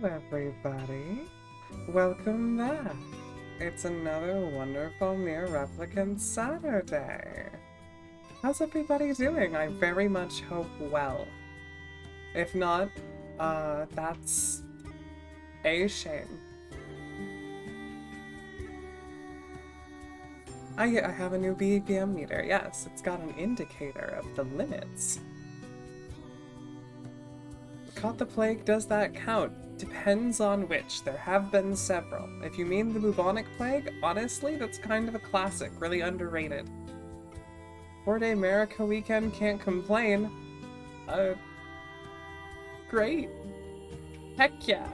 Everybody, welcome back. It's another wonderful NieR Replicant Saturday. How's everybody doing? I very much hope well. If not, that's a shame. I have a new BPM meter. Yes, it's got an indicator of the limits. Caught the Plague, does that count? Depends on which. There have been several. If you mean the bubonic plague, honestly, that's kind of a classic, really underrated. 4-day America weekend, can't complain. Great. Heck yeah.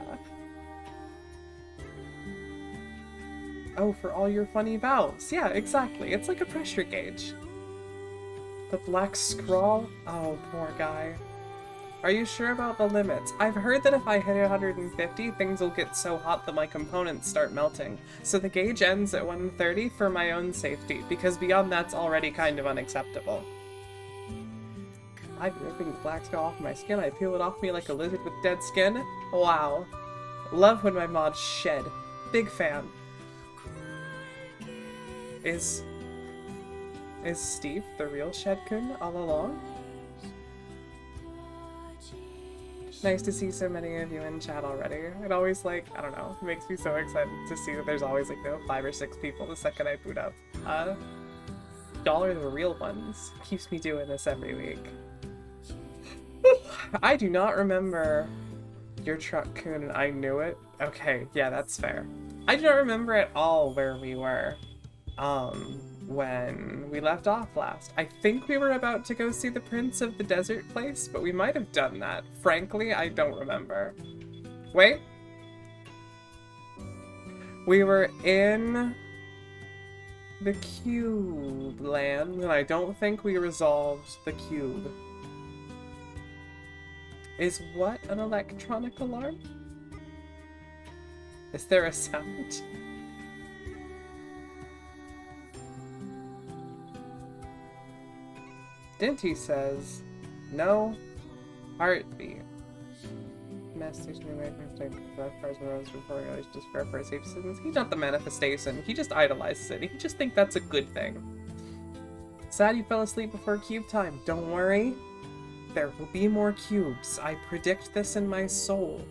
Oh, for all your funny vowels. Yeah, exactly. It's like a pressure gauge. The Black Scrawl? Oh, poor guy. Are you sure about the limits? I've heard that if I hit 150, things will get so hot that my components start melting. So the gauge ends at 130 for my own safety, because beyond that's already kind of unacceptable. I'm ripping the black scale off my skin. I peel it off me like a lizard with dead skin. Wow. Love when my mods shed. Big fan. Is Steve the real Shedkun all along? Nice to see so many of you in chat already. It always, like, I don't know, makes me so excited to see that there's always, like, 5 or 6 people the second I boot up. Y'all are the real ones. Keeps me doing this every week. I do not remember your truck, Kun, and I knew it. Okay, yeah, that's fair. I do not remember at all where we were, when we left off last. I think we were about to go see the Prince of the Desert place, but we might have done that. Frankly, I don't remember. Wait. We were in the cube land, and I don't think we resolved the cube. Is what an electronic alarm? Is there a sound? Dinty says, no heartbeat. Manifestation just for safe citizens. He's not the manifestation. He just idolizes it. He just thinks that's a good thing. Sad you fell asleep before cube time. Don't worry. There will be more cubes. I predict this in my soul.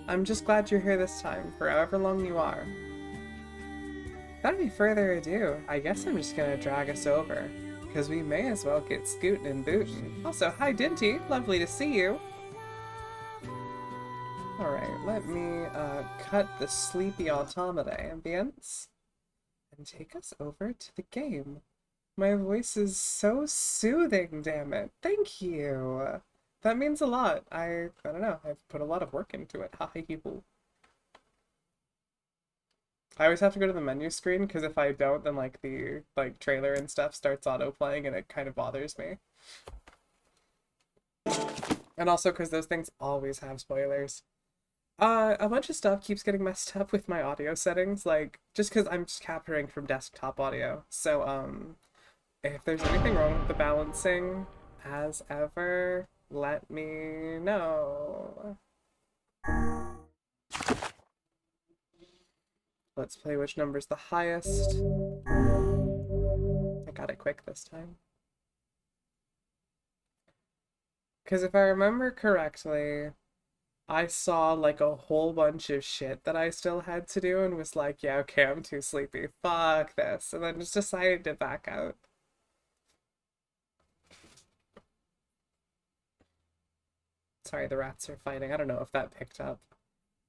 I'm just glad you're here this time, for however long you are. Without any further ado, I guess I'm just gonna drag us over, because we may as well get scootin' and bootin'. Also, hi Dinty, lovely to see you. Alright, let me cut the sleepy automata ambience and take us over to the game. My voice is so soothing, damn it. Thank you. That means a lot. I don't know, I've put a lot of work into it. Hi. I always have to go to the menu screen because if I don't, then like the trailer and stuff starts auto-playing and it kind of bothers me. And also because those things always have spoilers. A bunch of stuff keeps getting messed up with my audio settings, like, just because I'm just capturing from desktop audio. So, if there's anything wrong with the balancing, as ever, let me know. Let's play which number's the highest. I got it quick this time. Because if I remember correctly, I saw like a whole bunch of shit that I still had to do and was like, yeah, okay, I'm too sleepy. Fuck this. And then just decided to back out. Sorry, the rats are fighting. I don't know if that picked up.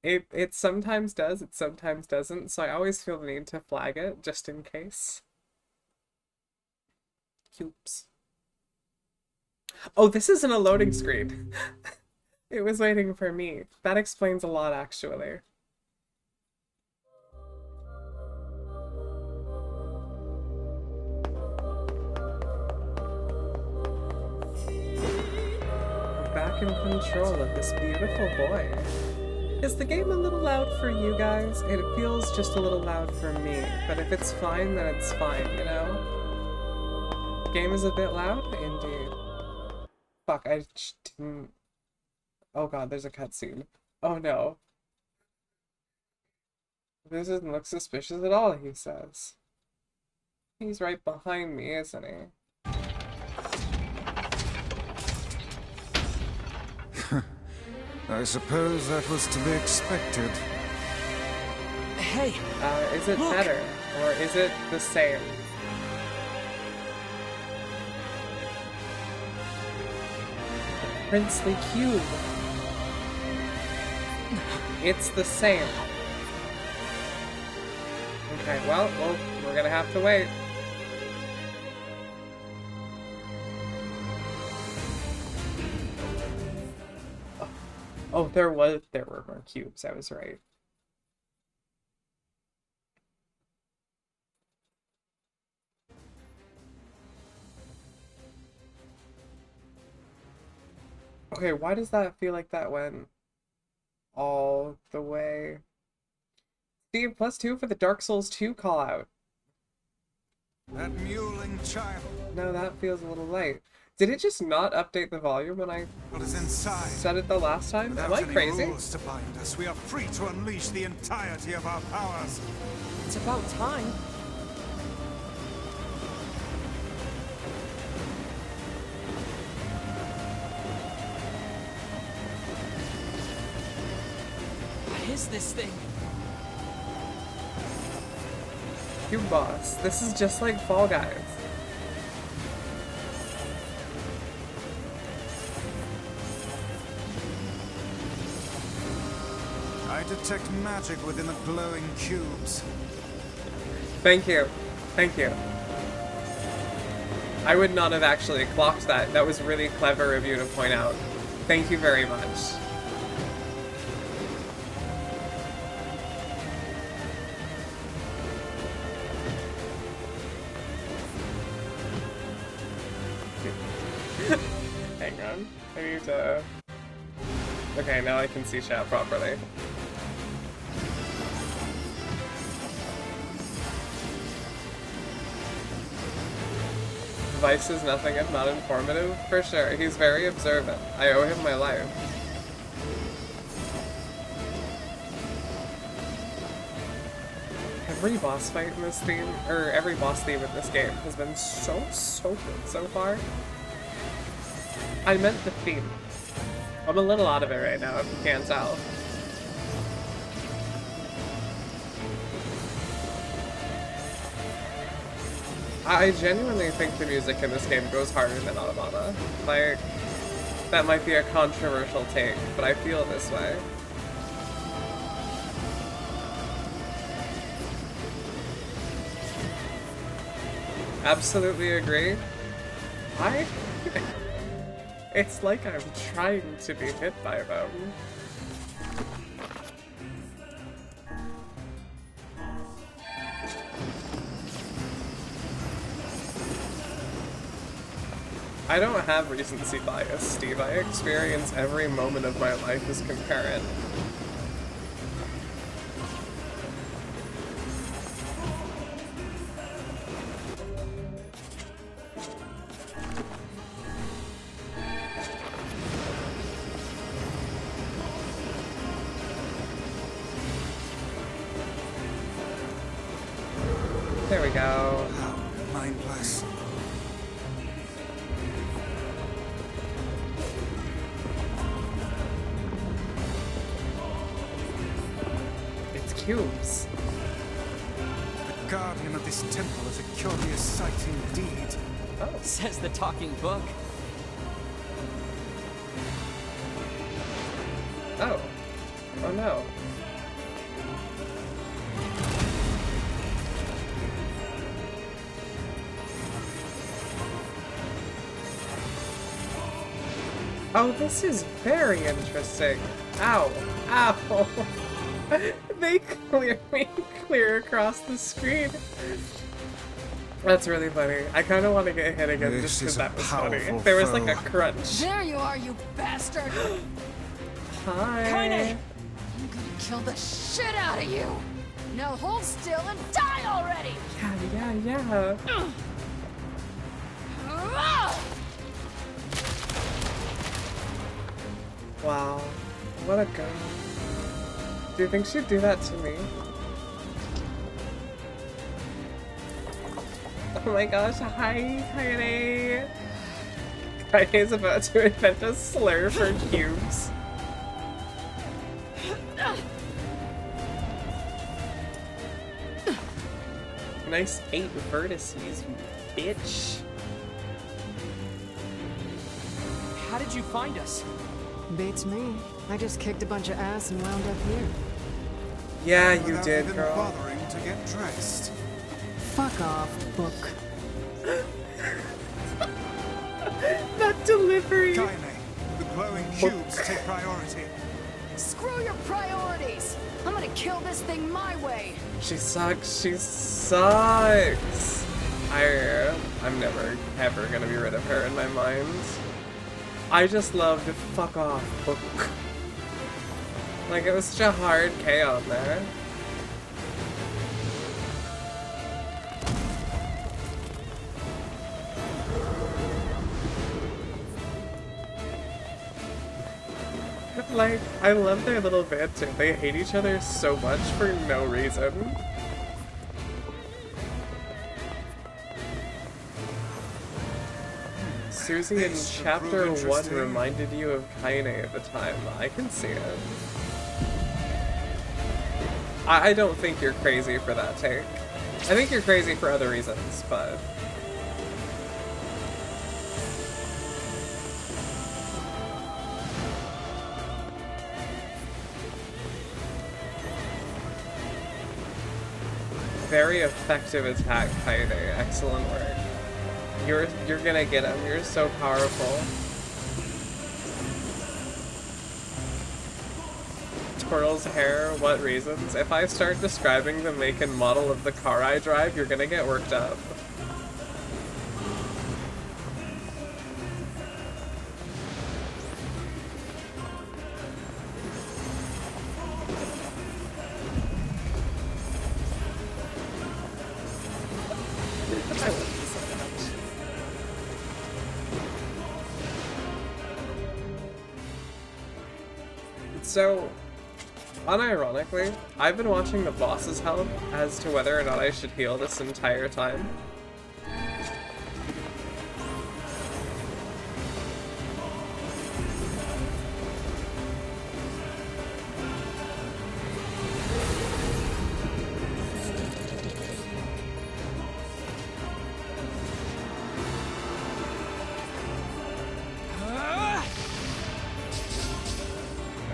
It sometimes does, it sometimes doesn't, so I always feel the need to flag it, just in case. Oops. Oh, this isn't a loading screen. It was waiting for me. That explains a lot, actually. We're back in control of this beautiful boy. Is the game a little loud for you guys? It feels just a little loud for me, but if it's fine, then it's fine, you know? The game is a bit loud? Indeed. Fuck, I didn't... Oh god, there's a cutscene. Oh no. This doesn't look suspicious at all, he says. He's right behind me, isn't he? I suppose that was to be expected. Hey! Is it look. better? Or is it the same? The princely cube. It's the same. Okay, well, we're gonna have to wait. Oh, there were more cubes, I was right. Okay, why does that feel like that went all the way? Steve, +2 for the Dark Souls 2 call out. That mewling child. No, that feels a little light. Did it just not update the volume when I What is inside? said it the last time? Am I Without any crazy? rules to bind us, we are free to unleash the entirety of our powers. It's about time. What is this thing? Cube boss. This is just like Fall Guys. I detect magic within the glowing cubes. Thank you. Thank you. I would not have actually clocked that. That was really clever of you to point out. Thank you very much. Hang on. I need to... Okay, now I can see chat properly. Vice is nothing if not informative? For sure, he's very observant. I owe him my life. Every boss fight in this theme, or every boss theme in this game has been so good so far. I meant the theme. I'm a little out of it right now, if you can't tell. I genuinely think the music in this game goes harder than Automata. Like, that might be a controversial take, but I feel this way. Absolutely agree. It's like I'm trying to be hit by them. I don't have recency bias, Steve. I experience every moment of my life as concurrent. There we go. How mindless. It's cubes. The guardian of this temple is a curious sight indeed. Oh. Says the talking book. Oh. Oh no. Oh, this is very interesting. Ow. Ow. They clear me clear across the screen. That's really funny. I kind of want to get hit again just because that was funny. There was like a crunch. There you are, you bastard! Hi. Kaine! I'm gonna kill the shit out of you! Now hold still and die already! Yeah. Wow. What a girl. Do you think she'd do that to me? Oh my gosh, hi, Kaine. Kaine's about to invent a slur for cubes. Nice 8 vertices, you bitch. How did you find us? Beats me. I just kicked a bunch of ass and wound up here. Yeah, you Without did, even girl. bothering to get dressed. Fuck off, book. That delivery. Kaine, the glowing cubes take priority. Screw your priorities! I'm gonna kill this thing my way! She sucks. She sucks. I'm never, ever gonna be rid of her in my mind. I just love the fuck off book. Like, it was such a hard K on there. Like, I love their little banter. They hate each other so much for no reason. Susie in This should chapter prove 1 interesting. reminded you of Kaine at the time. I can see it. I don't think you're crazy for that take. I think you're crazy for other reasons, but... Very effective attack, Kaine. Excellent work. You're gonna get him. You're so powerful. Twirls hair, what reasons? If I start describing the make and model of the car I drive, you're gonna get worked up. I love you so much. So, unironically, I've been watching the boss's health as to whether or not I should heal this entire time.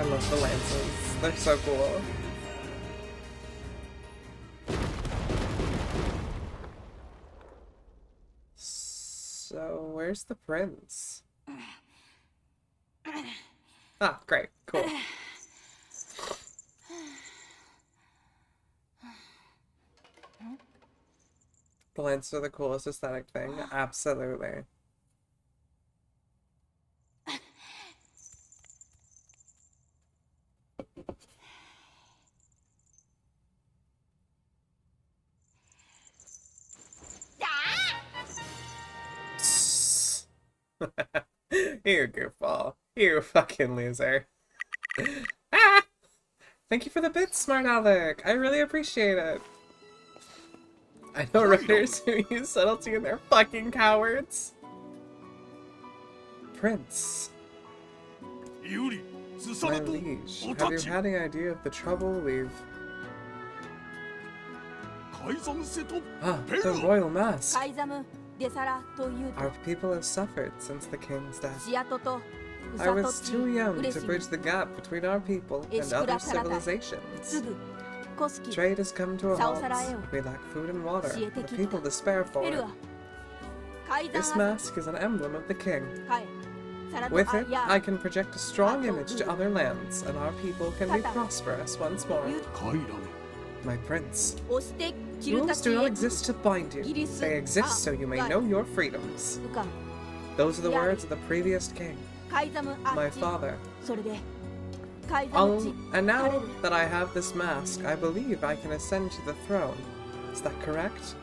I love the lances. They're so cool. So, where's the prince? Ah, great. Cool. The lances are the coolest aesthetic thing. Absolutely. You goofball. You fucking loser. Ah! Thank you for the bits, Smart Alec. I really appreciate it. I know writers who use subtlety and they're fucking cowards. Prince. My liege, have you had any idea of the trouble we've... Ah, the royal mask. Our people have suffered since the king's death. I was too young to bridge the gap between our people and other civilizations. Trade has come to a halt. We lack food and water. The people despair for it. This mask is an emblem of the king. With it, I can project a strong image to other lands, and our people can be prosperous once more. My prince, rules do not exist to bind you. They exist so you may know your freedoms. Those are the words of the previous king, my father. And now that I have this mask, I believe I can ascend to the throne. Is that correct?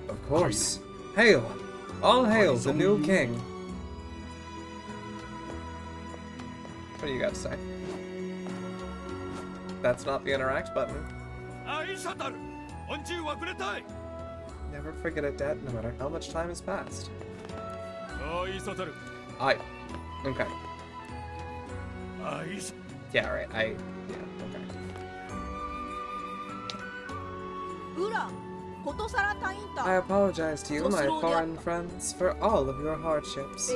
Of course. Hail! All hail the new king! What do you got to say? That's not the interact button. Never forget a debt, no matter how much time has passed. Aye. Okay. Yeah, right. Yeah, okay. I apologize to you, my foreign friends, for all of your hardships.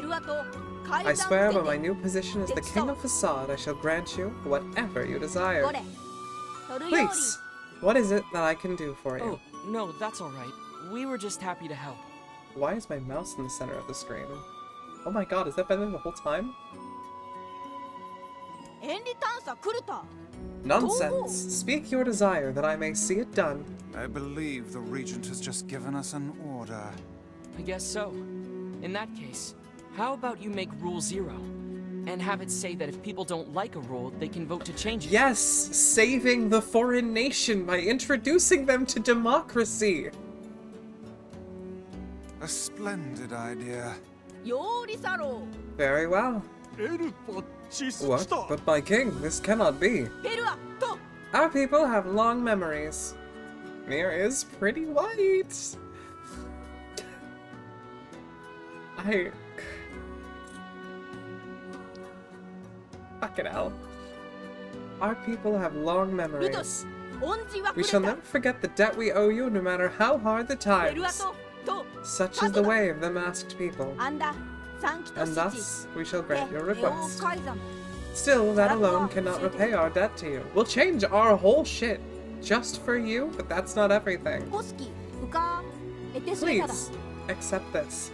I swear by my new position as the King of Facade, I shall grant you whatever you desire. Please, what is it that I can do for you? Oh, no, that's alright. We were just happy to help. Why is my mouse in the center of the screen? Oh my god, has that been there the whole time? Nonsense! Speak your desire that I may see it done. I believe the Regent has just given us an order. I guess so. In that case, how about you make Rule 0? And have it say that if people don't like a rule, they can vote to change it. Yes! Saving the foreign nation by introducing them to democracy! A splendid idea. Very well. What? But my king, this cannot be. Our people have long memories. NieR is pretty white. Fucking hell. Our people have long memories. We shall never forget the debt we owe you, no matter how hard the times. Such is the way of the masked people. And thus, we shall grant your request. Still, that alone cannot repay our debt to you. We'll change our whole shit just for you, but that's not everything. Please, accept this.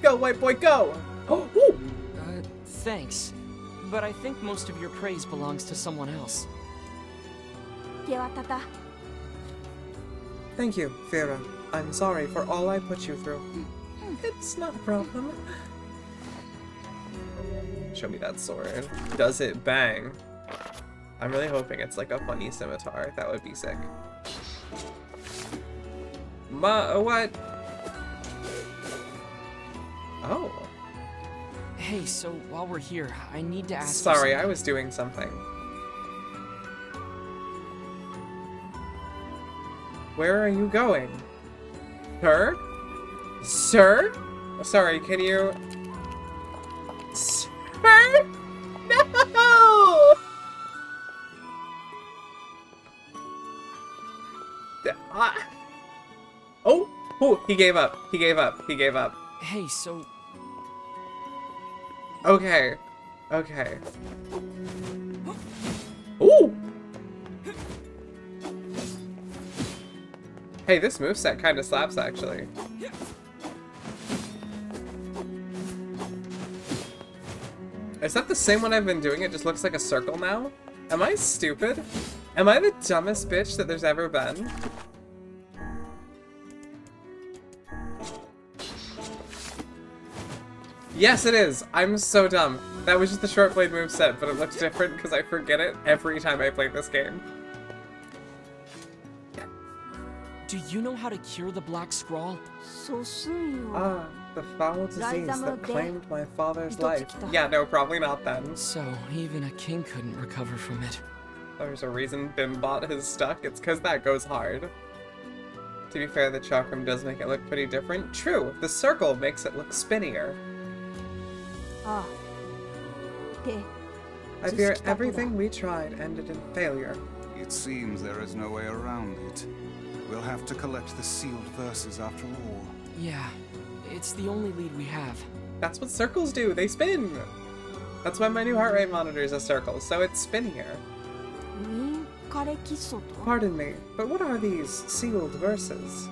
Go, white boy, go! Oh, ooh. Thanks. But I think most of your praise belongs to someone else. Thank you, Fira. I'm sorry for all I put you through. It's not a problem. Show me that sword. Does it bang? I'm really hoping it's like a funny scimitar. That would be sick. What? Oh. Hey, so while we're here, I need to ask Sorry, you I was doing something. Where are you going? Sir? Sir? Sorry, can you... Sir? No! Oh! Oh, he gave up. He gave up. He gave up. Hey, so... Okay. Okay. Ooh! Hey, this moveset kind of slaps, actually. Is that the same one I've been doing? It just looks like a circle now? Am I stupid? Am I the dumbest bitch that there's ever been? Yes, it is! I'm so dumb. That was just the short blade moveset, but it looks different because I forget it every time I play this game. Do you know how to cure the Black Scrawl? Ah, the foul disease that claimed my father's life. Yeah, no, probably not then. So, even a king couldn't recover from it. There's a reason Bimbot is stuck. It's because that goes hard. To be fair, the chakram does make it look pretty different. True, the circle makes it look spinnier. I fear everything we tried ended in failure. It seems there is no way around it. We'll have to collect the sealed verses after all. Yeah, it's the only lead we have. That's what circles do, they spin! That's why my new heart rate monitor is a circle, so it's spinnier. Pardon me, but what are these sealed verses?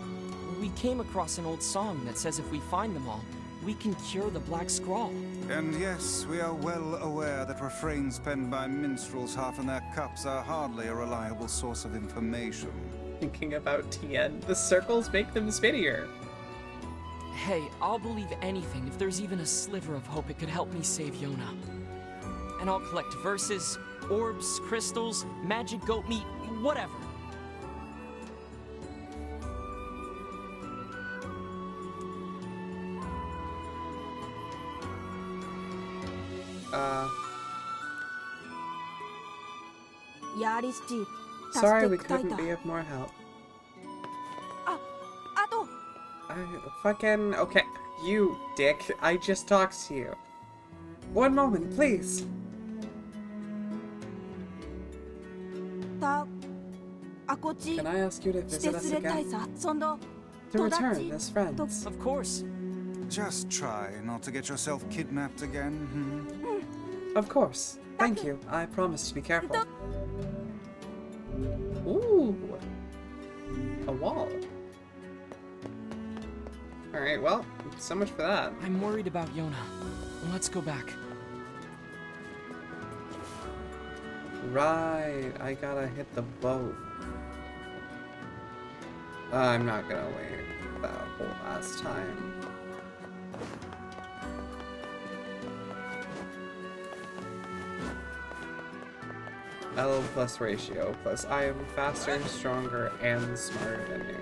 We came across an old song that says if we find them all, we can cure the Black Scrawl. And yes, we are well aware that refrains penned by minstrels half in their cups are hardly a reliable source of information. Thinking about Tien, the circles make them spinnier. Hey, I'll believe anything if there's even a sliver of hope it could help me save Yona. And I'll collect verses, orbs, crystals, magic goat meat, whatever. Sorry we couldn't be of more help. Okay, you dick. I just talked to you. One moment, please. Can I ask you to visit us again? To return as friends. Of course. Just try not to get yourself kidnapped again. Of course. Thank you. I promise to be careful. Ooh. A wall. Alright, well, so much for that. I'm worried about Yona. Let's go back. Right, I gotta hit the boat. I'm not gonna wait that whole last time. L plus ratio plus I am faster, stronger, and smarter than you.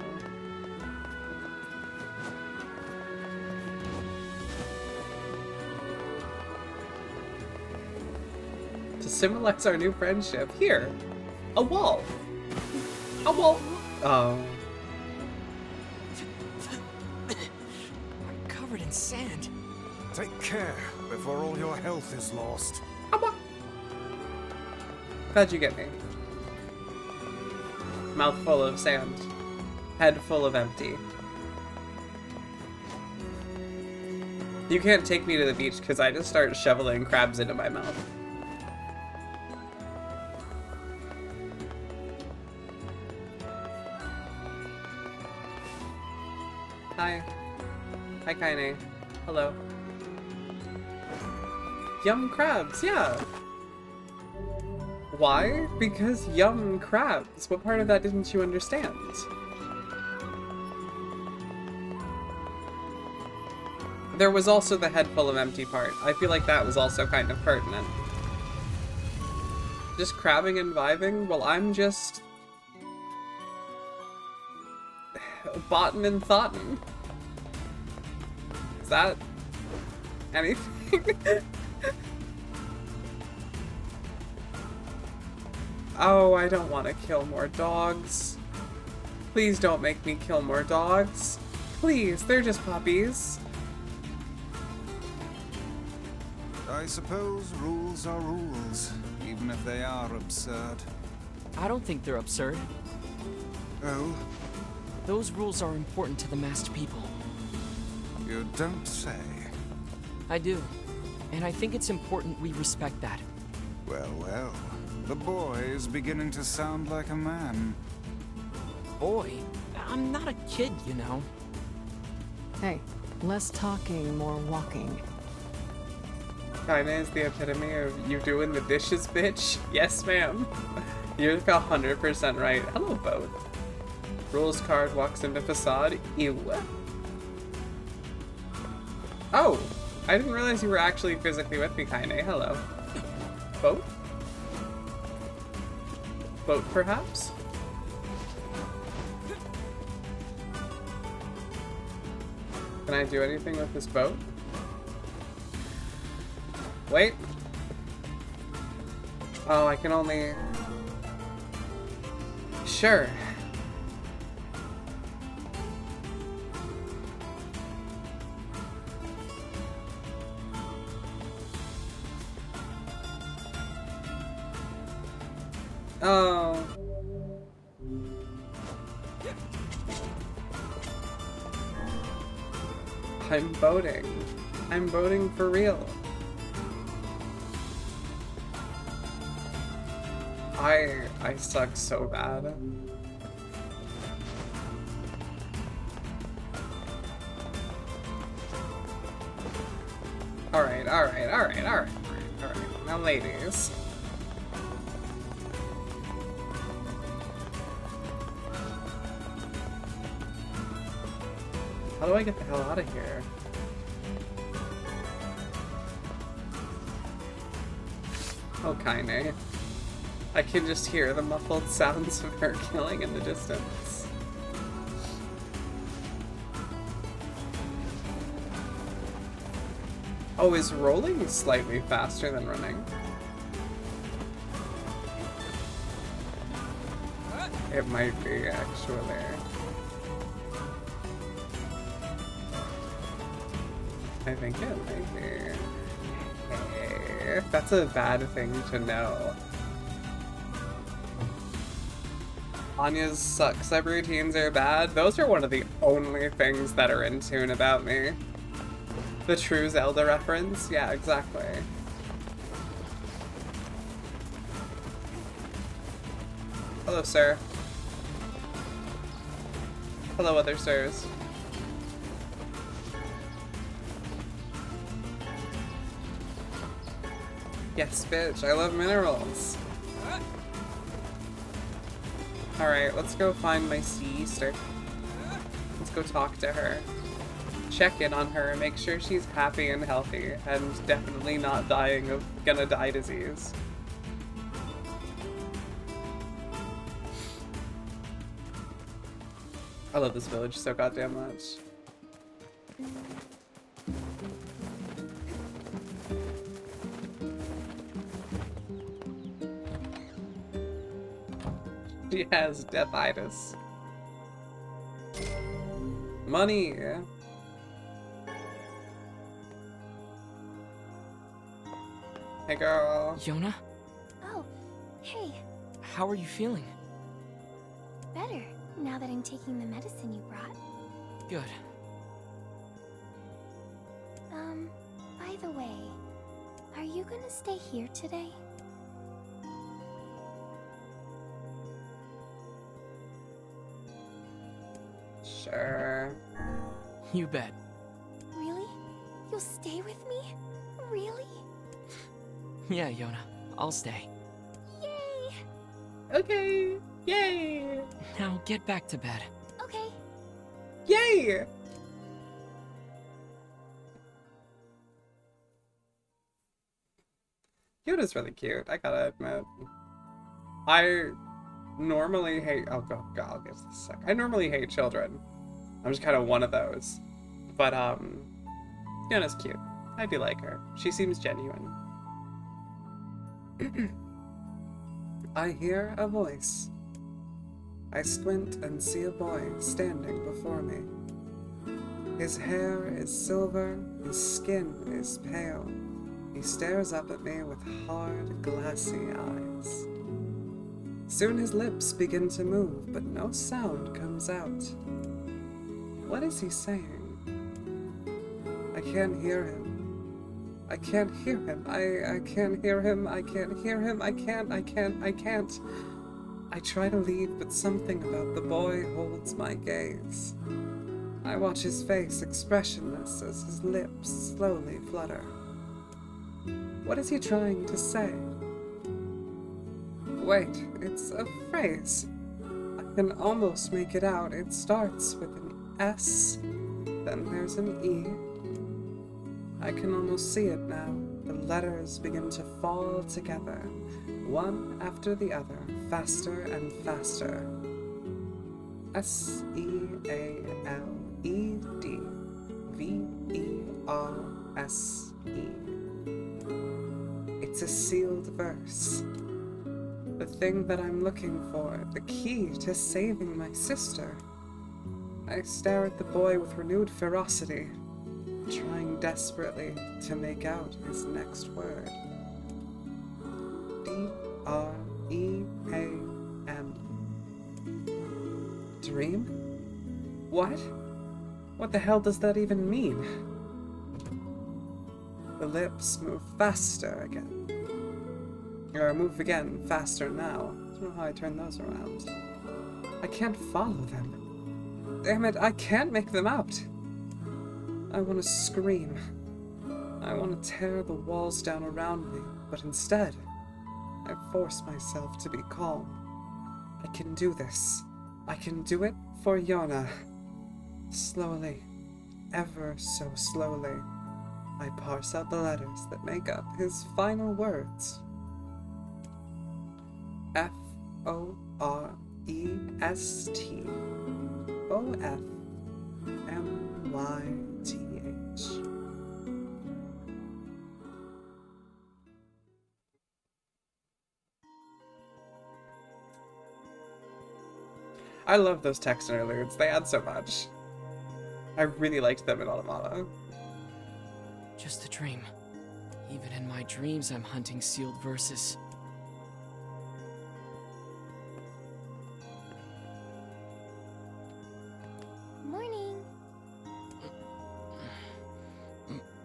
To symbolize our new friendship, here, a wall. A wall. Oh. I'm covered in sand. Take care before all your health is lost. How'd you get me? Mouth full of sand. Head full of empty. You can't take me to the beach because I just start shoveling crabs into my mouth. Hi. Hi, Kaine. Hello. Yum crabs, yeah! Why? Because yum crabs. What part of that didn't you understand? There was also the head full of empty part. I feel like that was also kind of pertinent. Just crabbing and vibing? Well, I'm just... bottin' and thoughtin'. Is that... anything? Oh, I don't want to kill more dogs. Please don't make me kill more dogs. Please, they're just puppies. I suppose rules are rules, even if they are absurd. I don't think they're absurd. Oh? Those rules are important to the masked people. You don't say. I do. and I think it's important we respect that. Well, well. The boy is beginning to sound like a man. Boy, I'm not a kid, you know. Hey, less talking, more walking. Kinda is the epitome of you doing the dishes, bitch. Yes, ma'am. You're 100% right. Hello, boat. Rules card walks into facade. Ew. Oh! I didn't realize you were actually physically with me, Kaine. Hello. Boat? Boat, perhaps? Can I do anything with this boat? Wait. Oh, I can only... Sure. Oh. I'm boating. I'm boating for real. I suck so bad. Alright. Now ladies. How do I get the hell out of here? Oh, Kaine. I can just hear the muffled sounds of her killing in the distance. Oh, is rolling slightly faster than running? It might be, actually. I think it might be. Hey, that's a bad thing to know. Anya's subroutines are bad. Those are one of the only things that are in tune about me. The true Zelda reference? Yeah, exactly. Hello, sir. Hello, other sirs. Yes, bitch, I love minerals. Alright, let's go find my sister. Let's go talk to her. Check in on her, make sure she's happy and healthy, and definitely not dying of gonna die disease. I love this village so goddamn much. She has deathitis. Money! Hey girl. Yona, Oh, hey, how are you feeling? better now that I'm taking the medicine you brought. Good. By the way, are you gonna stay here today? Sure. You bet. Really? You'll stay with me? Really? Yeah, Yona, I'll stay. Yay! Okay. Yay! Now get back to bed. Okay. Yay! Yoda's really cute, I gotta admit. I normally hate- oh god, I'll give this a sec. I normally hate children. I'm just kind of one of those. But, Yona's cute. I do like her. She seems genuine. I hear a voice. I squint and see a boy standing before me. His hair is silver, his skin is pale. He stares up at me with hard, glassy eyes. Soon his lips begin to move, but no sound comes out. What is he saying? I can't hear him. I can't hear him. I can't hear him. I can't hear him. I can't. I try to leave, but something about the boy holds my gaze. I watch his face expressionless as his lips slowly flutter. What is he trying to say? Wait, it's a phrase. I can almost make it out. It starts with an S, then there's an E. I can almost see it now. The letters begin to fall together, one after the other, faster and faster. S-E-A-L-E-D-V-E-R-S-E. It's a sealed verse. The thing that I'm looking for, the key to saving my sister. I stare at the boy with renewed ferocity, trying desperately to make out his next word. D-R-E-A-M. Dream? What? What the hell does that even mean? The lips move faster again. Or move again, faster now. I don't know how I turn those around. I can't follow them. Damn it, I can't make them out. I want to scream. I want to tear the walls down around me, but instead, I force myself to be calm. I can do this. I can do it for Yona. Slowly, ever so slowly, I parse out the letters that make up his final words. F-O-R-E-S-T O-F-M-Y-T-H. I love those text interludes. They add so much. I really liked them in Automata. Just a dream. Even in my dreams, I'm hunting sealed verses. Morning.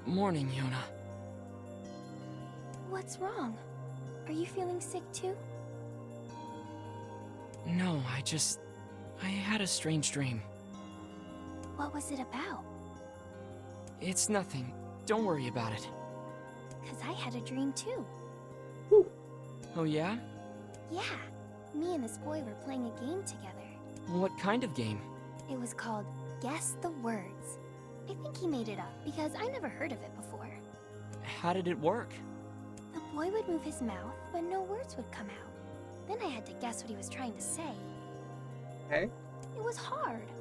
Morning, Yona. What's wrong? Are you feeling sick too? No, I had a strange dream. What was it about? It's nothing. Don't worry about it. 'Cause I had a dream too. Oh yeah? Yeah. Me and this boy were playing a game together. What kind of game? It was called Guess the Words. I think he made it up because I never heard of it before. How did it work? The boy would move his mouth, but no words would come out. Then I had to guess what he was trying to say. Okay. It was hard.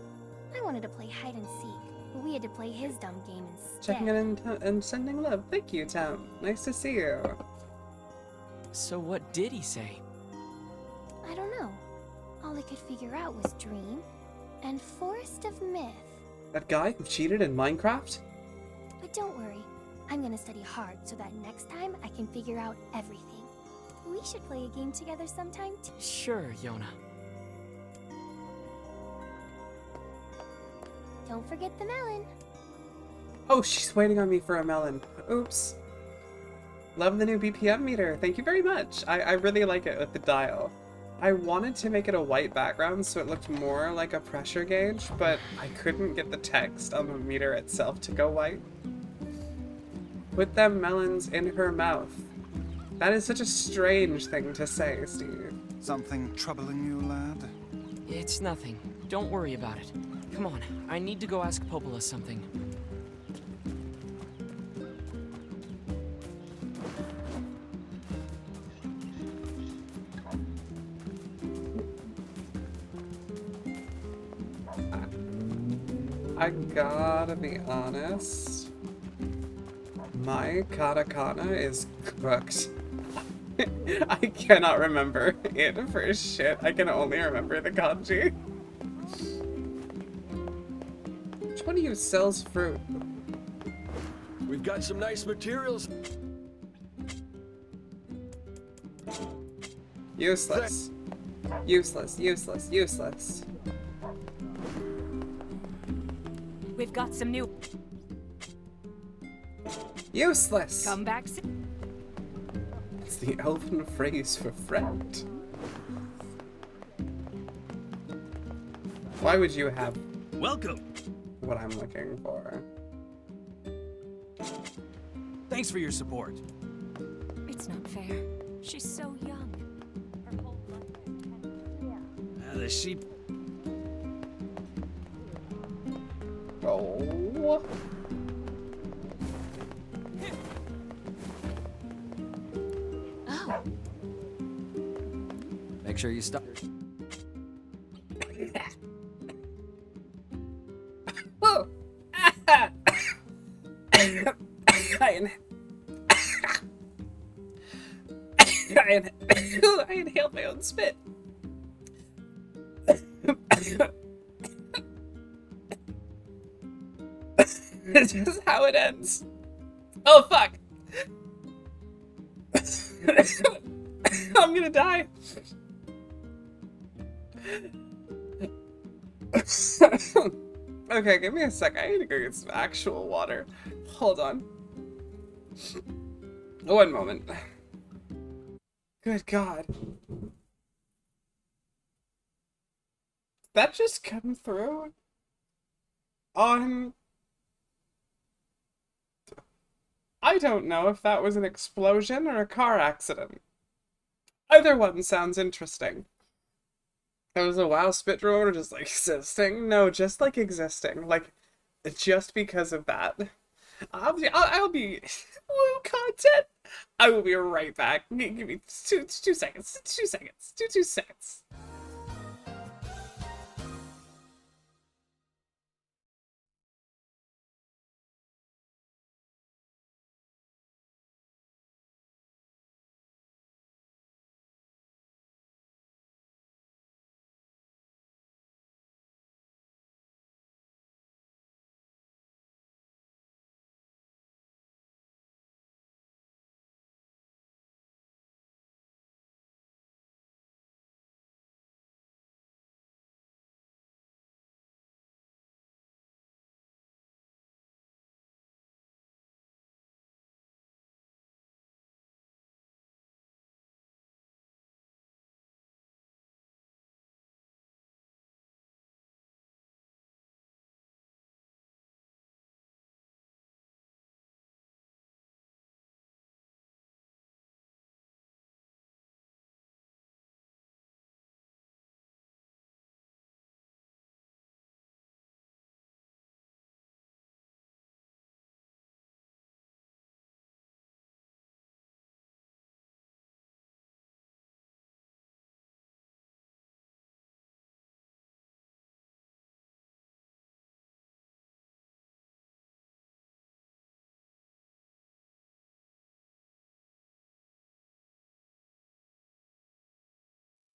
I wanted to play hide and seek, but we had to play his dumb game instead. Checking in and sending love. Thank you, Tom. Nice to see you. So what did he say? I don't know. All I could figure out was dream and forest of myth. That guy who cheated in Minecraft? But don't worry. I'm gonna study hard so that next time I can figure out everything. We should play a game together sometime too. Sure, Yona. Don't forget the melon. Oh, she's waiting on me for a melon. Oops. Love the new BPM meter. Thank you very much. I really like it with the dial. I wanted to make it a white background so it looked more like a pressure gauge, but I couldn't get the text on the meter itself to go white. Put them melons in her mouth. That is such a strange thing to say, Steve. Something troubling you, lad? It's nothing. Don't worry about it. Come on, I need to go ask Popola something. I gotta be honest. My katakana is cooked. I cannot remember it for shit. I can only remember the kanji. Which one of you sells fruit? We've got some nice materials. Useless. Useless, useless, useless. We've got some new... Useless! Come back soon. It's the elven phrase for friend. Why would you have Welcome. what I'm looking for? Thanks for your support. It's not fair. She's so young. Her whole life. The sheep. Oh. Oh, Make sure you stop. Whoa! I inhaled my own spit. This is how it ends. Oh fuck! I'm gonna die. Okay, give me a sec. I need to go get some actual water. Hold on. One moment. Good God. That just come through on... I don't know if that was an explosion or a car accident. Either one sounds interesting. There was a WoW spit drawer just like existing. No, just like existing. Like, just because of that. I'll be woo content. I will be right back. Give me two seconds. 2 seconds. 2 seconds.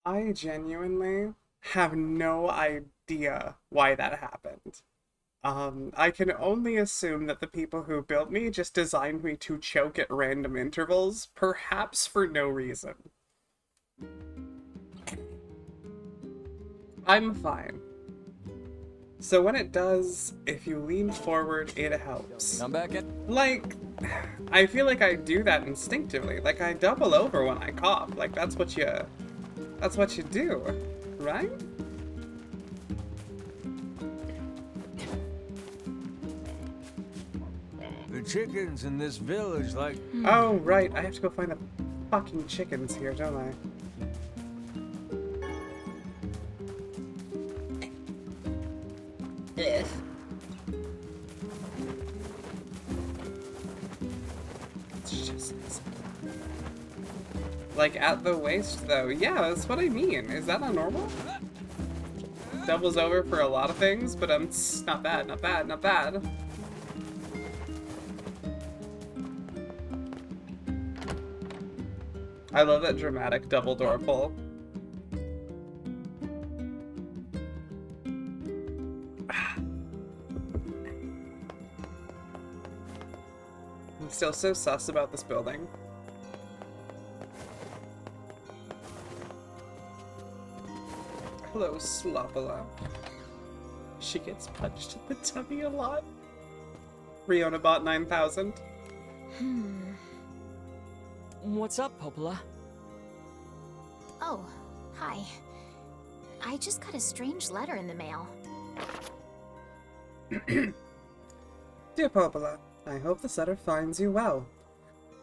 I genuinely have no idea why that happened. I can only assume that the people who built me just designed me to choke at random intervals, perhaps for no reason. I'm fine. So when it does, if you lean forward, it helps. Come back in. Like, I feel like I do that instinctively. Like, I double over when I cough. Like, that's what you do, right? The chickens in this village, like... Oh, right. I have to go find the fucking chickens here, don't I? Ugh. It's just... Like, at the waist, though. Yeah, that's what I mean. Is that not normal? Doubles over for a lot of things, but not bad, not bad, not bad. I love that dramatic double door pull. I'm still so sus about this building. Hello, Slopala. She gets punched in the tummy a lot. Riona bought 9,000. What's up, Popola? Oh, hi. I just got a strange letter in the mail. Dear Popola, I hope this letter finds you well.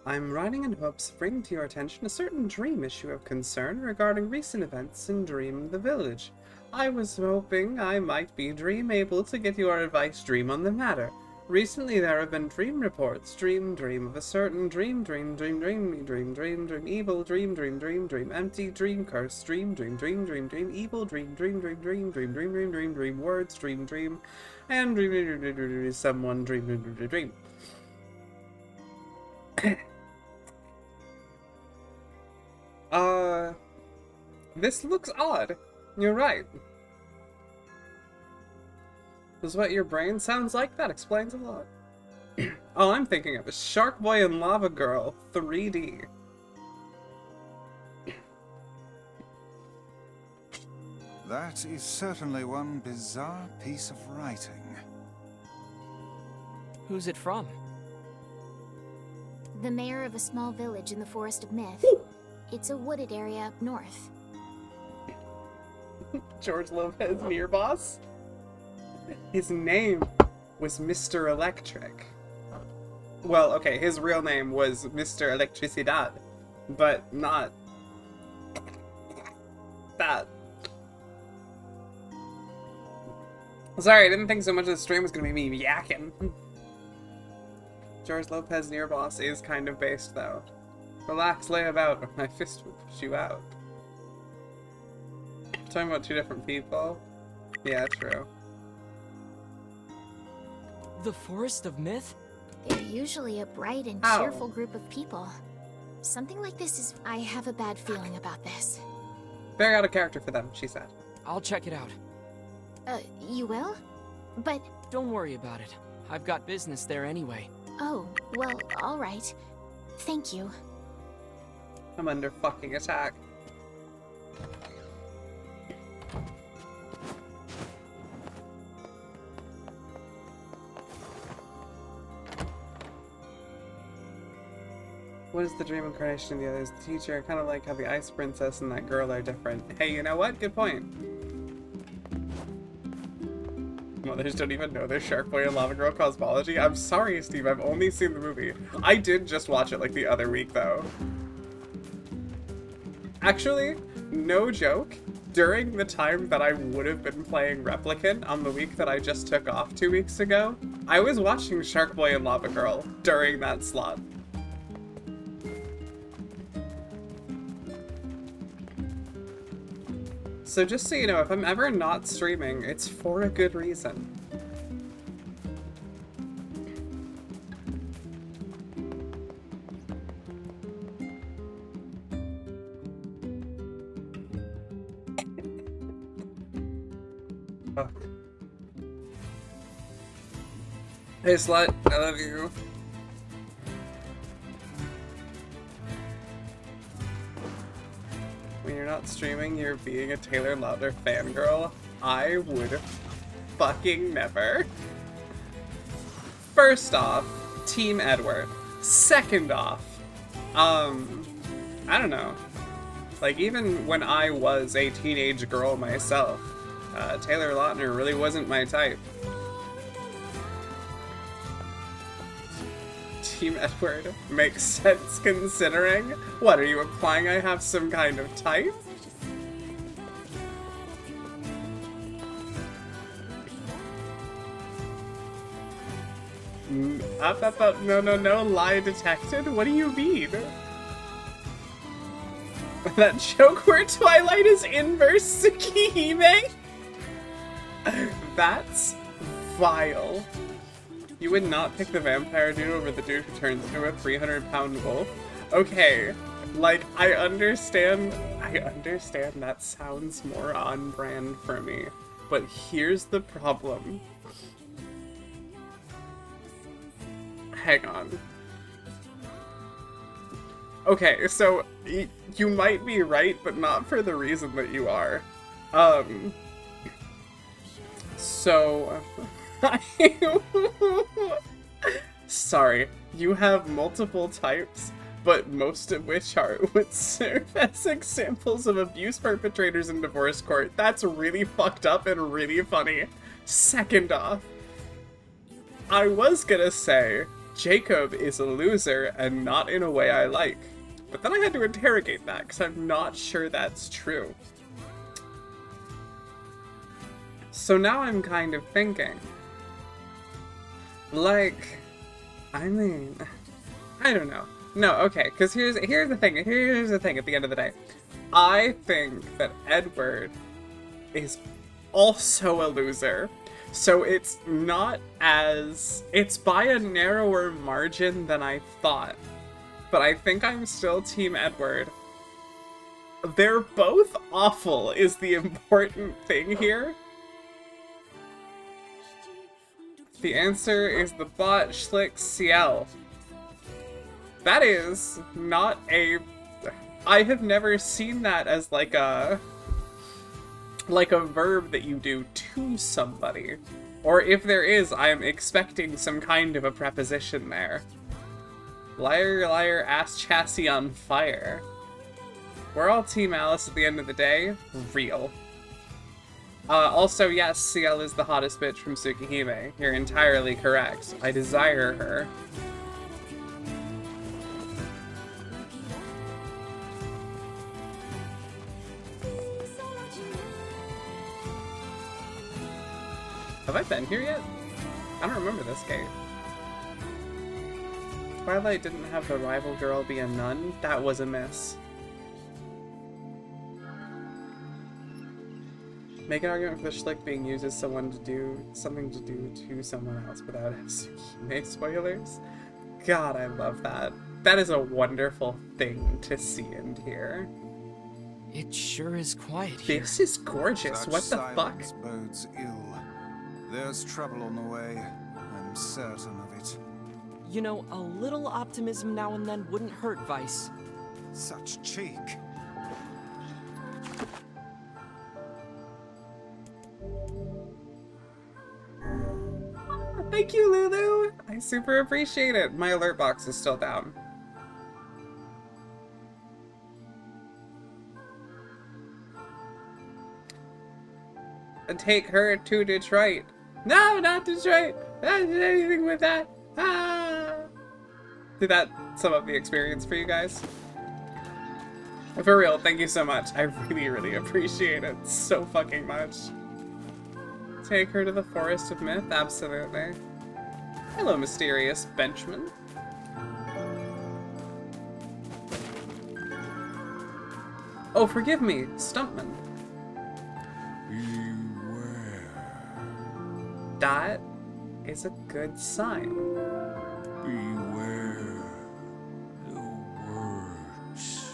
I'm writing in hopes of bringing to your attention a certain dream issue of concern regarding recent events in Dream the Village. I was hoping I might be able to get your advice on the matter. Recently there have been dream reports. Dream of a certain evil, dream, empty, dream, curse, dream, evil, dream, words, dream, and someone dream. This looks odd. You're right. This is what your brain sounds like? That explains a lot. All I'm thinking of is Shark Boy and Lava Girl 3D. That is certainly one bizarre piece of writing. Who's it from? The mayor of a small village in the Forest of Myth. It's a wooded area up north. George Lopez NieR boss? His name was Mr. Electric. Well, okay, his real name was Mr. Electricidad, but not that. Sorry, I didn't think so much of the stream was gonna be me yakking. George Lopez NieR boss is kind of based, though. Relax, lay about, or my fist will push you out. Talking about two different people? Yeah, true. The Forest of Myth? They're usually a bright and Ow. cheerful group of people. Something like this is... I have a bad feeling about this. Very out of character for them, she said. I'll check it out. You will? But... Don't worry about it. I've got business there anyway. Oh, well, alright. Thank you. I'm under fucking attack. What is the dream incarnation of the others? The teacher, I kind of like how the Ice Princess and that girl are different. Hey, you know what? Good point. Mothers don't even know their Shark Boy and Lava Girl cosmology. I'm sorry, Steve, I've only seen the movie. I did just watch it like the other week, though. Actually, no joke, during the time that I would have been playing Replicant on the week that I just took off 2 weeks ago, I was watching Shark Boy and Lava Girl during that slot. So just so you know, if I'm ever not streaming, it's for a good reason. Oh. Hey slut, I love you. When you're not streaming, you're being a Taylor Lautner fangirl. I would fucking never. First off, Team Edward. Second off, I don't know. Like, even when I was a teenage girl myself, Taylor Lautner really wasn't my type. Team Edward makes sense considering. What, are you implying I have some kind of type? No, lie detected? What do you mean? That joke where Twilight is inverse Tsukihime? That's vile. You would not pick the vampire dude over the dude who turns into a 300-pound wolf? Okay, like, I understand that sounds more on brand for me, but here's the problem. Hang on. Okay, so, you might be right, but not for the reason that you are. So... Sorry, You have multiple types, but most of which would serve as examples of abuse perpetrators in divorce court. That's really fucked up and really funny. Second off, I was gonna say Jacob is a loser and not in a way I like. But then I had to interrogate that because I'm not sure that's true. So now I'm kind of thinking, like, I mean, I don't know. No, okay, because here's the thing. Here's the thing at the end of the day. I think that Edward is also a loser. So it's not as... It's by a narrower margin than I thought. But I think I'm still Team Edward. They're both awful is the important thing here. The answer is the bot Schlick CL. That is not a... I have never seen that as like a verb that you do to somebody. Or if there is, I am expecting some kind of a preposition there. Liar, liar, ass chassis on fire. We're all Team Alice at the end of the day. Real. Also, yes, CL is the hottest bitch from Tsukihime. You're entirely correct. I desire her. Have I been here yet? I don't remember this gate. Twilight didn't have the rival girl be a nun? That was a miss. Make an argument for the Schlick being used as something to do to someone else without Tsukihime spoilers. God, I love that. That is a wonderful thing to see and hear. It sure is quiet here. This is gorgeous. Such What the fuck? silence bodes ill. There's trouble on the way. I'm certain of it. You know, a little optimism now and then wouldn't hurt, Vice. Such cheek. Thank you, Lulu! I super appreciate it. My alert box is still down. And take her to Detroit. No, not Detroit! Not anything with that! Ah! Did that sum up the experience for you guys? For real, thank you so much. I really, really appreciate it so fucking much. Take her to the Forest of Myth? Absolutely. Hello, mysterious benchman. Oh, forgive me, Stumpman. Beware. That is a good sign. Beware the words.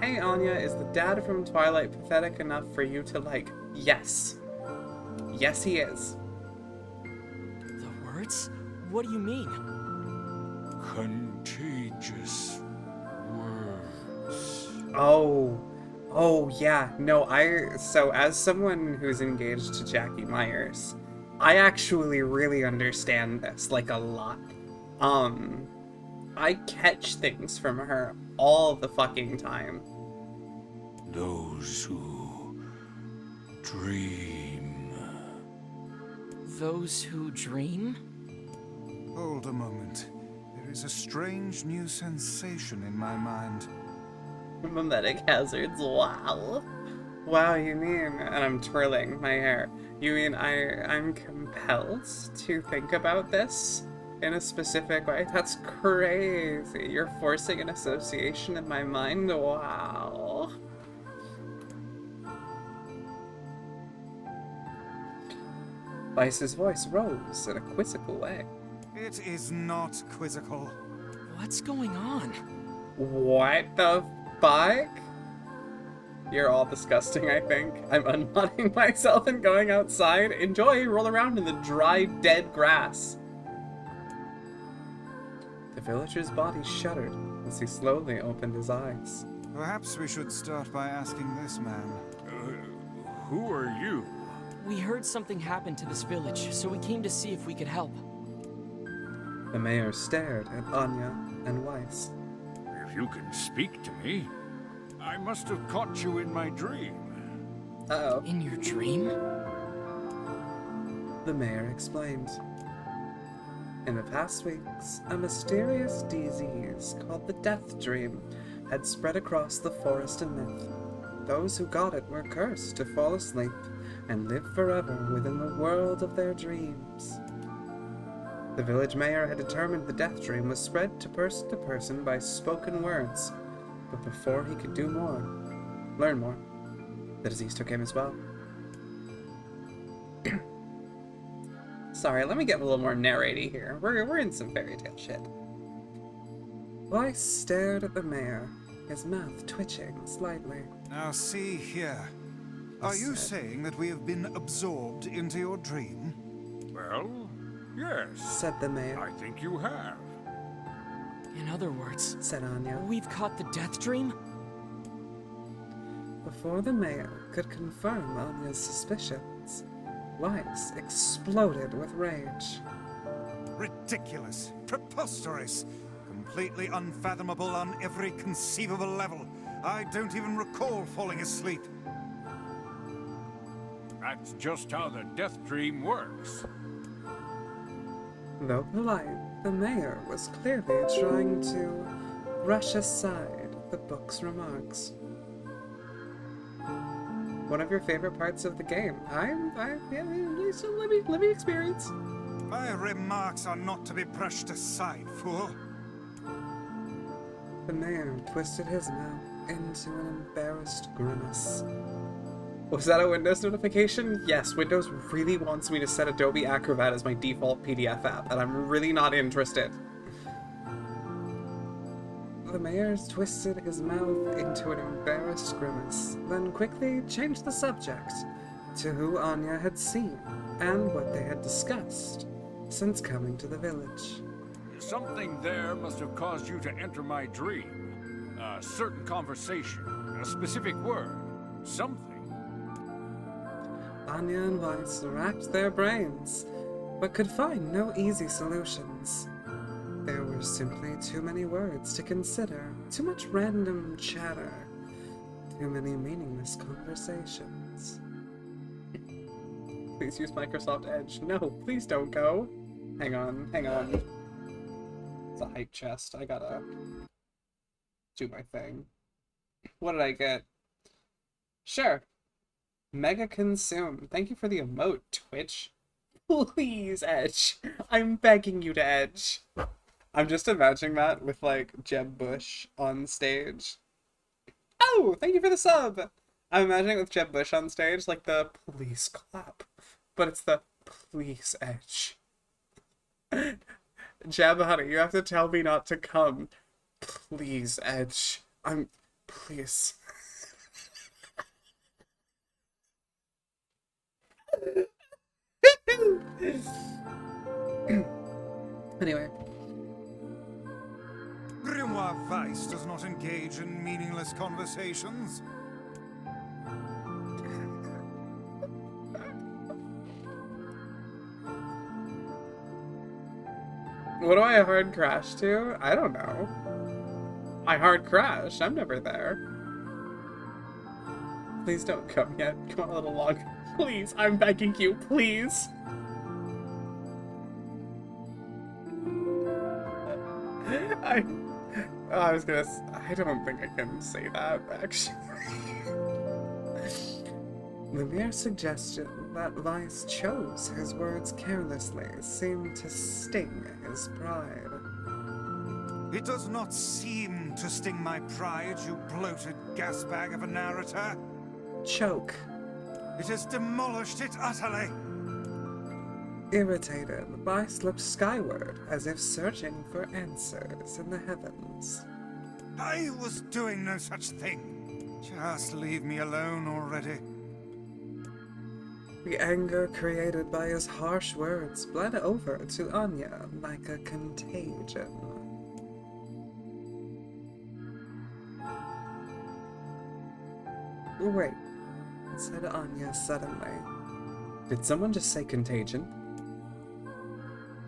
Hey, Anya, is the dad from Twilight pathetic enough for you to like? Yes. Yes, he is. The words? What do you mean? Contagious words. Oh, yeah. No, so as someone who's engaged to Jackie Myers, I actually really understand this, like, a lot. I catch things from her all the fucking time. Those who dream. Those who dream? Hold a moment. There is a strange new sensation in my mind. Mimetic hazards, wow. Wow, you mean, and I'm twirling my hair, you mean I'm compelled to think about this in a specific way? That's crazy. You're forcing an association in my mind? Wow. Vice's voice rose in a quizzical way. It is not quizzical. What's going on? What the fuck? You're all disgusting, I think. I'm unmodding myself and going outside. Enjoy, roll around in the dry, dead grass. The villager's body shuddered as he slowly opened his eyes. Perhaps we should start by asking this man. Who are you? We heard something happened to this village, so we came to see if we could help. The mayor stared at Anya and Weiss. If you can speak to me, I must have caught you in my dream. Uh-oh. In your dream? The mayor explained. In the past weeks, a mysterious disease called the Death Dream had spread across the forest and myth. Those who got it were cursed to fall asleep and live forever within the world of their dreams. The village mayor had determined the Death Dream was spread to person by spoken words, but before he could learn more, the disease took him as well. Sorry, let me get a little more narrating here. We're in some fairy tale shit. Weiss stared at the mayor, his mouth twitching slightly. Now see here. Are you saying that we have been absorbed into your dream? Well, yes. Said the mayor. I think you have. In other words, said Anya. We've caught the Death Dream? Before the mayor could confirm Anya's suspicions, Weiss exploded with rage. Ridiculous. Preposterous. Completely unfathomable on every conceivable level. I don't even recall falling asleep. That's just how the Death Dream works. Though polite, the mayor was clearly trying to brush aside the book's remarks. One of your favorite parts of the game. Let me experience. My remarks are not to be brushed aside, fool. The mayor twisted his mouth into an embarrassed grimace. Was that a Windows notification? Yes, Windows really wants me to set Adobe Acrobat as my default PDF app, and I'm really not interested. The mayor twisted his mouth into an embarrassed grimace, then quickly changed the subject to who Anya had seen and what they had discussed since coming to the village. Something there must have caused you to enter my dream. A certain conversation, a specific word, something. Anya and Weiss racked their brains, but could find no easy solutions. There were simply too many words to consider, too much random chatter, too many meaningless conversations. Please use Microsoft Edge. No, please don't go. Hang on. It's a hype chest. I gotta do my thing. What did I get? Sure. Mega consume. Thank you for the emote, Twitch. Please, Edge. I'm begging you to Edge. I'm just imagining that with, like, Jeb Bush on stage. Oh, thank you for the sub! I'm imagining it with Jeb Bush on stage, like the please clap. But it's the please Edge. Jeb, honey, you have to tell me not to come. Please, Edge. Please. Anyway. Grimoire Weiss does not engage in meaningless conversations. What do I hard crash to? I don't know. I hard crash. I'm never there. Please don't come yet. Come on a little longer. Please, I'm begging you. Please. I don't think I can say that, actually. The mere suggestion that Weiss chose his words carelessly seemed to sting his pride. It does not seem to sting my pride, you bloated gasbag of a narrator. Choke. It has demolished it utterly. Irritated, Weiss looked skyward, as if searching for answers in the heavens. I was doing no such thing. Just leave me alone already. The anger created by his harsh words bled over to Anya like a contagion. Wait, said Anya suddenly. Did someone just say contagion?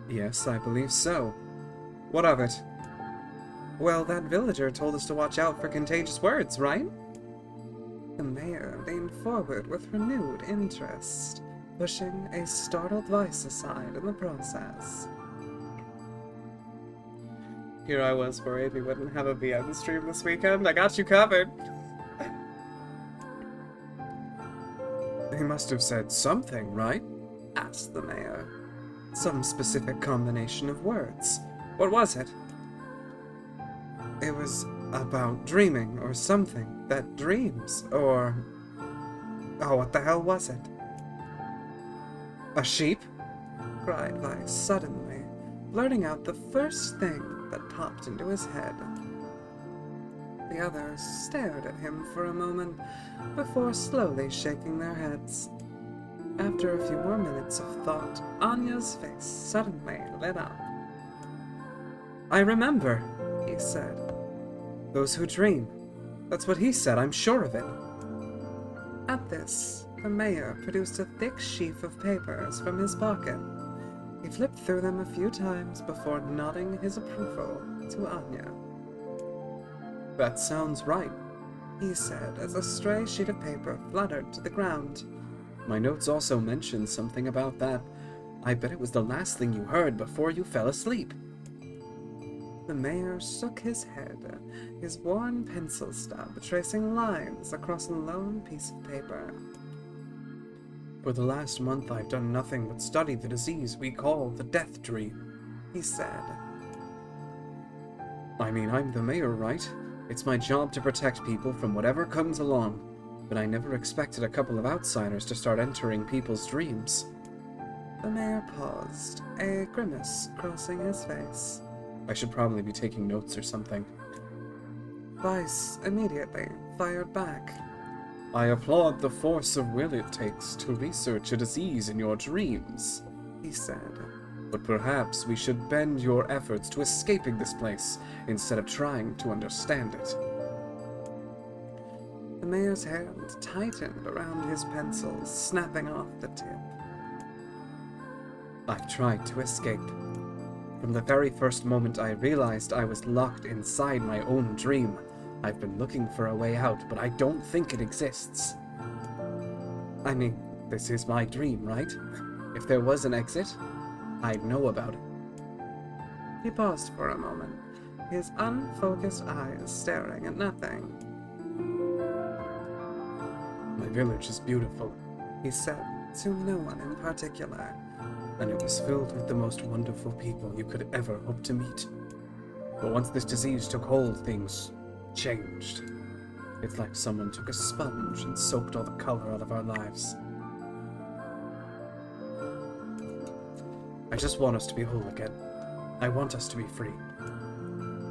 Yes, I believe so. What of it? Well, that villager told us to watch out for contagious words, right? The mayor leaned forward with renewed interest, pushing a startled Vice aside in the process. Here I was worried we wouldn't have a VN stream this weekend. I got you covered. He must have said something, right? Asked the mayor. Some specific combination of words. What was it? It was about dreaming or something. That dreams, or... Oh, what the hell was it? A sheep? Cried Vice suddenly, blurting out the first thing that popped into his head. The others stared at him for a moment before slowly shaking their heads. After a few more minutes of thought, Anya's face suddenly lit up. I remember, he said. Those who dream. That's what he said, I'm sure of it. At this, the mayor produced a thick sheaf of papers from his pocket. He flipped through them a few times before nodding his approval to Anya. That sounds right, he said as a stray sheet of paper fluttered to the ground. My notes also mentioned something about that. I bet it was the last thing you heard before you fell asleep. The mayor shook his head, his worn pencil stub tracing lines across a lone piece of paper. For the last month I've done nothing but study the disease we call the death dream, he said. I mean, I'm the mayor, right? It's my job to protect people from whatever comes along, but I never expected a couple of outsiders to start entering people's dreams. The mayor paused, a grimace crossing his face. I should probably be taking notes or something. Vice immediately fired back. I applaud the force of will it takes to research a disease in your dreams, he said. But perhaps we should bend your efforts to escaping this place instead of trying to understand it. The mayor's hand tightened around his pencil, snapping off the tip. I've tried to escape. From the very first moment I realized I was locked inside my own dream, I've been looking for a way out, but I don't think it exists. I mean, this is my dream, right? If there was an exit, I'd know about it. He paused for a moment, his unfocused eyes staring at nothing. My village is beautiful, he said, to no one in particular, and it was filled with the most wonderful people you could ever hope to meet. But once this disease took hold, things changed. It's like someone took a sponge and soaked all the color out of our lives. I just want us to be whole again. I want us to be free.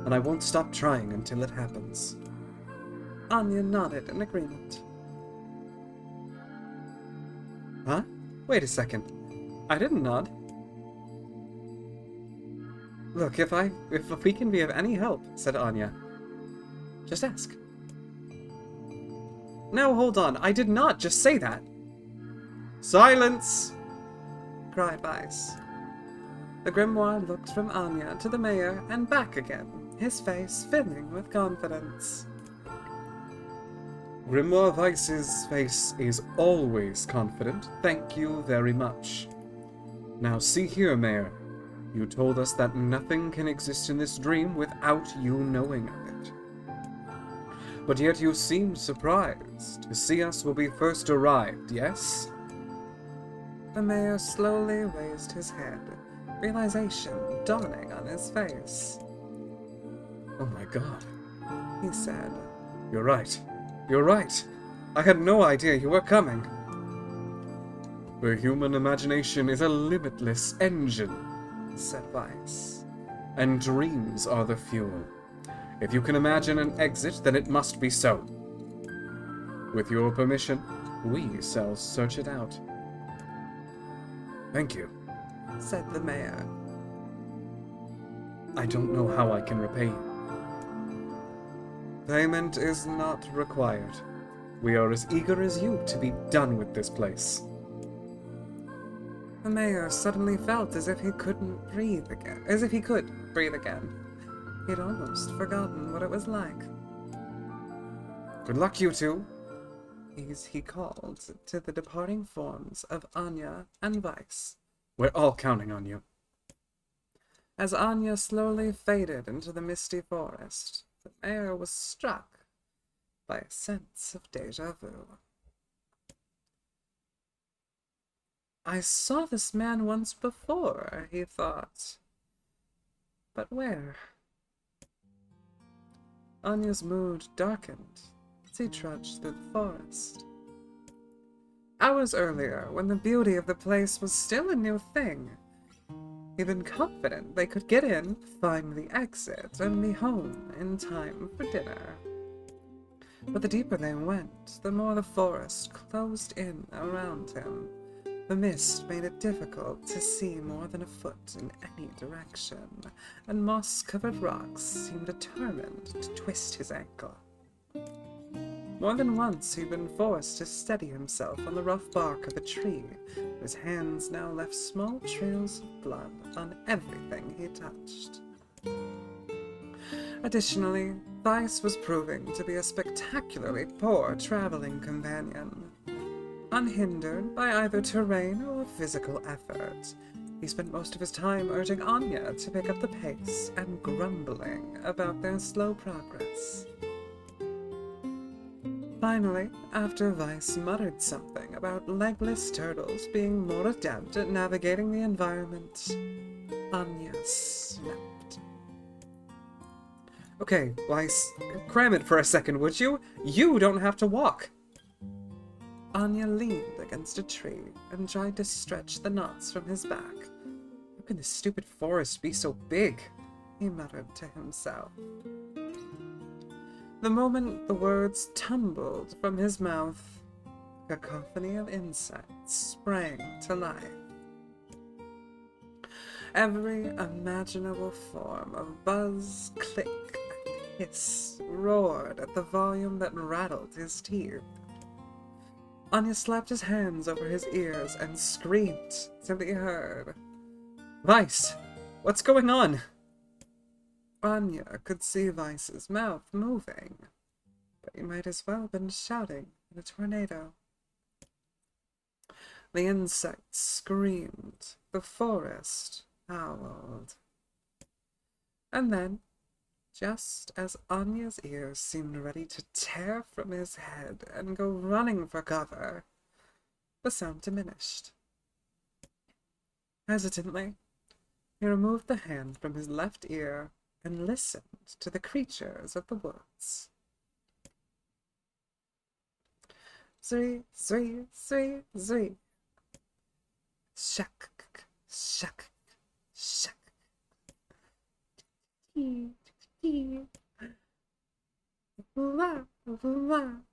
And I won't stop trying until it happens. Anya nodded in agreement. Huh? Wait a second. I didn't nod. Look, if we can be of any help, said Anya, just ask. No, hold on. I did not just say that. Silence! Cried Vice. The grimoire looked from Anya to the mayor and back again, his face filling with confidence. Grimoire Vice's face is always confident. Thank you very much. Now see here, Mayor. You told us that nothing can exist in this dream without you knowing of it. But yet you seemed surprised to see us when we first arrived, yes? The mayor slowly raised his head, realization dawning on his face. Oh my god, he said. You're right. You're right. I had no idea you were coming. The human imagination is a limitless engine, said Vice. And dreams are the fuel. If you can imagine an exit, then it must be so. With your permission, we shall search it out. Thank you, said the mayor. I don't know how I can repay you. Payment is not required. We are as eager as you to be done with this place. The mayor suddenly felt as if he couldn't breathe again. As if he could breathe again. He'd almost forgotten what it was like. Good luck, you two, he called to the departing forms of Anya and Weiss. We're all counting on you. As Anya slowly faded into the misty forest, the mayor was struck by a sense of déjà vu. I saw this man once before, he thought. But where? Anya's mood darkened as he trudged through the forest. Hours earlier, when the beauty of the place was still a new thing, he'd been confident they could get in, find the exit, and be home in time for dinner. But the deeper they went, the more the forest closed in around him. The mist made it difficult to see more than a foot in any direction, and moss-covered rocks seemed determined to twist his ankle. More than once he'd been forced to steady himself on the rough bark of a tree. His hands now left small trails of blood on everything he touched. Additionally, Weiss was proving to be a spectacularly poor traveling companion. Unhindered by either terrain or physical effort, he spent most of his time urging Anya to pick up the pace and grumbling about their slow progress. Finally, after Weiss muttered something about legless turtles being more adept at navigating the environment, Anya snapped. Okay, Weiss, cram it for a second, would you? You don't have to walk! Anya leaned against a tree and tried to stretch the knots from his back. How can this stupid forest be so big? He muttered to himself. The moment the words tumbled from his mouth, a cacophony of insects sprang to life. Every imaginable form of buzz, click, and hiss roared at the volume that rattled his teeth. Anya slapped his hands over his ears and screamed to be heard. Weiss, what's going on? Anya could see Weiss's mouth moving, but he might as well have been shouting in a tornado. The insects screamed, the forest howled. And then, just as Anya's ears seemed ready to tear from his head and go running for cover, the sound diminished. Hesitantly, he removed the hand from his left ear and listened to the creatures of the woods. Zree, zree, zree, zree. Shak, shak, shak.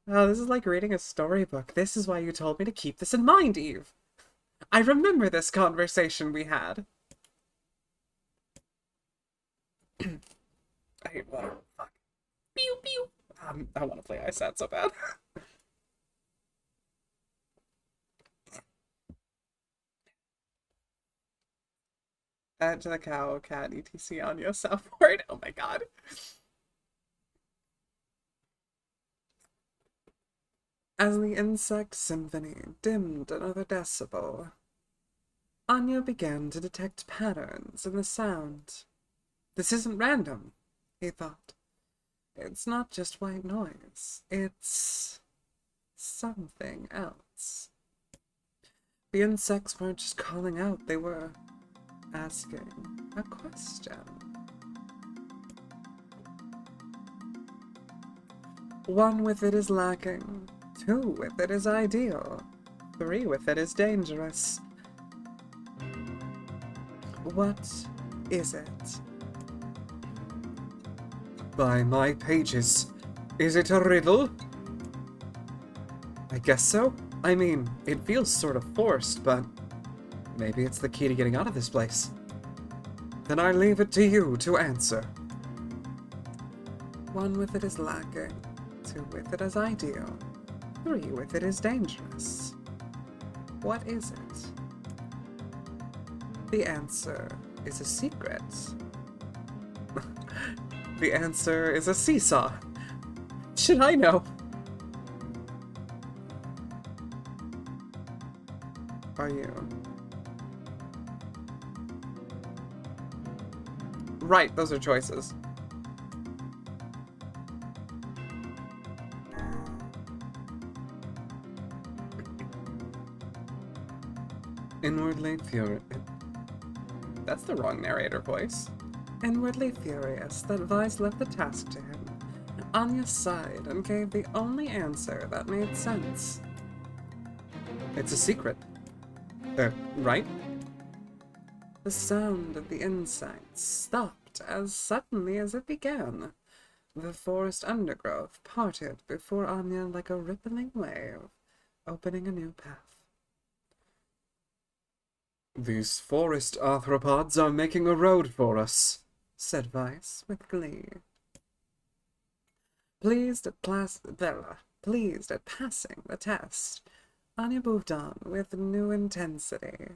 Oh, this is like reading a storybook. This is why you told me to keep this in mind, Eve. I remember this conversation we had. I hate water. Fuck. Pew pew. I want to play Ice Ad so bad. Add to the cow, cat, etc. Anya, Southport. Oh my god. As the insect symphony dimmed another decibel, Anya began to detect patterns in the sound. This isn't random, he thought. It's not just white noise. It's something else. The insects weren't just calling out, they were asking a question. One with it is lacking, two with it is ideal, three with it is dangerous. What is it? By my pages, is it a riddle? I guess so. I mean, it feels sort of forced, but maybe it's the key to getting out of this place. Then I leave it to you to answer. One with it is lacking, two with it is ideal, three with it is dangerous. What is it? The answer is a secret. The answer is a seesaw. Should I know? Are you? Right, those are choices. Inwardly furious. That's the wrong narrator voice. Inwardly furious that Vice left the task to him, Anya sighed and gave the only answer that made sense. It's a secret. Right? The sound of the insects stopped as suddenly as it began. The forest undergrowth parted before Anya like a rippling wave, opening a new path. These forest arthropods are making a road for us, said Vice with glee. Pleased at passing the test, Anya moved on with new intensity.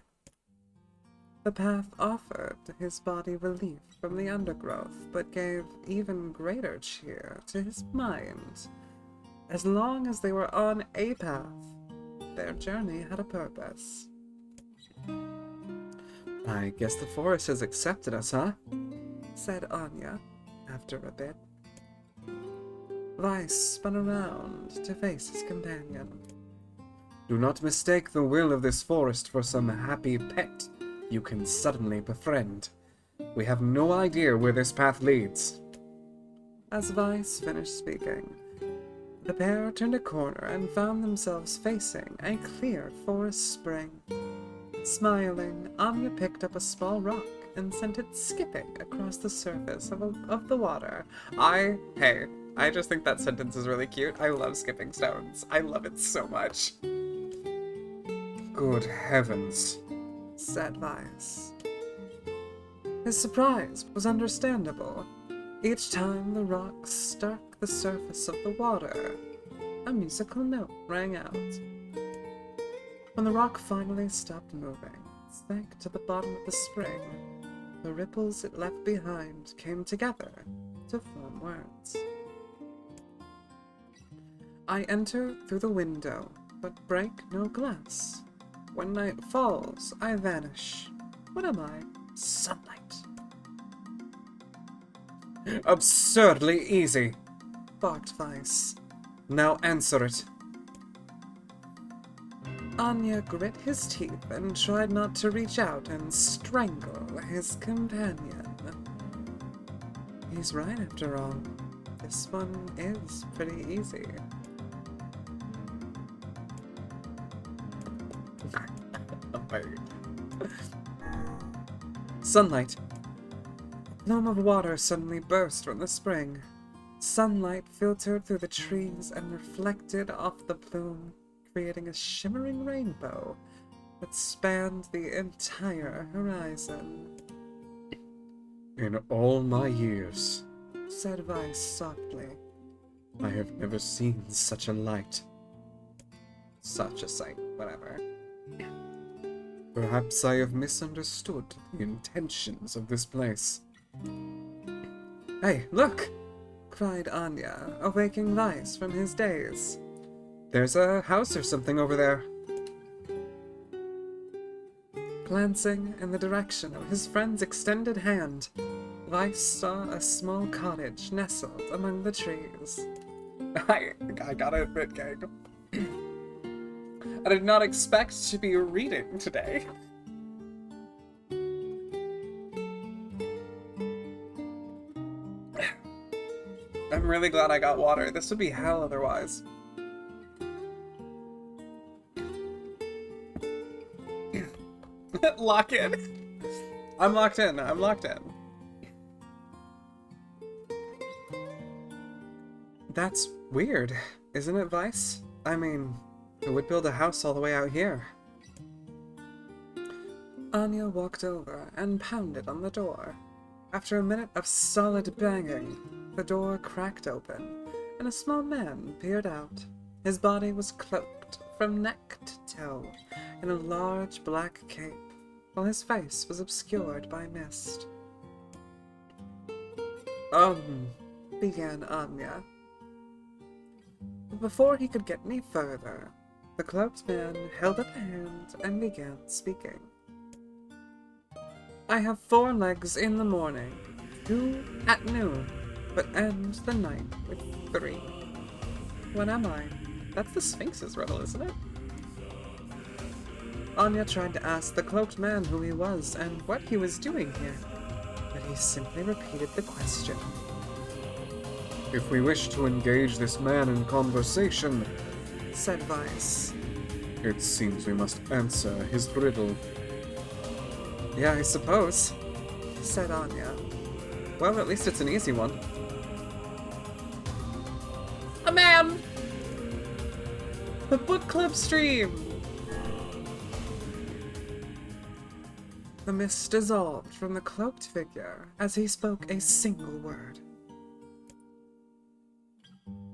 The path offered his body relief from the undergrowth, but gave even greater cheer to his mind. As long as they were on a path, their journey had a purpose. I guess the forest has accepted us, huh? Said Anya, after a bit. Vice spun around to face his companion. Do not mistake the will of this forest for some happy pet you can suddenly befriend. We have no idea where this path leads. As Vice finished speaking, the pair turned a corner and found themselves facing a clear forest spring. Smiling, Anya picked up a small rock and sent it skipping across the surface of the water. I just think that sentence is really cute. I love skipping stones. I love it so much. Good heavens, said Vice. His surprise was understandable. Each time the rock struck the surface of the water, a musical note rang out. When the rock finally stopped moving, sank to the bottom of the spring, the ripples it left behind came together to form words. I enter through the window, but break no glass. When night falls, I vanish. What am I? Sunlight. Absurdly easy, barked Vice. Now answer it. Anya grit his teeth and tried not to reach out and strangle his companion. He's right after all. This one is pretty easy. Sunlight. A plume of water suddenly burst from the spring. Sunlight filtered through the trees and reflected off the plume, creating a shimmering rainbow that spanned the entire horizon. In all my years, said Vice softly, I have never seen such a light. Such a sight, whatever. Perhaps I have misunderstood the intentions of this place. Hey, look! Cried Anya, awaking Vice from his daze. There's a house or something over there. Glancing in the direction of his friend's extended hand, Vice saw a small cottage nestled among the trees. I gotta admit, gang. I did not expect to be reading today. I'm really glad I got water. This would be hell otherwise. Lock in. I'm locked in. I'm locked in. That's weird, isn't it, Vice? I mean, who would build a house all the way out here? Anya walked over and pounded on the door. After a minute of solid banging, the door cracked open, and a small man peered out. His body was cloaked from neck to toe in a large black cape, while his face was obscured by mist. Began Anya. But before he could get any further, the cloaked man held up a hand and began speaking. I have 4 legs in the morning, 2 at noon, but end the night with 3. When am I? That's the Sphinx's riddle, isn't it? Anya tried to ask the cloaked man who he was and what he was doing here, but he simply repeated the question. If we wish to engage this man in conversation, said Vice, it seems we must answer his riddle. Yeah, I suppose, said Anya. Well, at least it's an easy one. A man! The book club stream! The mist dissolved from the cloaked figure as he spoke a single word.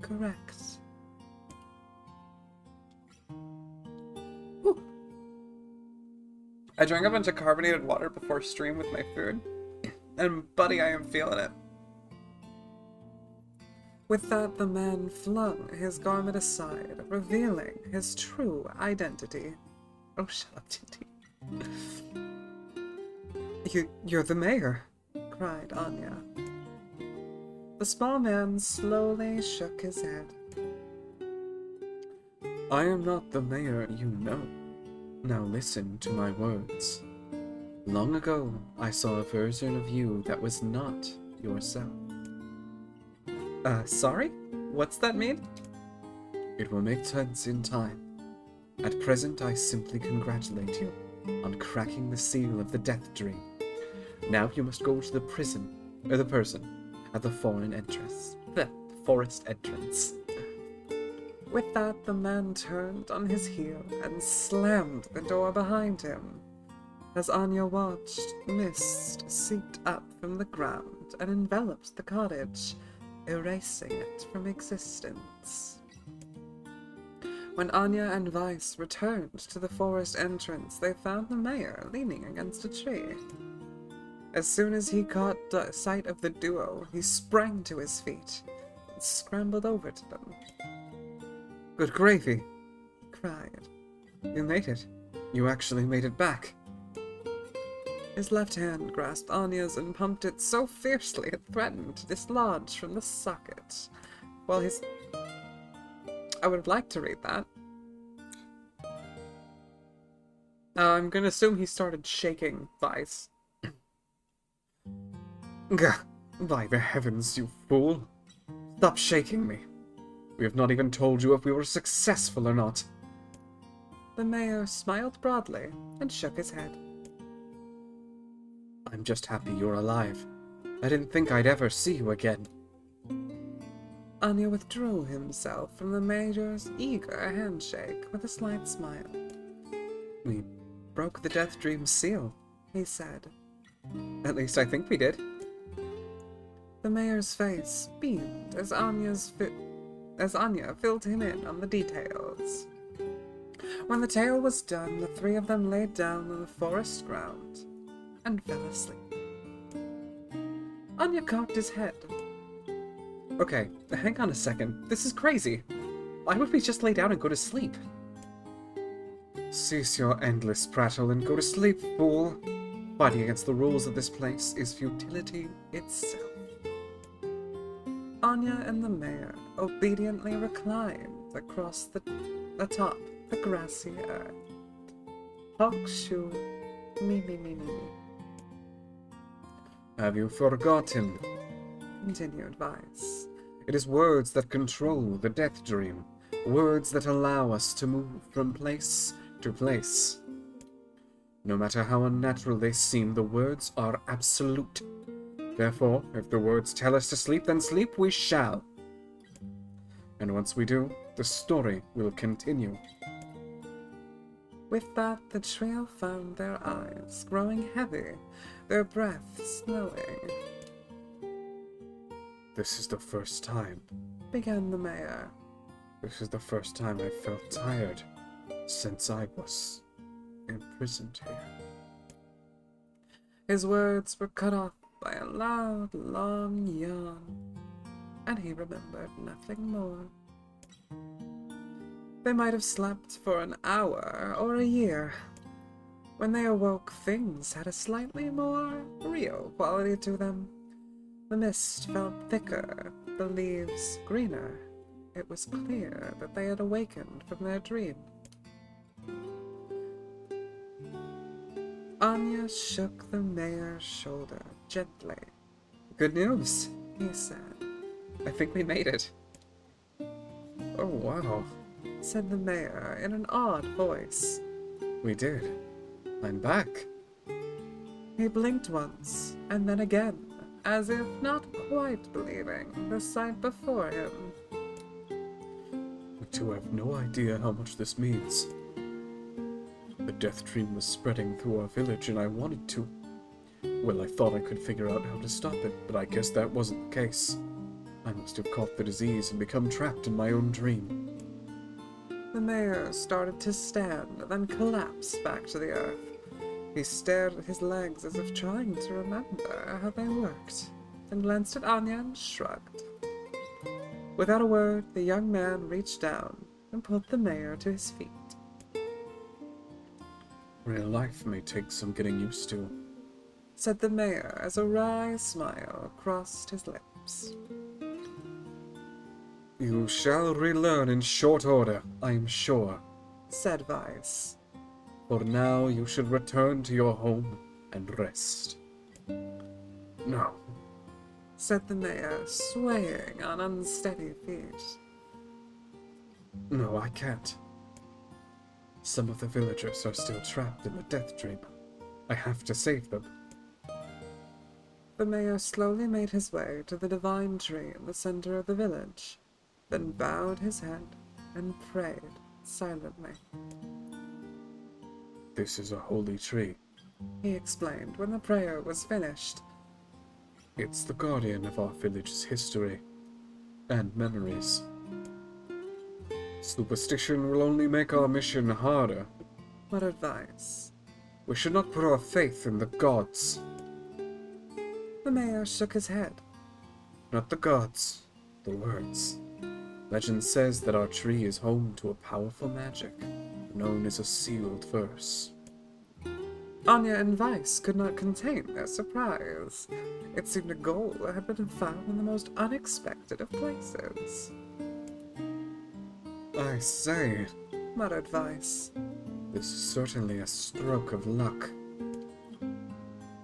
Correct. Whew. I drank a bunch of carbonated water before stream with my food, and buddy, I am feeling it. With that, the man flung his garment aside, revealing his true identity. Oh, shut up, Tinty. You're the mayor, cried Anya. The small man slowly shook his head. I am not the mayor you know. Now listen to my words. Long ago, I saw a version of you that was not yourself. Sorry? What's that mean? It will make sense in time. At present, I simply congratulate you on cracking the seal of the death dream. Now you must go to the person at the foreign entrance. The forest entrance. With that, the man turned on his heel and slammed the door behind him. As Anya watched, mist seeped up from the ground and enveloped the cottage, erasing it from existence. When Anya and Vice returned to the forest entrance, they found the mayor leaning against a tree. As soon as he caught sight of the duo, he sprang to his feet and scrambled over to them. Good gravy, he cried. You made it. You actually made it back. His left hand grasped Anya's and pumped it so fiercely it threatened to dislodge from the socket, while his... I would like to read that. I'm gonna assume he started shaking Vice. Gah! By the heavens, you fool! Stop shaking me! We have not even told you if we were successful or not. The mayor smiled broadly and shook his head. I'm just happy you're alive. I didn't think I'd ever see you again. Anya withdrew himself from the mayor's eager handshake with a slight smile. We broke the death dream seal, he said. At least I think we did. The mayor's face beamed as Anya filled him in on the details. When the tale was done, the 3 of them laid down on the forest ground and fell asleep. Anya cocked his head. Okay, hang on a second. This is crazy. Why would we just lay down and go to sleep? Cease your endless prattle and go to sleep, fool. Fighting against the rules of this place is futility itself. Anya and the mayor obediently reclined across atop the grassy earth. Hokshu, me. Have you forgotten? Continued Vice. It is words that control the death dream. Words that allow us to move from place to place. No matter how unnatural they seem, the words are absolute. Therefore, if the words tell us to sleep, then sleep we shall. And once we do, the story will continue. With that, the trio found their eyes growing heavy, their breath slowing. This is the first time, began the mayor. This is the first time I felt tired since I was imprisoned here. His words were cut off by a loud, long yawn, and he remembered nothing more. They might have slept for an hour or a year. When they awoke, things had a slightly more real quality to them. The mist felt thicker, the leaves greener. It was clear that they had awakened from their dream. Anya shook the mayor's shoulder gently. "Good news," he said. "I think we made it." "Oh, wow," said the mayor in an odd voice. "We did. I'm back." He blinked once, and then again, as if not quite believing the sight before him. "We two have no idea how much this means. The death dream was spreading through our village and I wanted to. Well, I thought I could figure out how to stop it, but I guess that wasn't the case. I must have caught the disease and become trapped in my own dream." The mayor started to stand, then collapsed back to the earth. He stared at his legs as if trying to remember how they worked, then glanced at Anya and shrugged. Without a word, the young man reached down and pulled the mayor to his feet. "Real life may take some getting used to," said the mayor as a wry smile crossed his lips. "You shall relearn in short order, I am sure," said Vice. "For now you should return to your home and rest." "No," said the mayor, swaying on unsteady feet. "No, I can't. Some of the villagers are still trapped in the death dream. I have to save them." The mayor slowly made his way to the divine tree in the center of the village, then bowed his head and prayed silently. "This is a holy tree," he explained when the prayer was finished. "It's the guardian of our village's history and memories. Superstition will only make our mission harder," muttered Vice. "We should not put our faith in the gods." The mayor shook his head. "Not the gods, the words. Legend says that our tree is home to a powerful magic, known as a sealed verse." Anya and Vice could not contain their surprise. It seemed a goal had been found in the most unexpected of places. "I say," muttered Vice, "this is certainly a stroke of luck."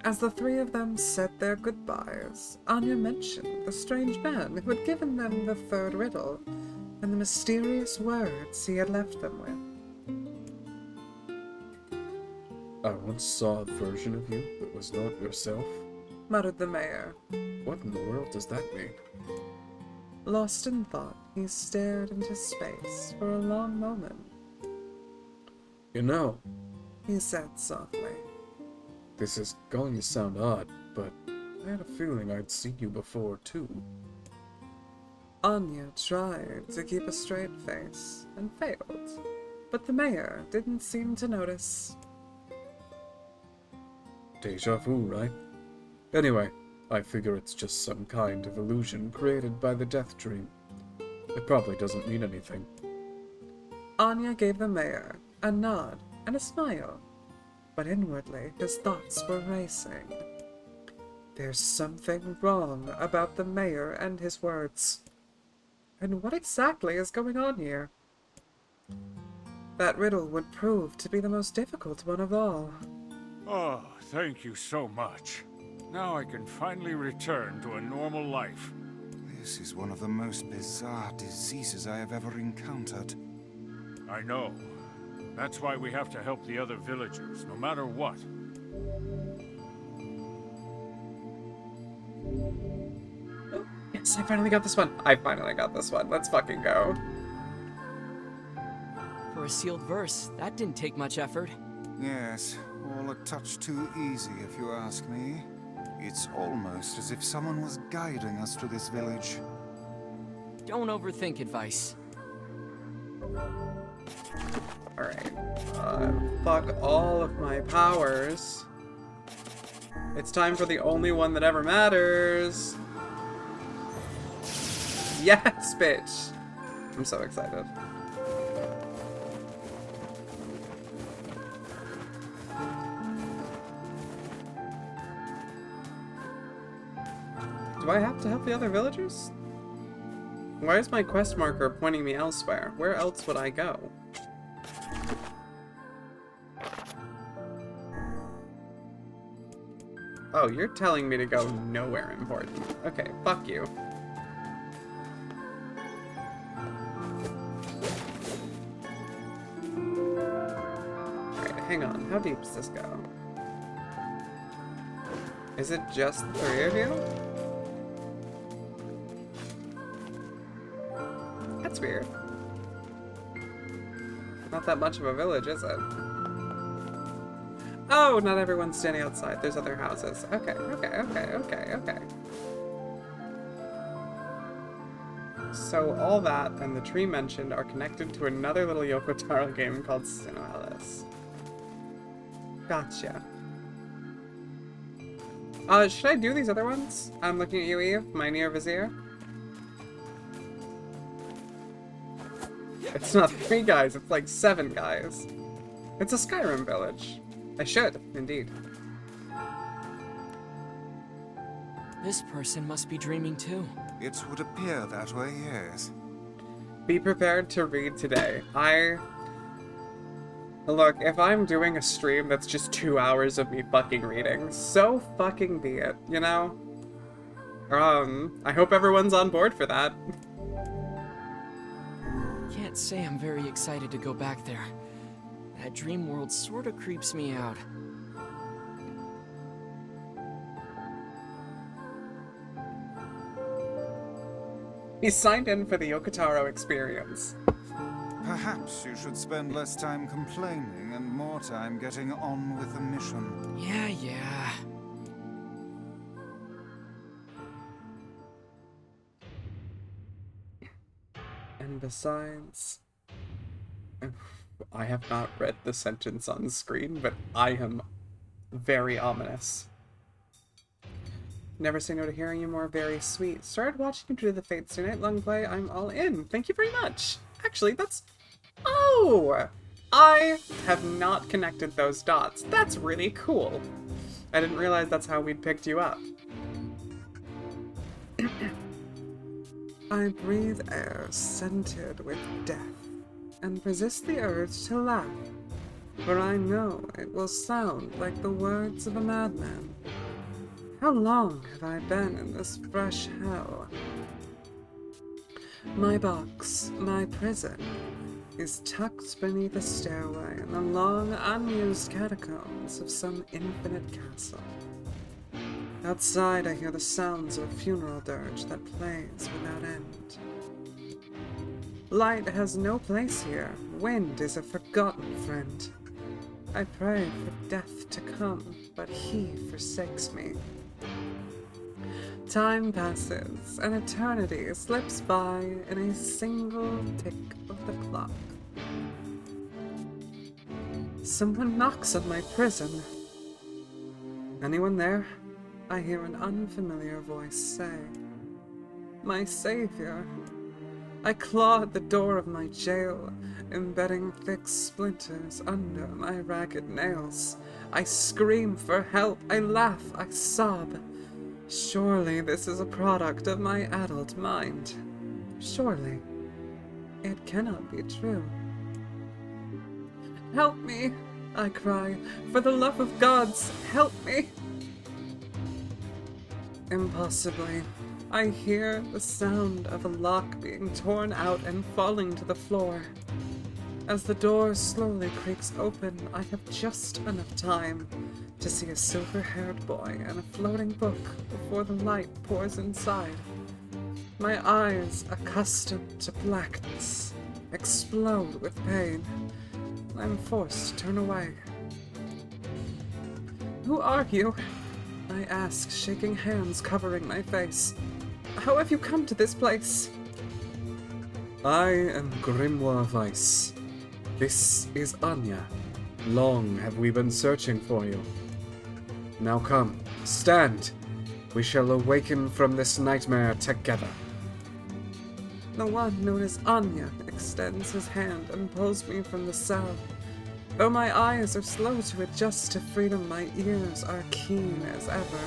As the three of them said their goodbyes, Anya mentioned the strange man who had given them the third riddle and the mysterious words he had left them with. "I once saw a version of you that was not yourself," muttered the mayor. "What in the world does that mean?" Lost in thought, he stared into space for a long moment. "You know," he said softly, "this is going to sound odd, but I had a feeling I'd seen you before, too." Anya tried to keep a straight face and failed, but the mayor didn't seem to notice. Deja vu, right? Anyway, I figure it's just some kind of illusion created by the death dream. It probably doesn't mean anything. Anya gave the mayor a nod and a smile, but inwardly his thoughts were racing. There's something wrong about the mayor and his words. And what exactly is going on here? That riddle would prove to be the most difficult one of all. Oh, thank you so much. Now I can finally return to a normal life. This is one of the most bizarre diseases I have ever encountered. I know. That's why we have to help the other villagers, no matter what. Oh, yes, I finally got this one. I finally got this one. Let's fucking go. For a sealed verse, that didn't take much effort. Yes, all a touch too easy if you ask me. It's almost as if someone was guiding us to this village. Don't overthink advice. Alright. Fuck all of my powers. It's time for the only one that ever matters. Yes, bitch! I'm so excited. Do I have to help the other villagers? Why is my quest marker pointing me elsewhere? Where else would I go? Oh, you're telling me to go nowhere important. Okay, fuck you. Alright, hang on. How deep does this go? Is it just the three of you? That's weird. Not that much of a village, is it? Oh, not everyone's standing outside. There's other houses. Okay. So all that and the tree mentioned are connected to another little Yoko Taro game called Sinoalis. Gotcha. Should I do these other ones? I'm looking at you, Eve, my NieR Vizier. It's not 3 guys, it's like 7 guys. It's a Skyrim village. I should, indeed. This person must be dreaming too. It would appear that way, yes. Be prepared to read today. Look, if I'm doing a stream that's just 2 hours of me fucking reading, so fucking be it, you know? I hope everyone's on board for that. Can't say I'm very excited to go back there. That dream world sorta creeps me out. He signed in for the Yoko Taro experience. Perhaps you should spend less time complaining and more time getting on with the mission. Yeah. And besides, I have not read the sentence on screen, but I am very ominous. Never say no to hearing you more, very sweet. Started watching you do the Fates tonight, long play, I'm all in. Thank you very much. Actually, that's... Oh! I have not connected those dots. That's really cool. I didn't realize that's how we'd picked you up. I breathe air scented with death, and resist the urge to laugh, for I know it will sound like the words of a madman. How long have I been in this fresh hell? My box, my prison, is tucked beneath a stairway in the long, unused catacombs of some infinite castle. Outside, I hear the sounds of a funeral dirge that plays without end. Light has no place here. Wind is a forgotten friend. I pray for death to come, but he forsakes me. Time passes, and eternity slips by in a single tick of the clock. Someone knocks on my prison. Anyone there? I hear an unfamiliar voice say, "My savior." I claw at the door of my jail, embedding thick splinters under my ragged nails. I scream for help, I laugh, I sob. Surely this is a product of my adult mind. Surely it cannot be true. Help me, I cry. For the love of gods, help me. Impossibly, I hear the sound of a lock being torn out and falling to the floor. As the door slowly creaks open, I have just enough time to see a silver-haired boy and a floating book before the light pours inside. My eyes, accustomed to blackness, explode with pain. I'm forced to turn away. Who are you? I ask, shaking hands covering my face. How have you come to this place? I am Grimoire Weiss. This is Anya. Long have we been searching for you. Now come, stand. We shall awaken from this nightmare together. The one known as Anya extends his hand and pulls me from the cell. Though my eyes are slow to adjust to freedom, my ears are keen as ever,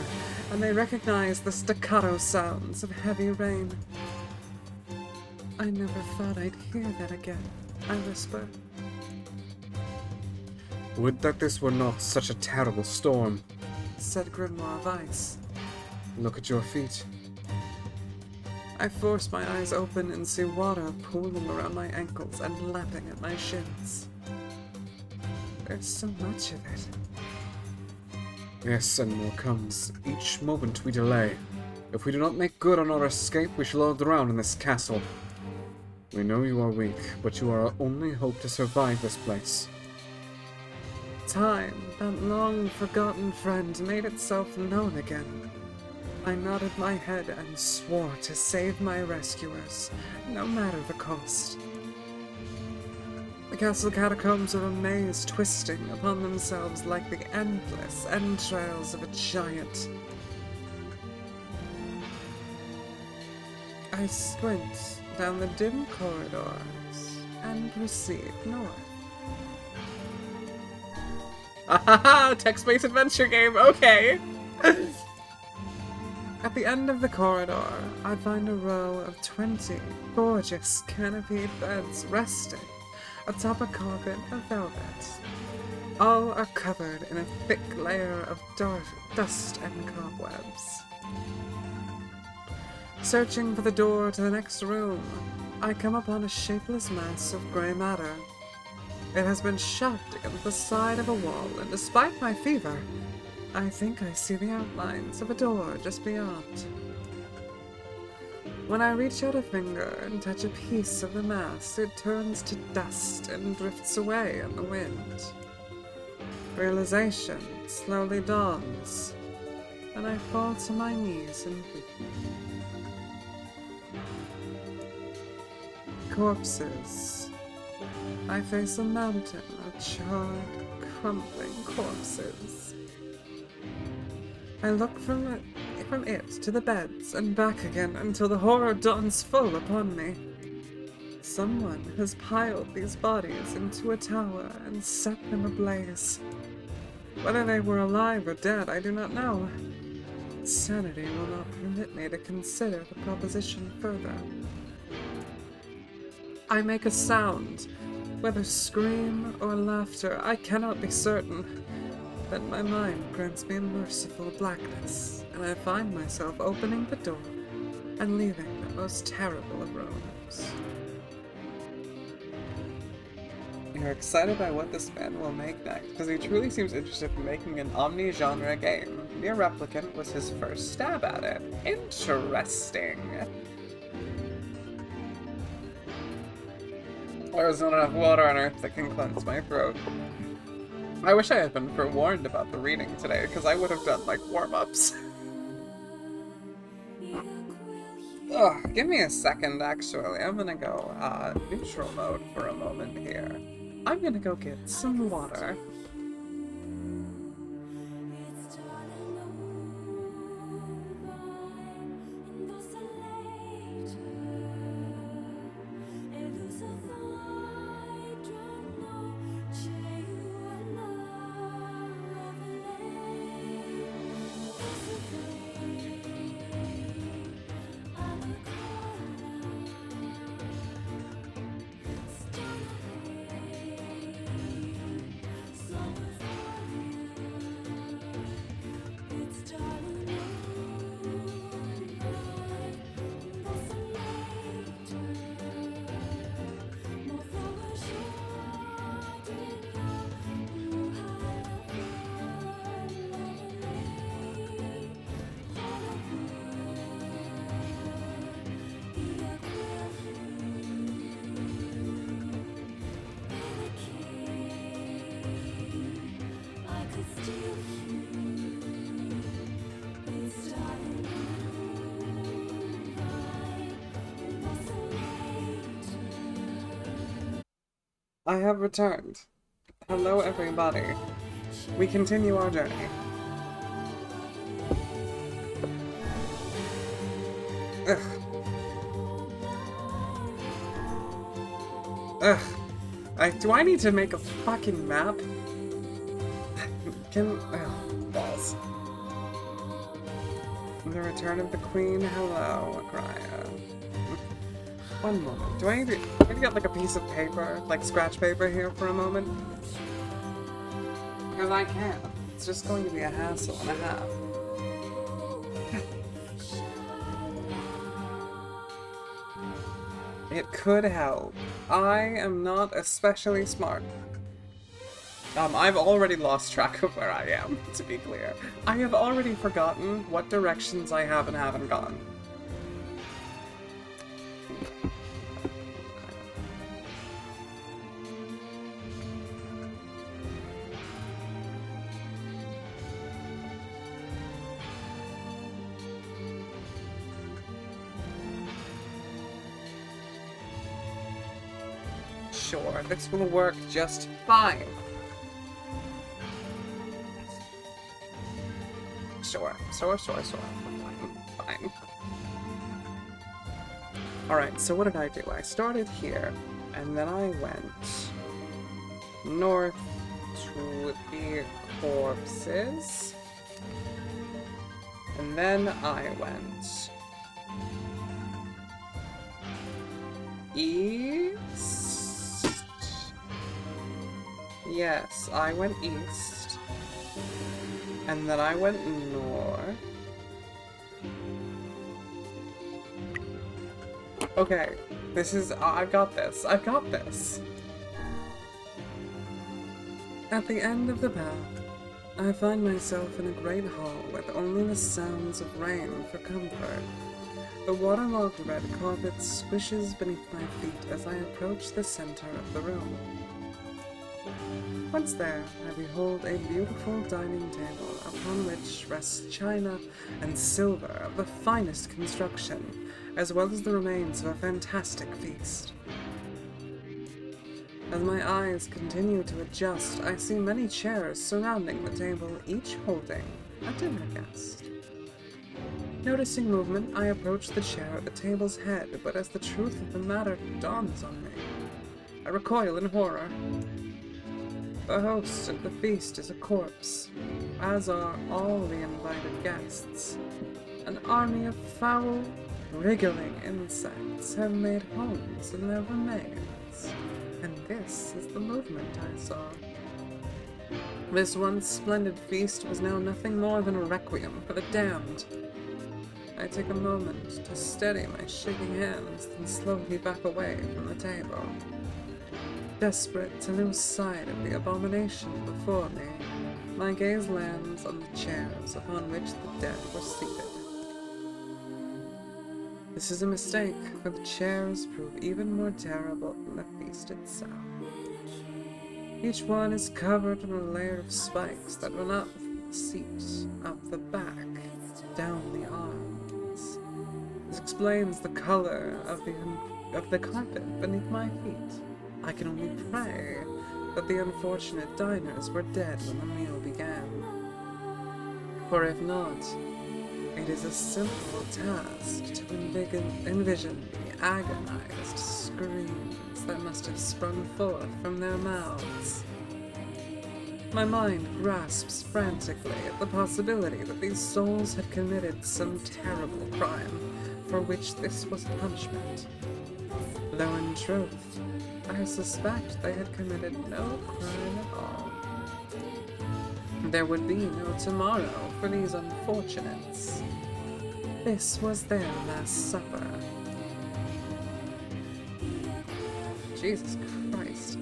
and they recognize the staccato sounds of heavy rain. I never thought I'd hear that again, I whisper. Would that this were not such a terrible storm, said Grimoire of Ice. Look at your feet. I force my eyes open and see water pooling around my ankles and lapping at my shins. There's so much of it. Yes, and more comes. Each moment we delay. If we do not make good on our escape, we shall all drown in this castle. We know you are weak, but you are our only hope to survive this place. Time, that long-forgotten friend, made itself known again. I nodded my head and swore to save my rescuers, no matter the cost. The castle catacombs are a maze twisting upon themselves like the endless entrails of a giant. I squint down the dim corridors and proceed north. Ahaha! Text-based adventure game, okay! At the end of the corridor, I find a row of 20 gorgeous canopied beds resting atop a carpet of velvet. All are covered in a thick layer of dust and cobwebs. Searching for the door to the next room, I come upon a shapeless mass of grey matter. It has been shoved against the side of a wall, and despite my fever, I think I see the outlines of a door just beyond. When I reach out a finger and touch a piece of the mass, it turns to dust and drifts away in the wind. Realization slowly dawns, and I fall to my knees and weep. Corpses. I face a mountain of charred, crumbling corpses. I look from it to the beds and back again until the horror dawns full upon me. Someone has piled these bodies into a tower and set them ablaze. Whether they were alive or dead, I do not know. Sanity will not permit me to consider the proposition further. I make a sound, whether scream or laughter, I cannot be certain. Then my mind grants me a merciful blackness, and I find myself opening the door and leaving the most terrible of rooms. You're excited by what this man will make next, because he truly seems interested in making an omni-genre game. NieR Replicant was his first stab at it. Interesting. There's not enough water on earth that can cleanse my throat. I wish I had been forewarned about the reading today, because I would have done, like, warm-ups. Ugh, give me a second, actually. I'm gonna go, neutral mode for a moment here. I'm gonna go get some water. I have returned. Hello, everybody. We continue our journey. Ugh. Ugh. Do I need to make a fucking map? Balls. The Return of the Queen. Hello, Akraya. One moment. Do I need to get like a piece of paper, like scratch paper here for a moment? Because I can't. It's just going to be a hassle and a half. It could help. I am not especially smart. I've already lost track of where I am, to be clear. I have already forgotten what directions I have and haven't gone. Sure, this will work just fine. Sure. Fine. Alright, so what did I do? I started here, and then I went north to the corpses, and then I went east. Yes, I went east. And then I went north. Okay, this is... I've got this. I've got this. At the end of the path, I find myself in a great hall with only the sounds of rain for comfort. The waterlogged red carpet swishes beneath my feet as I approach the center of the room. Once there, I behold a beautiful dining table upon which rests china and silver of the finest construction, as well as the remains of a fantastic feast. As my eyes continue to adjust, I see many chairs surrounding the table, each holding a dinner guest. Noticing movement, I approach the chair at the table's head, but as the truth of the matter dawns on me, I recoil in horror. The host of the feast is a corpse, as are all the invited guests. An army of foul, wriggling insects have made homes in their remains, and this is the movement I saw. This once splendid feast was now nothing more than a requiem for the damned. I take a moment to steady my shaking hands, then slowly back away from the table. Desperate to lose sight of the abomination before me, my gaze lands on the chairs upon which the dead were seated. This is a mistake, for the chairs prove even more terrible than the feast itself. Each one is covered in a layer of spikes that run up the seat, up the back, down the arms. This explains the color of the carpet beneath my feet. I can only pray that the unfortunate diners were dead when the meal began. For if not, it is a simple task to envision the agonized screams that must have sprung forth from their mouths. My mind grasps frantically at the possibility that these souls had committed some terrible crime for which this was punishment, though in truth, I suspect they had committed no crime at all. There would be no tomorrow for these unfortunates. This was their last supper. Jesus Christ.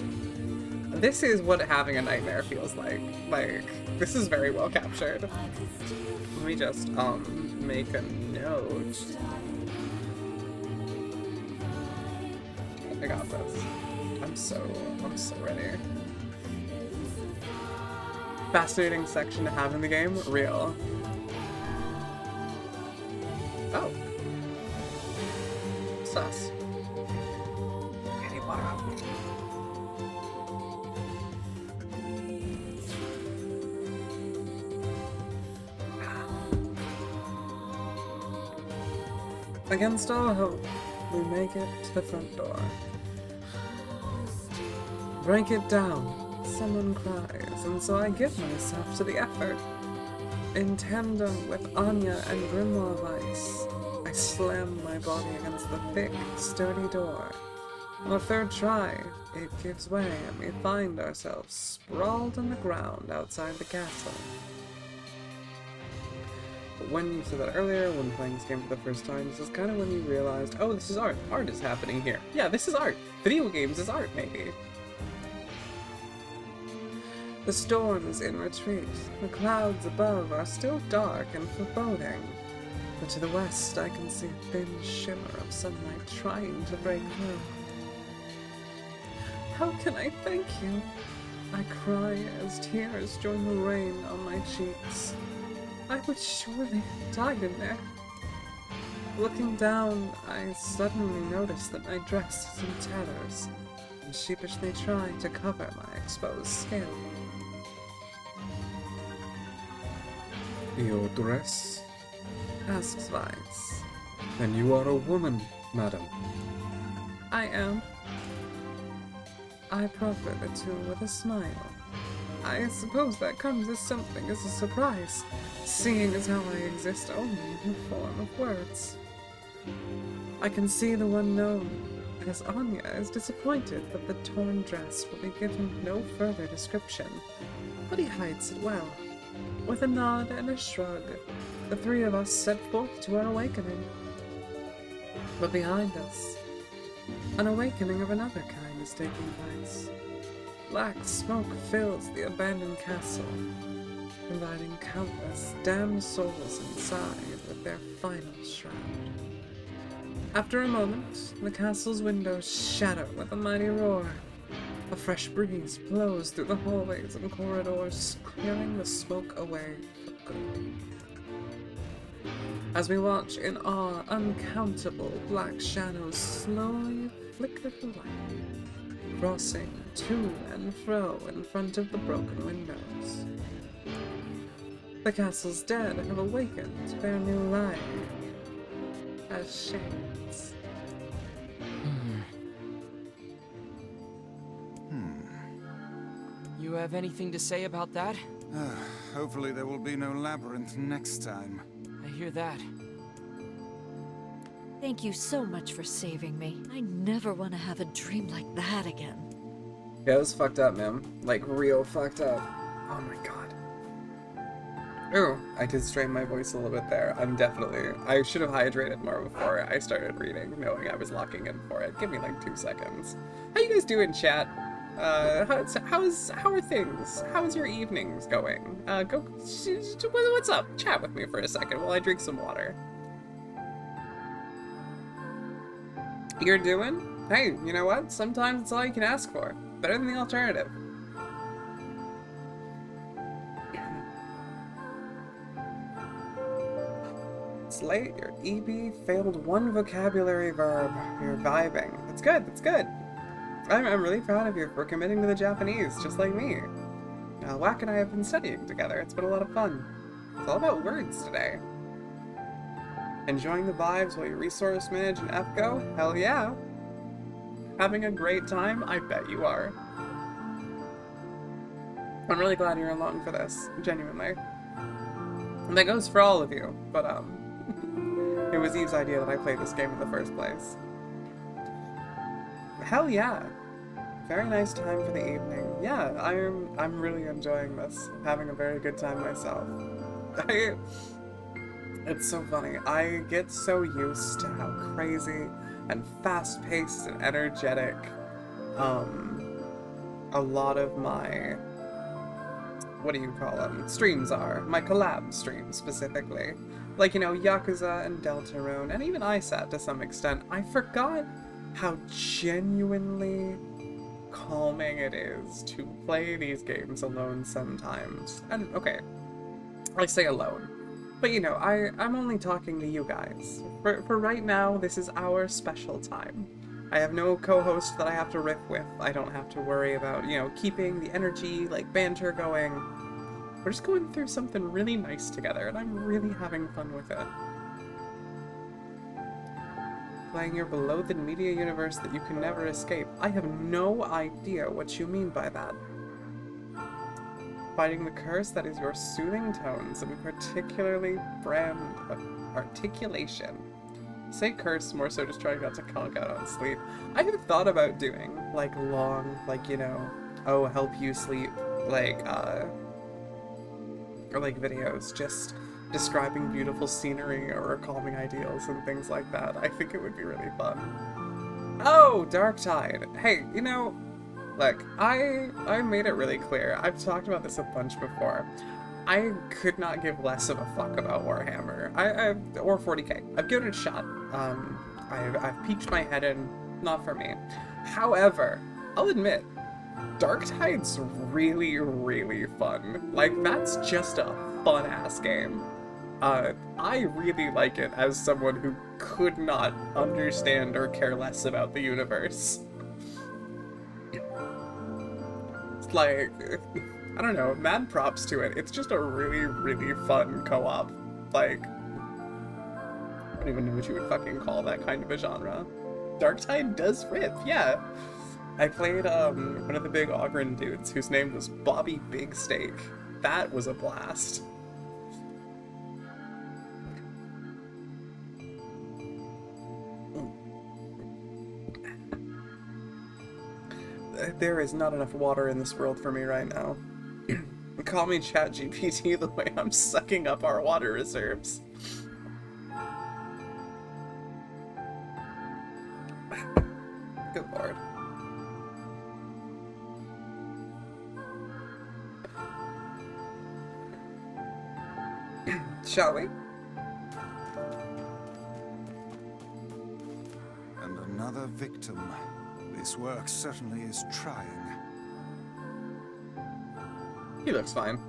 This is what having a nightmare feels like. Like, this is very well captured. Let me just, make a note. I got this. I'm so ready. Fascinating section to have in the game. Real. Oh. Sus. Any water? Against all hope, we make it to the front door. Break it down, someone cries, and so I give myself to the effort. In tandem with Anya and Grimoire Vice, I slam my body against the thick, sturdy door. On the third try, it gives way and we find ourselves sprawled on the ground outside the castle. But when you said that earlier, when playing this game for the first time, this is kind of when you realized, oh, this is art. Art is happening here. Yeah, this is art. Video games is art, maybe. The storm is in retreat. The clouds above are still dark and foreboding. But to the west, I can see a thin shimmer of sunlight trying to break through. How can I thank you? I cry as tears join the rain on my cheeks. I would surely have died in there. Looking down, I suddenly notice that my dress is in tatters, and sheepishly try to cover my exposed skin. Your dress? Asks Vice. Then you are a woman, madam. I am. I proffer the two with a smile. I suppose that comes as something as a surprise, seeing as how I exist only in the form of words. I can see the one known as Anya is disappointed that the torn dress will be given no further description, but he hides it well. With a nod and a shrug, the three of us set forth to our awakening. But behind us, an awakening of another kind is taking place. Black smoke fills the abandoned castle, providing countless damned souls inside with their final shroud. After a moment, the castle's windows shatter with a mighty roar. A fresh breeze blows through the hallways and corridors, clearing the smoke away for good. As we watch in awe, uncountable black shadows slowly flicker to light, crossing to and fro in front of the broken windows. The castle's dead have awakened to their new life as shades. You have anything to say about that? Hopefully there will be no labyrinth next time. I hear that. Thank you so much for saving me. I never want to have a dream like that again. Yeah, it was fucked up, man. Like, real fucked up. Oh my god. Ooh, I did strain my voice a little bit there. I should have hydrated more before I started reading, knowing I was locking in for it. Give me like 2 seconds. How you guys doing, chat? How are things? How's your evenings going? What's up? Chat with me for a second while I drink some water. You're doing? Hey, you know what? Sometimes it's all you can ask for. Better than the alternative. It's late, your EB failed 1 vocabulary verb. You're vibing. That's good, that's good. I'm really proud of you for committing to the Japanese, just like me. Wack and I have been studying together. It's been a lot of fun. It's all about words today. Enjoying the vibes while you resource manage in FGO? Hell yeah. Having a great time? I bet you are. I'm really glad you're along for this, genuinely. And that goes for all of you, but it was Eve's idea that I play this game in the first place. Hell yeah. Very nice time for the evening. Yeah, I'm really enjoying this. Having a very good time myself. It's so funny. I get so used to how crazy and fast-paced and energetic a lot of my, what do you call them, streams are. My collab streams, specifically. Like, you know, Yakuza and Deltarune, and even ISAT to some extent. I forgot how genuinely calming it is to play these games alone sometimes. And, okay, I say alone. But, you know, I'm only talking to you guys. For right now, this is our special time. I have no co-host that I have to riff with. I don't have to worry about, you know, keeping the energy, like, banter going. We're just going through something really nice together, and I'm really having fun with it. Playing your beloved media universe that you can never escape. I have no idea what you mean by that. Fighting the curse that is your soothing tones and particularly brand articulation. Say curse, more so just trying not to conk out on sleep. I have thought about doing, like, long, like, you know, oh, help you sleep, like, or like videos, just describing beautiful scenery or calming ideals and things like that. I think it would be really fun. Oh, Dark Tide. Hey, you know, look, I made it really clear. I've talked about this a bunch before. I could not give less of a fuck about Warhammer. Or 40k. I've given it a shot. I've peeked my head in. Not for me. However, I'll admit, Dark Tide's really, really fun. Like, that's just a fun-ass game. I really like it as someone who could not understand or care less about the universe. It's like, I don't know, mad props to it. It's just a really, really fun co-op. Like, I don't even know what you would fucking call that kind of a genre. Dark Tide does rip, yeah. I played one of the big Ogren dudes whose name was Bobby Big Steak. That was a blast. There is not enough water in this world for me right now. Call me ChatGPT the way I'm sucking up our water reserves. Good lord. Shall we? And another victim. This work certainly is trying. He looks fine.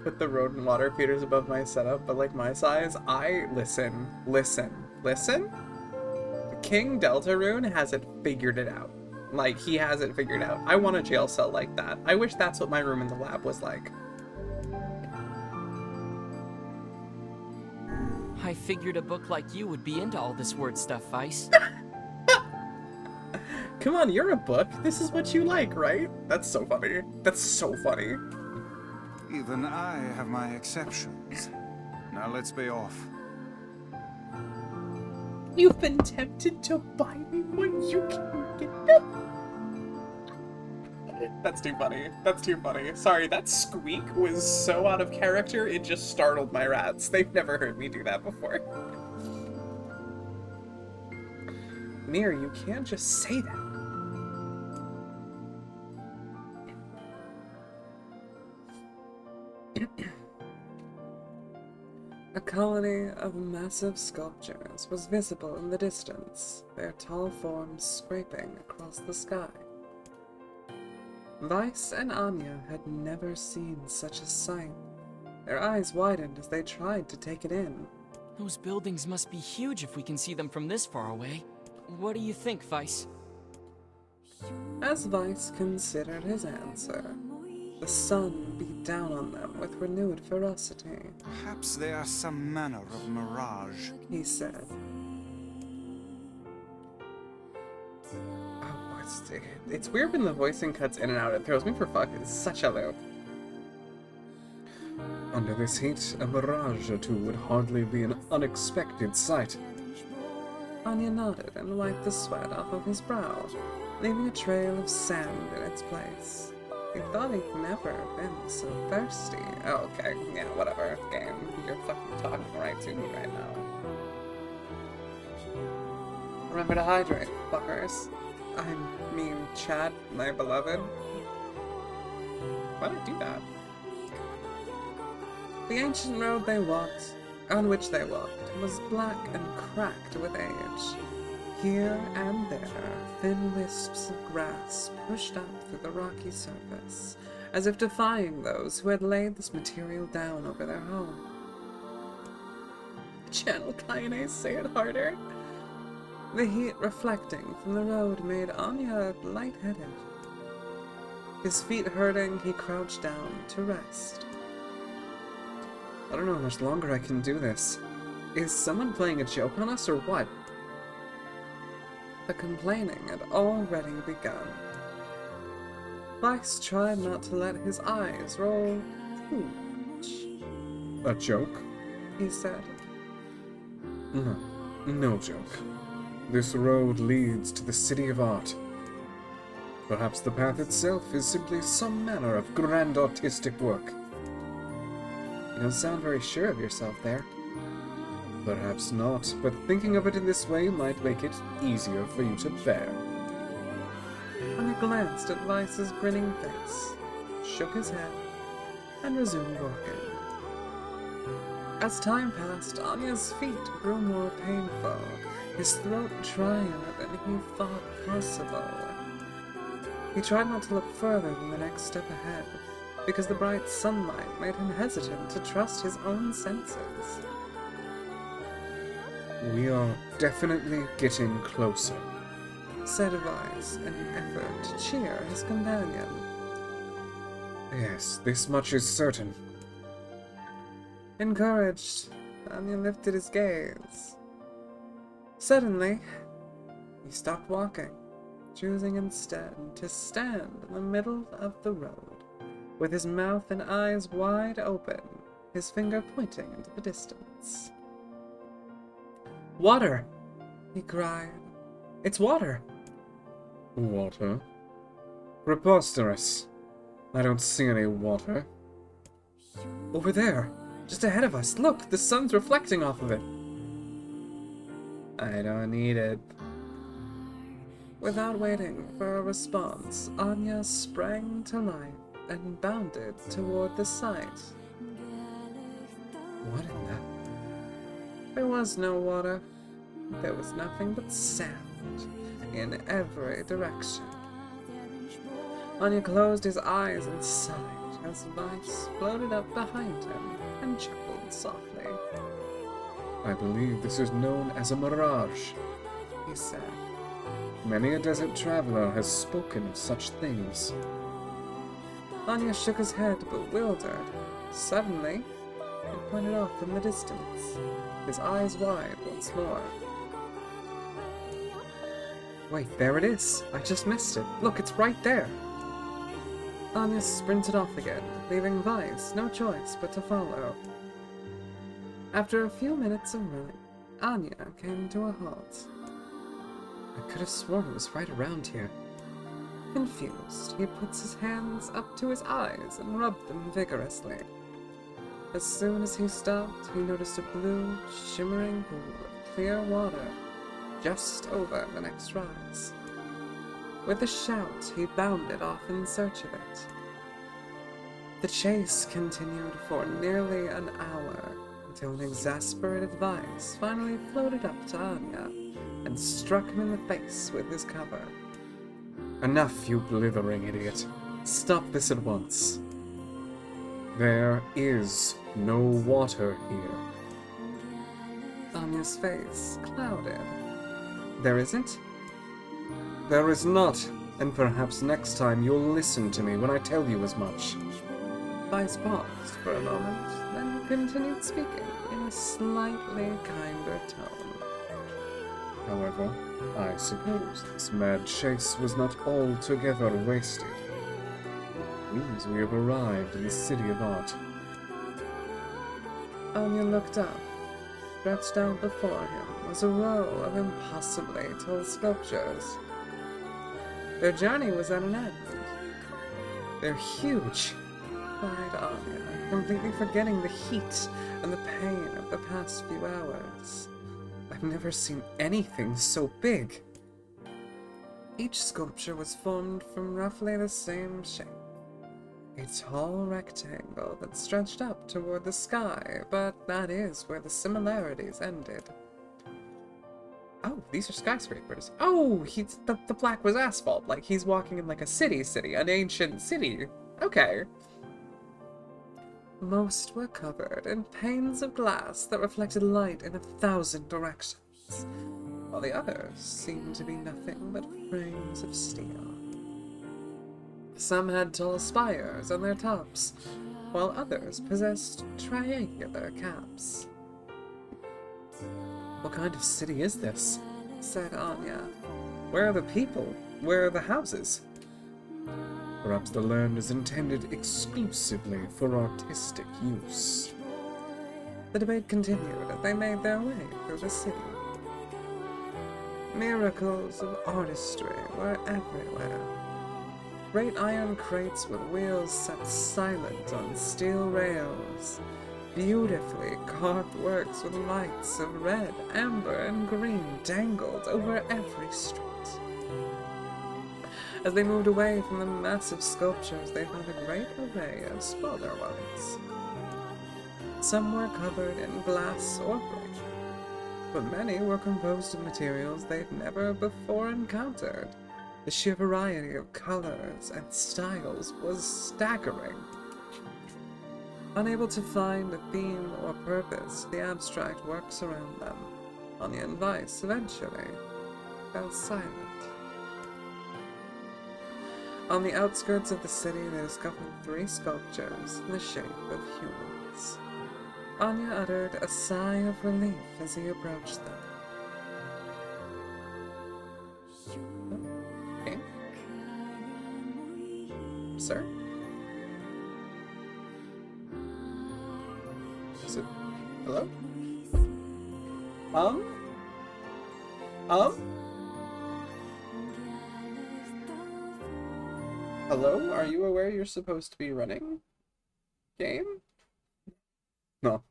Put the rodent water feeders above my setup, but like my size, listen. King Deltarune hasn't figured it out. Like, he has it figured out. I want a jail cell like that. I wish that's what my room in the lab was like. I figured a book like you would be into all this word stuff, Vice. Come on, you're a book. This is what you like, right? That's so funny. That's so funny. Even I have my exceptions. Now let's be off. You've been tempted to buy me when you can get them. That's too funny. That's too funny. Sorry, that squeak was so out of character, it just startled my rats. They've never heard me do that before. NieR, you can't just say that. A colony of massive sculptures was visible in the distance, their tall forms scraping across the sky. Vice and Anya had never seen such a sight. Their eyes widened as they tried to take it in. Those buildings must be huge if we can see them from this far away. What do you think, Vice? As Vice considered his answer, the sun beat down on them with renewed ferocity. Perhaps they are some manner of mirage, he said. Oh, it's weird when the voicing cuts in and out. It throws me for fuck. It's such a loop. Under this heat, a mirage or two would hardly be an unexpected sight. Anya nodded and wiped the sweat off of his brow, leaving a trail of sand in its place. He thought he'd never been so thirsty. Oh, okay. Yeah, whatever. Game. You're fucking talking right to me right now. Remember to hydrate, fuckers. I mean, Chad, my beloved. Why'd I do that? The ancient road on which they walked, was black and cracked with age. Here and there, thin wisps of grass pushed up through the rocky surface, as if defying those who had laid this material down over their home. Channel Kaine, say it harder. The heat reflecting from the road made Anya lightheaded. His feet hurting, he crouched down to rest. I don't know how much longer I can do this. Is someone playing a joke on us or what? The complaining had already begun. Vice tried not to let his eyes roll too much. A joke? He said. No, no joke. This road leads to the City of Art. Perhaps the path itself is simply some manner of grand artistic work. You don't sound very sure of yourself there. Perhaps not, but thinking of it in this way might make it easier for you to bear. Anya glanced at Vice's grinning face, shook his head, and resumed walking. As time passed, Anya's feet grew more painful, his throat drier than he thought possible. He tried not to look further than the next step ahead, because the bright sunlight made him hesitant to trust his own senses. We are definitely getting closer, said Vice in an effort to cheer his companion. Yes, this much is certain. Encouraged, Anya lifted his gaze. Suddenly, he stopped walking, choosing instead to stand in the middle of the road, with his mouth and eyes wide open, his finger pointing into the distance. "Water!" he cried. "It's water!" Water? Preposterous. I don't see any water. Over there, just ahead of us. Look, the sun's reflecting off of it. I don't need it. Without waiting for a response, Anya sprang to life and bounded toward the site. What in the... There was no water. There was nothing but sand in every direction. Anya closed his eyes and sighed as Vice floated up behind him and chuckled softly. I believe this is known as a mirage, he said. Many a desert traveler has spoken of such things. Anya shook his head, bewildered. Suddenly, he pointed off in the distance, his eyes wide once more. Wait, there it is! I just missed it! Look, it's right there! Anya sprinted off again, leaving Vice no choice but to follow. After a few minutes of running, Anya came to a halt. I could have sworn it was right around here. Confused, he puts his hands up to his eyes and rubbed them vigorously. As soon as he stopped, he noticed a blue, shimmering pool of clear water just over the next rise. With a shout, he bounded off in search of it. The chase continued for nearly an hour, until an exasperated Vice finally floated up to Anya and struck him in the face with his cover. Enough, you blithering idiot. Stop this at once. There is no water here. Anya's face clouded. There isn't? There is not, and perhaps next time you'll listen to me when I tell you as much. Vice paused for a moment, then continued speaking in a slightly kinder tone. However, I suppose this mad chase was not altogether wasted. It means we have arrived in the City of Art. Anya looked up. Stretched out before him was a row of impossibly tall sculptures. Their journey was at an end. They're huge, cried Anya, completely forgetting the heat and the pain of the past few hours. I've never seen anything so big. Each sculpture was formed from roughly the same shape. A tall rectangle that stretched up toward the sky, but that is where the similarities ended. Oh, these are skyscrapers. Oh, the black was asphalt, like he's walking in like a city, an ancient city. Okay. Most were covered in panes of glass that reflected light in 1,000 directions, while the others seemed to be nothing but frames of steel. Some had tall spires on their tops, while others possessed triangular caps. What kind of city is this? Said Anya. Where are the people? Where are the houses? Perhaps the land is intended exclusively for artistic use. The debate continued as they made their way through the city. Miracles of artistry were everywhere. Great iron crates with wheels set silent on steel rails. Beautifully carved works with lights of red, amber, and green dangled over every street. As they moved away from the massive sculptures, they found a great array of smaller ones. Some were covered in glass or brick, but many were composed of materials they'd never before encountered. The sheer variety of colors and styles was staggering. Unable to find a theme or purpose, the abstract works around them, Anya and Vice eventually fell silent. On the outskirts of the city, they discovered 3 sculptures in the shape of humans. Anya uttered a sigh of relief as he approached them. Okay. Sir? Is it... Hello? Hello? Are you aware you're supposed to be running? Game? No.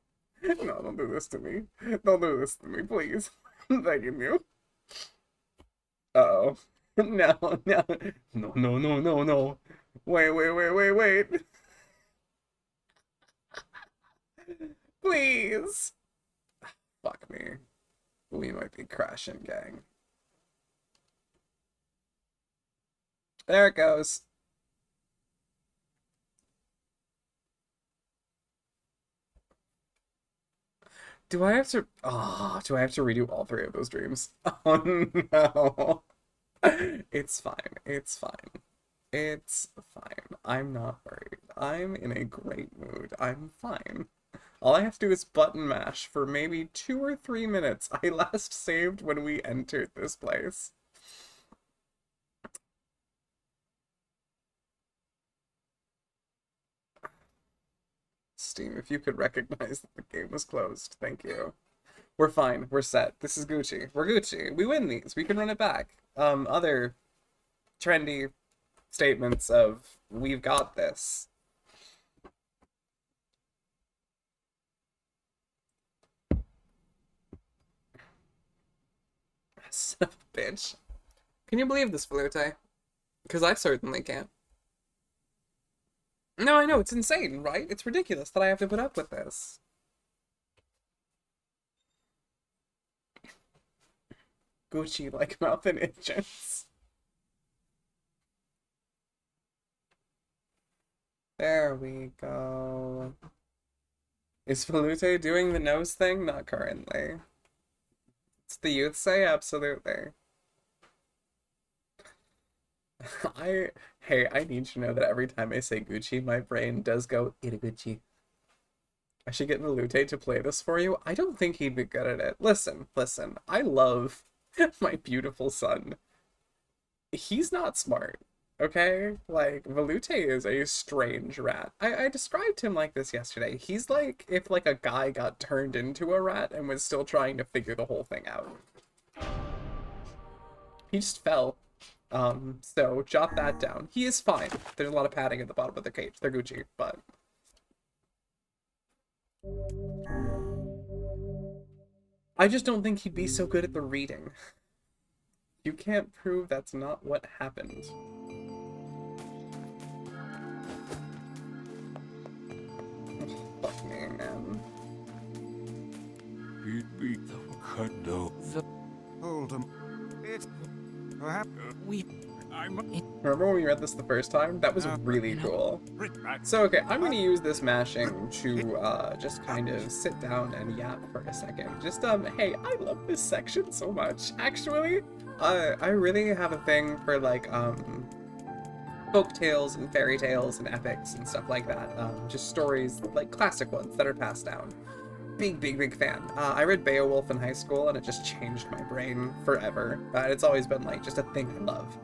No, don't do this to me. Don't do this to me, please. I'm begging you. Uh-oh. No, no. No, no, no, no, no. Wait. Please. Fuck me. We might be crashing, gang. There it goes. Do I have to redo all 3 of those dreams? Oh no. It's fine. It's fine. It's fine. I'm not worried. I'm in a great mood. I'm fine. All I have to do is button mash for maybe 2 or 3 minutes. I last saved when we entered this place. Steam, if you could recognize that the game was closed. Thank you. We're fine. We're set. This is Gucci. We're Gucci. We win these. We can run it back. Other trendy statements of, we've got this. Son of a bitch. Can you believe this, Flute? Because I certainly can't. No, I know, it's insane, right? It's ridiculous that I have to put up with this. Gucci like mouth and inches. There we go. Is Flute doing the nose thing? Not currently. It's the youth say? Absolutely. Hey, I need you to know that every time I say Gucci, my brain does go, Itaguchi. I should get Velute to play this for you. I don't think he'd be good at it. Listen. I love my beautiful son. He's not smart, okay? Like, Velute is a strange rat. I described him like this yesterday. He's like if, like, a guy got turned into a rat and was still trying to figure the whole thing out. He just fell. So jot that down. He is fine. There's a lot of padding at the bottom of the cage. They're Gucci, but... I just don't think he'd be so good at the reading. You can't prove that's not what happened. Oh, fuck me, man. He'd be the cuddle. Hold him. It... Perhaps... Remember when we read this the first time? That was really cool. So, okay, I'm going to use this mashing to just kind of sit down and yap for a second. Just, hey, I love this section so much. Actually, I really have a thing for, like, folk tales and fairy tales and epics and stuff like that. Just stories, like, classic ones that are passed down. big fan. I read Beowulf in high school, and it just changed my brain forever. It's always been like just a thing I love.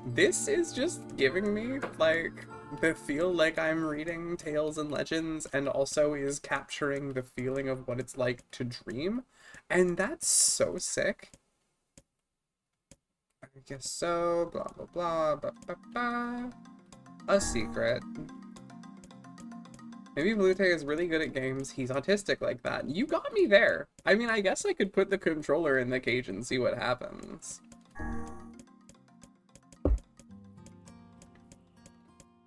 This is just giving me like the feel like I'm reading tales and legends, and also is capturing the feeling of what it's like to dream, and that's so sick. I guess so. Blah blah blah. Ba, ba, ba. A secret. Maybe Blue is really good at games. He's autistic like that. You got me there. I mean, I guess I could put the controller in the cage and see what happens.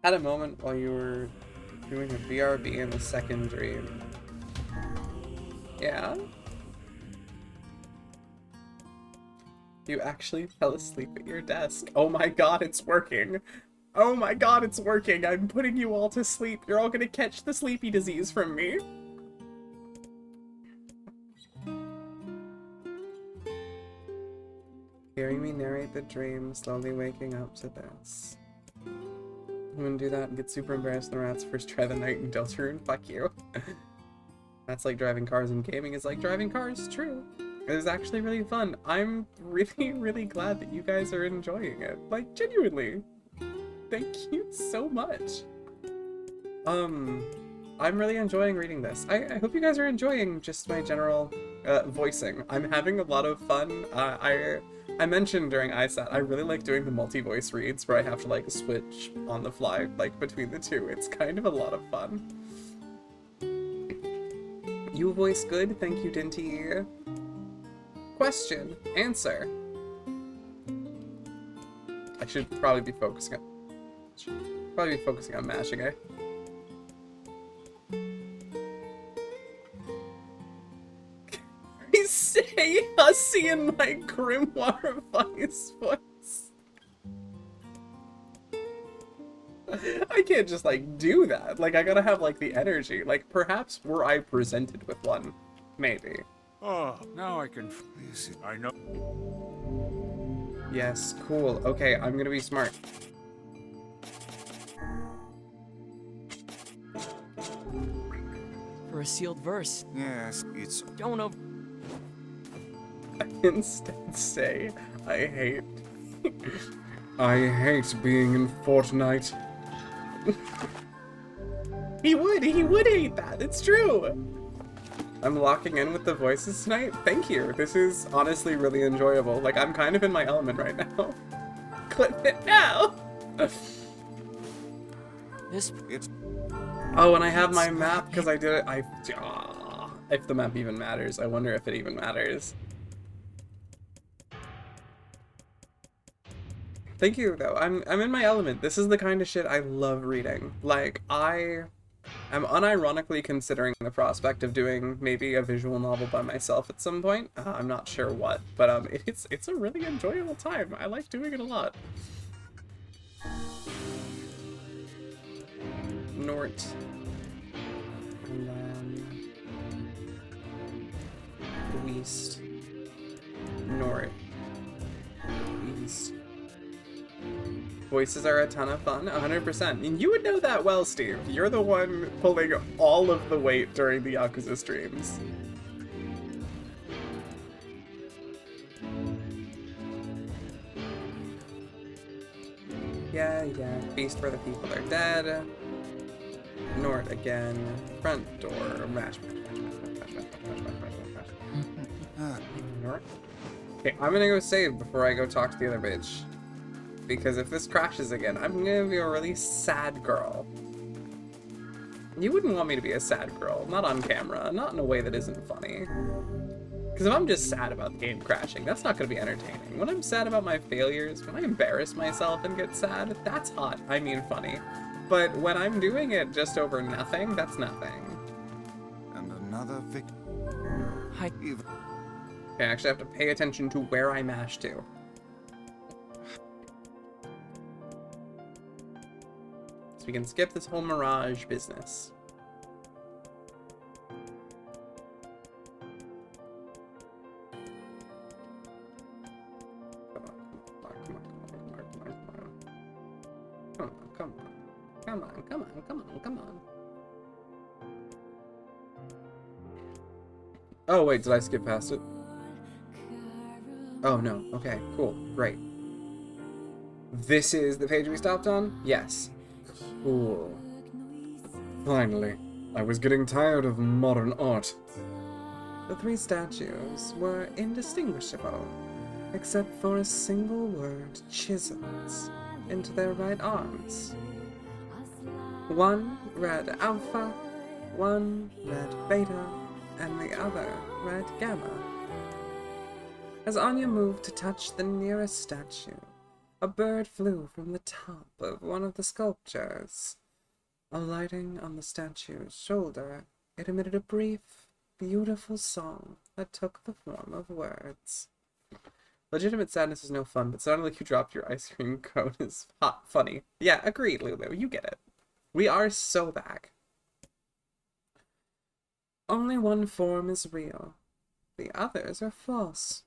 Had a moment while you were doing a BRB in the second dream. Yeah? You actually fell asleep at your desk. Oh my god, it's working. Oh my god, it's working. I'm putting you all to sleep. You're all gonna catch the sleepy disease from me. Hearing me narrate the dream, slowly waking up to this. I'm gonna do that and get super embarrassed when the rats first try the night in Deltarune. Fuck you. That's like driving cars, and gaming is like driving cars. True. It was actually really fun. I'm really glad that you guys are enjoying it. Like, genuinely. Thank you so much. I'm really enjoying reading this. I hope you guys are enjoying just my general voicing. I'm having a lot of fun. I mentioned during ISAT, I really like doing the multi-voice reads where I have to like switch on the fly like between the two. It's kind of a lot of fun. You voice good, thank you, Dinty. Question, answer. I should probably be focusing on mashing, eh? I say hussy in my grimoire vice voice. I can't just like do that. Like I gotta have like the energy. Like perhaps were I presented with one, maybe. Oh, now I can. I know. Yes, cool. Okay, I'm gonna be smart. For a sealed verse. Yes, it's... Don't over... Instead say, I hate... I hate being in Fortnite. He would hate that, it's true! I'm locking in with the voices tonight. Thank you, this is honestly really enjoyable. Like, I'm kind of in my element right now. Clip it now! It's... Oh, and I have my map because I did it. If the map even matters. I wonder if it even matters. Thank you, though. I'm in my element. This is the kind of shit I love reading. Like, I am unironically considering the prospect of doing maybe a visual novel by myself at some point. I'm not sure what, but it's a really enjoyable time. I like doing it a lot. Nort. And then East. Nort. East. Voices are a ton of fun, 100%. And you would know that well, Steve. You're the one pulling all of the weight during the Yakuza streams. Yeah. Feast where the people are dead. Nort again. Front door. Mash. Nort. Okay, I'm gonna go save before I go talk to the other bitch. Because if this crashes again, I'm gonna be a really sad girl. You wouldn't want me to be a sad girl. Not on camera. Not in a way that isn't funny. Because if I'm just sad about the game crashing, that's not going to be entertaining. When I'm sad about my failures, when I embarrass myself and get sad, that's hot. I mean funny. But when I'm doing it just over nothing, that's nothing. And another victim. Okay, I actually have to pay attention to where I mash to. So we can skip this whole Mirage business. Come on. Oh, wait, did I skip past it? Oh, no. Okay, cool. Great. This is the page we stopped on? Yes. Cool. Finally. I was getting tired of modern art. The three statues were indistinguishable, except for a single word chiseled into their right arms. One read Alpha, one read Beta, and the other read Gamma. As Anya moved to touch the nearest statue, a bird flew from the top of one of the sculptures. Alighting on the statue's shoulder, it emitted a brief, beautiful song that took the form of words. Legitimate sadness is no fun, but sounding like you dropped your ice cream cone is hot funny. Yeah, agreed, Lulu. You get it. We are so back. Only one form is real. The others are false.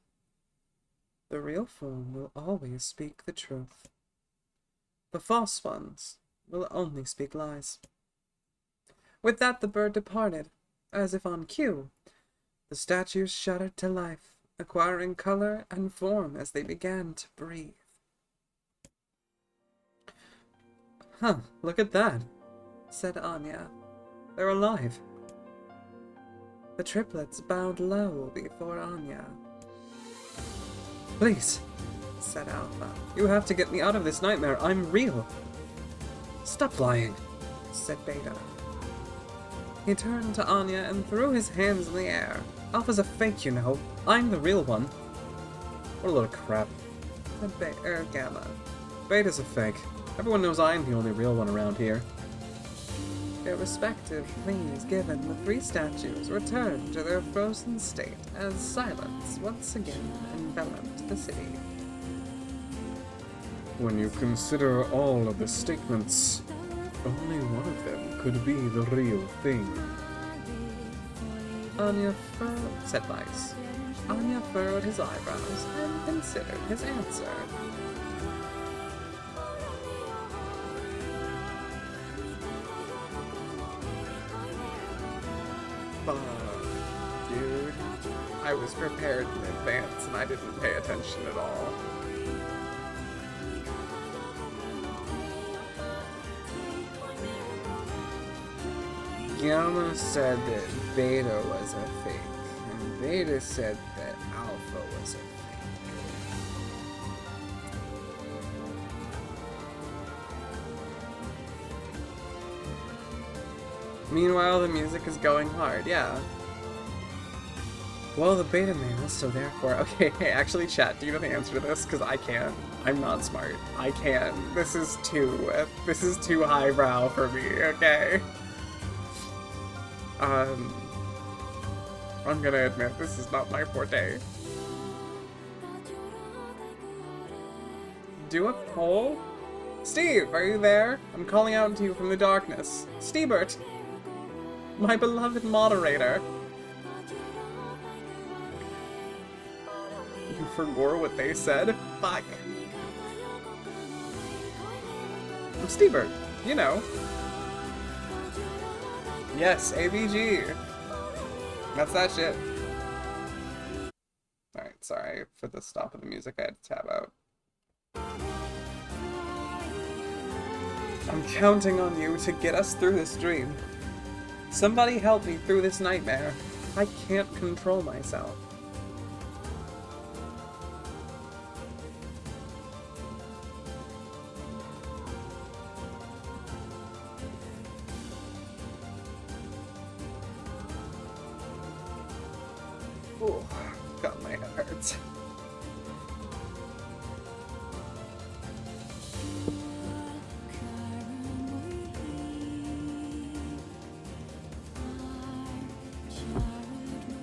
The real form will always speak the truth. The false ones will only speak lies. With that, the bird departed, as if on cue. The statues shuddered to life, acquiring color and form as they began to breathe. Huh, look at that, said Anya. They're alive. The triplets bowed low before Anya. Please, said Alpha. You have to get me out of this nightmare. I'm real. Stop lying, said Beta. He turned to Anya and threw his hands in the air. Alpha's a fake, you know. I'm the real one. What a load of crap, said Gamma. Beta's a fake. Everyone knows I'm the only real one around here. Their respective pleas given, the three statues returned to their frozen state as silence once again enveloped the city. When you consider all of the statements, only one of them could be the real thing. said Vice. Anya furrowed his eyebrows and considered his answer. Dude, I was prepared in advance and I didn't pay attention at all. Gamma said that Beta was a fake, and Beta said that Alpha was a fake. Meanwhile, the music is going hard, yeah. Well, the beta male, so therefore... Okay, hey, actually, chat, do you know the answer to this? Because I can't. I'm not smart. I can't. This is too highbrow for me, okay? I'm gonna admit, this is not my forte. Do a poll? Steve, are you there? I'm calling out to you from the darkness. Stebert! My beloved moderator. You forgot what they said? Fuck. I'm Stebert, you know. Yes, ABG. That's that shit. Alright, sorry for the stop of the music, I had to tab out. I'm counting on you to get us through this dream. Somebody help me through this nightmare. I can't control myself. Ooh, God, my head hurts.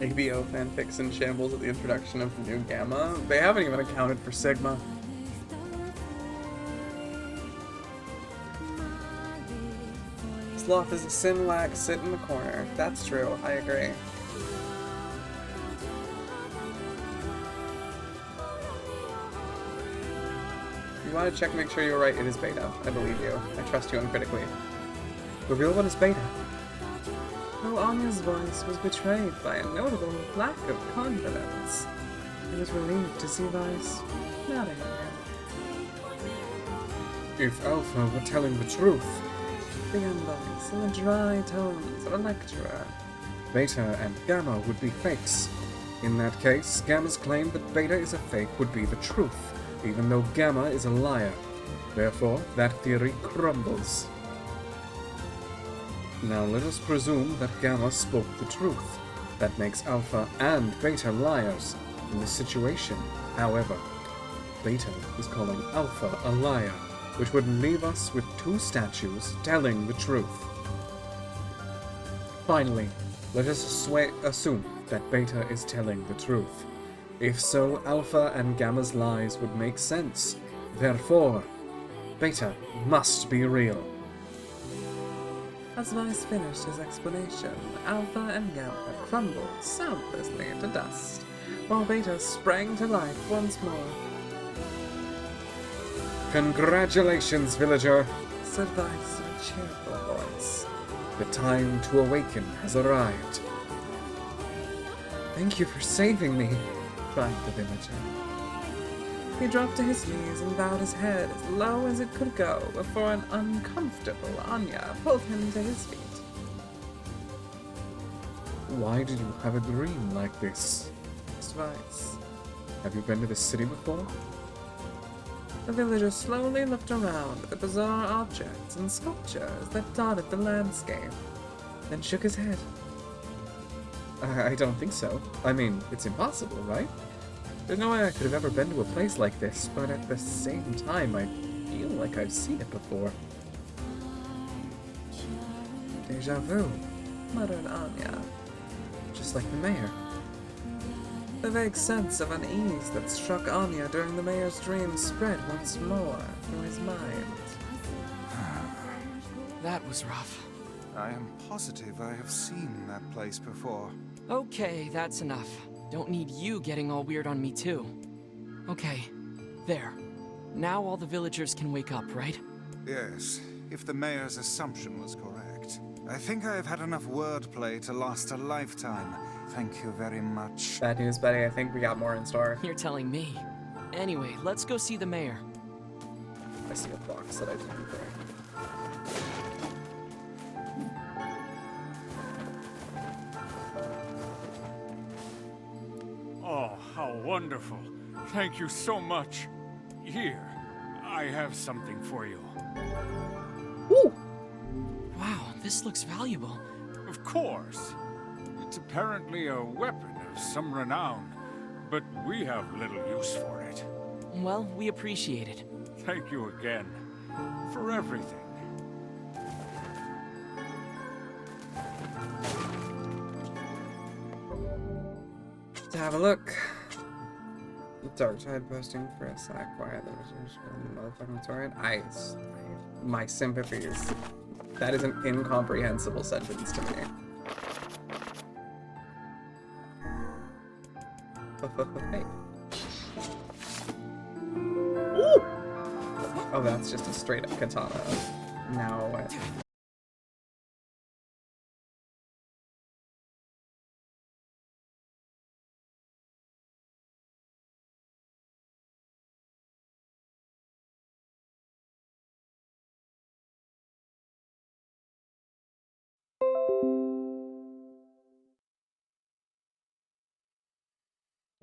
ABO fanfics in shambles at the introduction of the new Gamma. They haven't even accounted for Sigma. Sloth is a Sinlac, sit in the corner. That's true, I agree. You want to check and make sure you're right, it is Beta. I believe you. I trust you uncritically. The real one is Beta. The though Anya's voice was betrayed by a notable lack of confidence, I was relieved to see Vice nodding again. If Alpha were telling the truth, Began Vice in the dry tones of a lecturer. Beta and Gamma would be fakes. In that case, Gamma's claim that Beta is a fake would be the truth, even though Gamma is a liar. Therefore, that theory crumbles. Now let us presume that Gamma spoke the truth. That makes Alpha and Beta liars. In this situation, however, Beta is calling Alpha a liar, which would leave us with two statues telling the truth. Finally, let us assume that Beta is telling the truth. If so, Alpha and Gamma's lies would make sense. Therefore, Beta must be real. As Vice finished his explanation, Alpha and Gamma crumbled soundlessly into dust, while Beta sprang to life once more. Congratulations, villager, Said Vice in a cheerful voice. the time to awaken has arrived. Thank you for saving me, cried the villager. He dropped to his knees and bowed his head as low as it could go before an uncomfortable Anya pulled him to his feet. Why did you have a dream like this? Asked Vice. Have you been to this city before? The villager slowly looked around at the bizarre objects and sculptures that dotted the landscape, then shook his head. I don't think so. I mean, it's impossible, right? There's no way I could have ever been to a place like this, but at the same time, I feel like I've seen it before. Deja vu, muttered Anya. Just like the mayor. The vague sense of unease that struck Anya during the mayor's dream spread once more through his mind. That was rough. I am positive I have seen that place before. Okay, that's enough. Don't need you getting all weird on me too. Okay, there. Now all the villagers can wake up, right? Yes, if the mayor's assumption was correct. I think I have had enough wordplay to last a lifetime. Thank you very much. Bad news, Betty. I think we got more in store. You're telling me. Anyway, let's go see the mayor. I see a box that I didn't bring. Oh, how wonderful. Thank you so much. Here, I have something for you. Ooh! Wow, this looks valuable. Of course. It's apparently a weapon of some renown, but we have little use for it. Well, we appreciate it. Thank you again for everything. To have a look. Dark Tide posting for a sack. Why are there motherfucking torrent? My sympathies. That is an incomprehensible sentence to me. Hey. Ooh! Oh, that's just a straight up katana. No.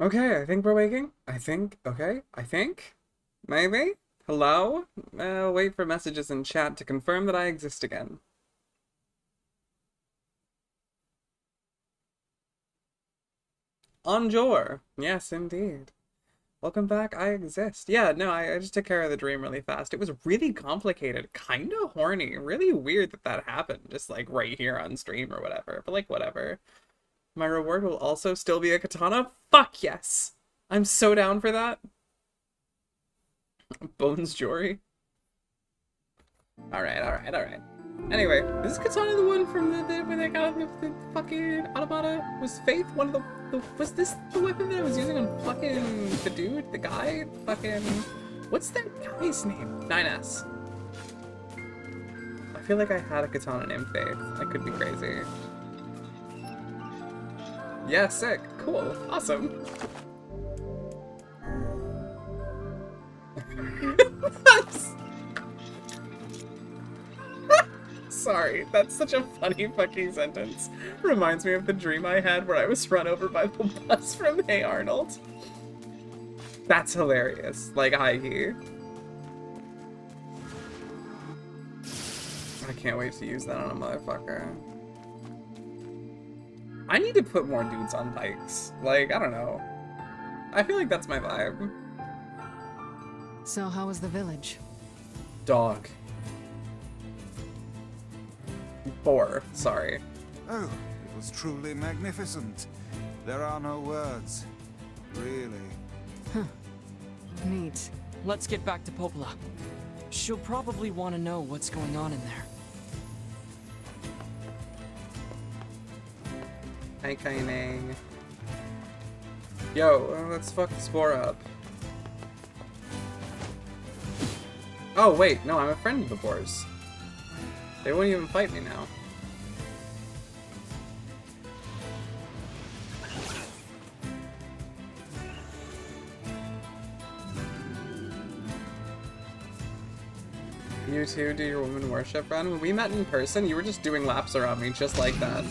Okay, I think we're waking. Okay, I think. Maybe? Hello? Wait for messages in chat to confirm that I exist again. Onjor! Yes, indeed. Welcome back, I exist. Yeah, no, I just took care of the dream really fast. It was really complicated, kinda horny. Really weird that that happened, just like right here on stream or whatever. But like, whatever. My reward will also still be a katana? Fuck yes! I'm so down for that. Bones Jory. Alright. Anyway, is katana the one from when they got the fucking automata? Was Faith one of the was this the weapon that I was using on fucking the dude, the guy? Fucking, what's that guy's name? 9S. I feel like I had a katana named Faith. I could be crazy. Yeah, sick. Cool. Awesome. Sorry, that's such a funny fucking sentence. Reminds me of the dream I had where I was run over by the bus from Hey Arnold. That's hilarious. Like, hi-he. I can't wait to use that on a motherfucker. I need to put more dudes on bikes. Like, I don't know. I feel like that's my vibe. So how was the village? Dog. 4, sorry. Oh, it was truly magnificent. There are no words. Really. Huh. Neat. Let's get back to Popola. She'll probably want to know what's going on in there. Hi, Kaineng. Yo, let's fuck the spore up. Oh, wait, no, I'm a friend of the boars. They won't even fight me now. You two do your woman worship run? When we met in person, you were just doing laps around me just like that.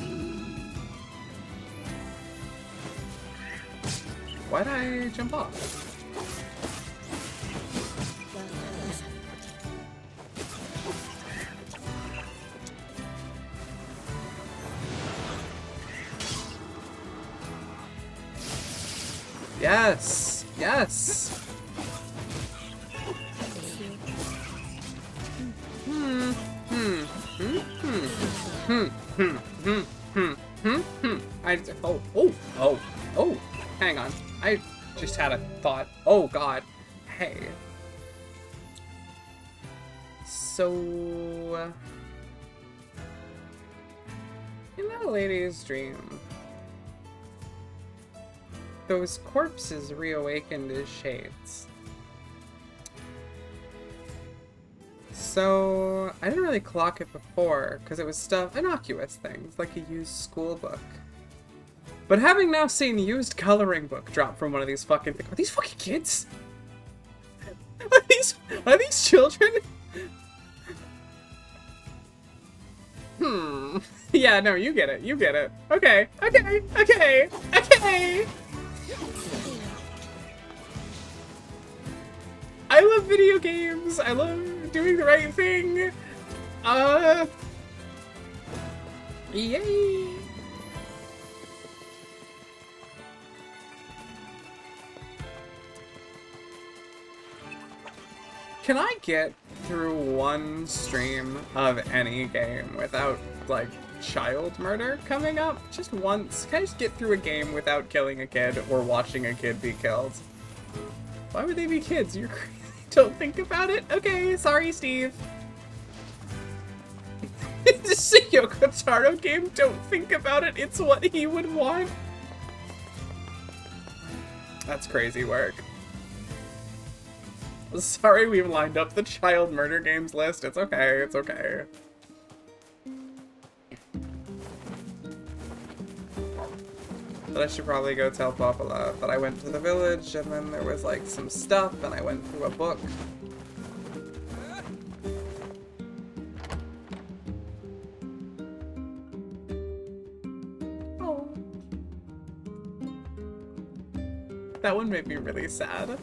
Why'd I jump off? Yes! Yes! Oh, hang on. I just had a thought. Oh god. Hey. So, in that lady's dream, those corpses reawakened as shades. So, I didn't really clock it before, because it was stuff, innocuous things, like a used school book. But having now seen used coloring book drop from one of these fucking things, are these fucking kids? Are these children? Yeah, no, you get it, you get it. Okay, okay, okay, okay! I love video games, I love doing the right thing. Yay! Can I get through one stream of any game without, like, child murder coming up? Just once? Can I just get through a game without killing a kid or watching a kid be killed? Why would they be kids? You're crazy. Don't think about it? Okay, sorry, Steve. This is a Yoko Taro game. Don't think about it. It's what he would want. That's crazy work. Sorry we've lined up the child murder games list. It's okay, it's okay. But I should probably go tell Popola that I went to the village and then there was like some stuff and I went through a book. Oh. That one made me really sad.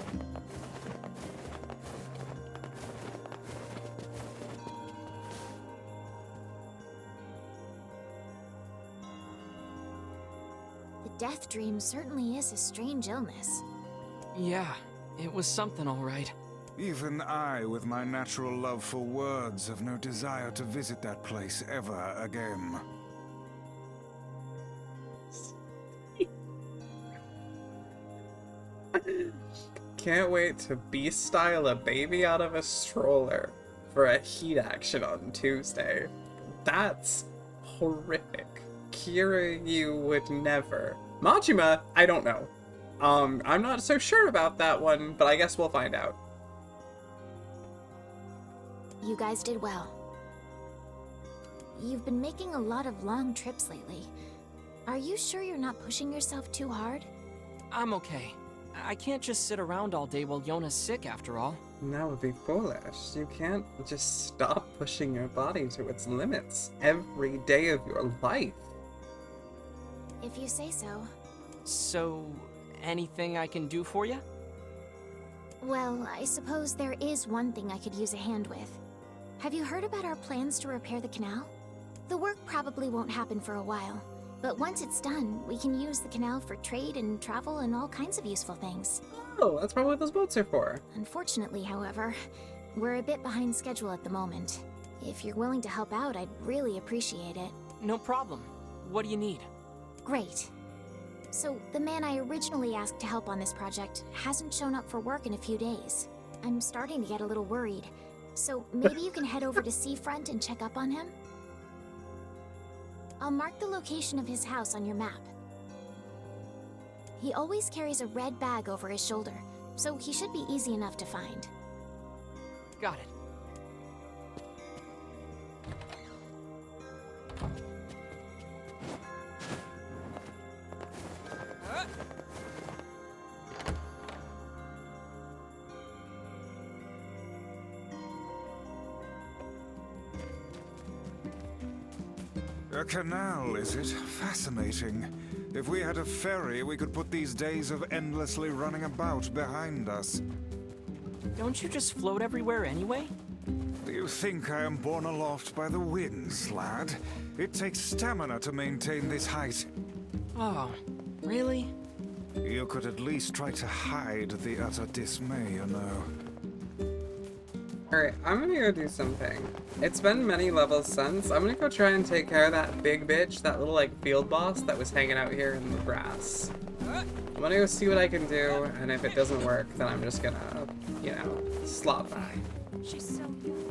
Death dream certainly is a strange illness. Yeah, it was something all right. Even I, with my natural love for words, have no desire to visit that place ever again. Can't wait to beast style a baby out of a stroller for a heat action on Tuesday. That's horrific. Kira, you would never. Majima, I don't know. I'm not so sure about that one, but I guess we'll find out. You guys did well. You've been making a lot of long trips lately. Are you sure you're not pushing yourself too hard? I'm okay. I can't just sit around all day while Yona's sick after all. That would be foolish. You can't just stop pushing your body to its limits every day of your life. If you say so. So, anything I can do for you? Well, I suppose there is one thing I could use a hand with. Have you heard about our plans to repair the canal? The work probably won't happen for a while, but once it's done, we can use the canal for trade and travel and all kinds of useful things. Oh, that's probably what those boats are for. Unfortunately, however, we're a bit behind schedule at the moment. If you're willing to help out, I'd really appreciate it. No problem. What do you need? Great. So, the man I originally asked to help on this project hasn't shown up for work in a few days. I'm starting to get a little worried. So, maybe you can head over to Seafront and check up on him? I'll mark the location of his house on your map. He always carries a red bag over his shoulder, so he should be easy enough to find. Got it. A canal, is it? Fascinating. If we had a ferry, we could put these days of endlessly running about behind us. Don't you just float everywhere anyway? Do you think I am borne aloft by the winds, lad? It takes stamina to maintain this height. Oh, really? You could at least try to hide the utter dismay, you know. Alright, I'm gonna go do something. It's been many levels since. I'm gonna go try and take care of that big bitch, that little like field boss that was hanging out here in the grass. I'm gonna go see what I can do, and if it doesn't work, then I'm just gonna, you know, slop by. She's so young.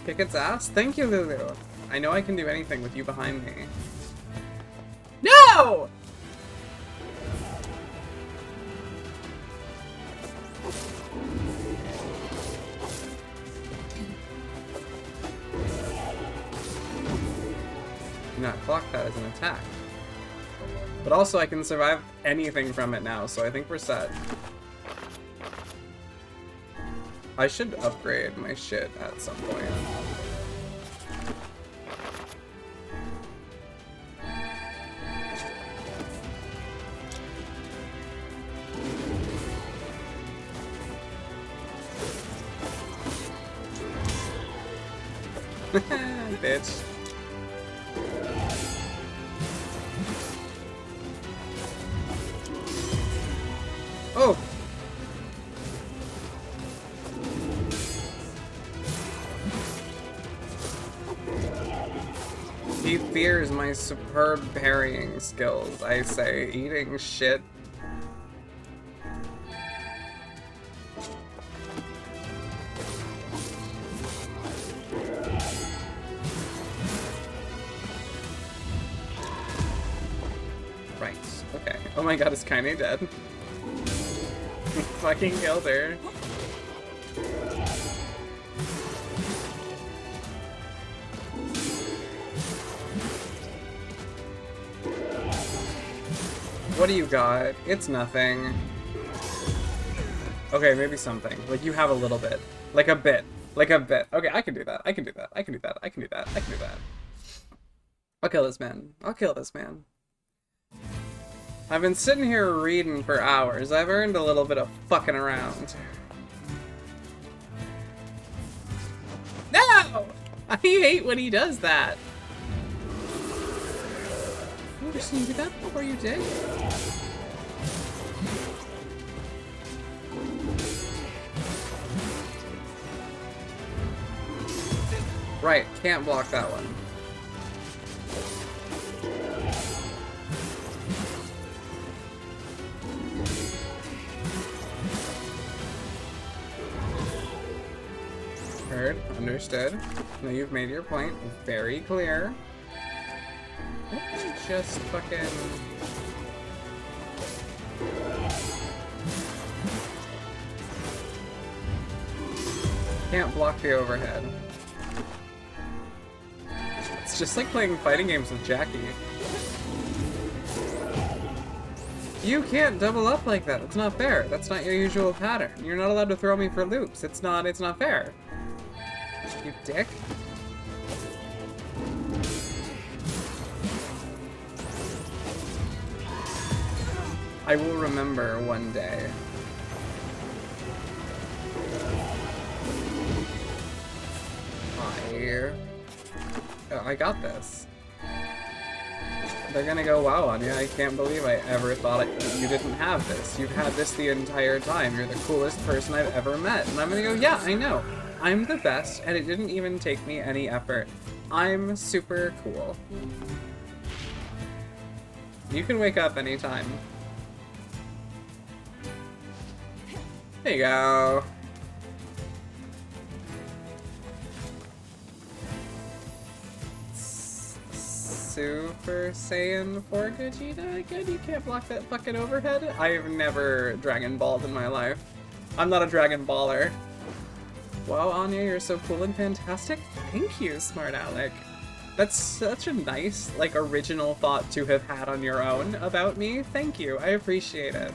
Kick its ass? Thank you, Lulu. I know I can do anything with you behind me. No! Do not clock that as an attack. But also I can survive anything from it now, so I think we're set. I should upgrade my shit at some point. Bitch. Oh! He fears my superb parrying skills, I say, eating shit. Right, okay. Oh my god, is Kaine dead? Fucking killed her. What do you got? It's nothing. Okay, maybe something. Like, you have a little bit. Like a bit. Like a bit. Okay, I can do that. I can do that. I can do that. I can do that. I can do that. I'll kill this man. I'll kill this man. I've been sitting here reading for hours. I've earned a little bit of fucking around. No! I hate when he does that. Oh, just you do that before you did? Right, can't block that one. Heard, understood. Now you've made your point very clear. Just fucking... Can't block the overhead. It's just like playing fighting games with Jackie. You can't double up like that. It's not fair. That's not your usual pattern. You're not allowed to throw me for loops. It's not fair. You dick. I will remember one day. I got this. They're gonna go wow on you. I can't believe I ever thought you didn't have this. You've had this the entire time. You're the coolest person I've ever met. And I'm gonna go, yeah, I know. I'm the best, and it didn't even take me any effort. I'm super cool. You can wake up anytime. There you go. Super Saiyan for Gogeta again? You can't block that fucking overhead? I've never Dragon Balled in my life. I'm not a Dragon Baller. Wow, Anya, you're so cool and fantastic. Thank you, Smart Alec. That's such a nice, like, original thought to have had on your own about me. Thank you. I appreciate it.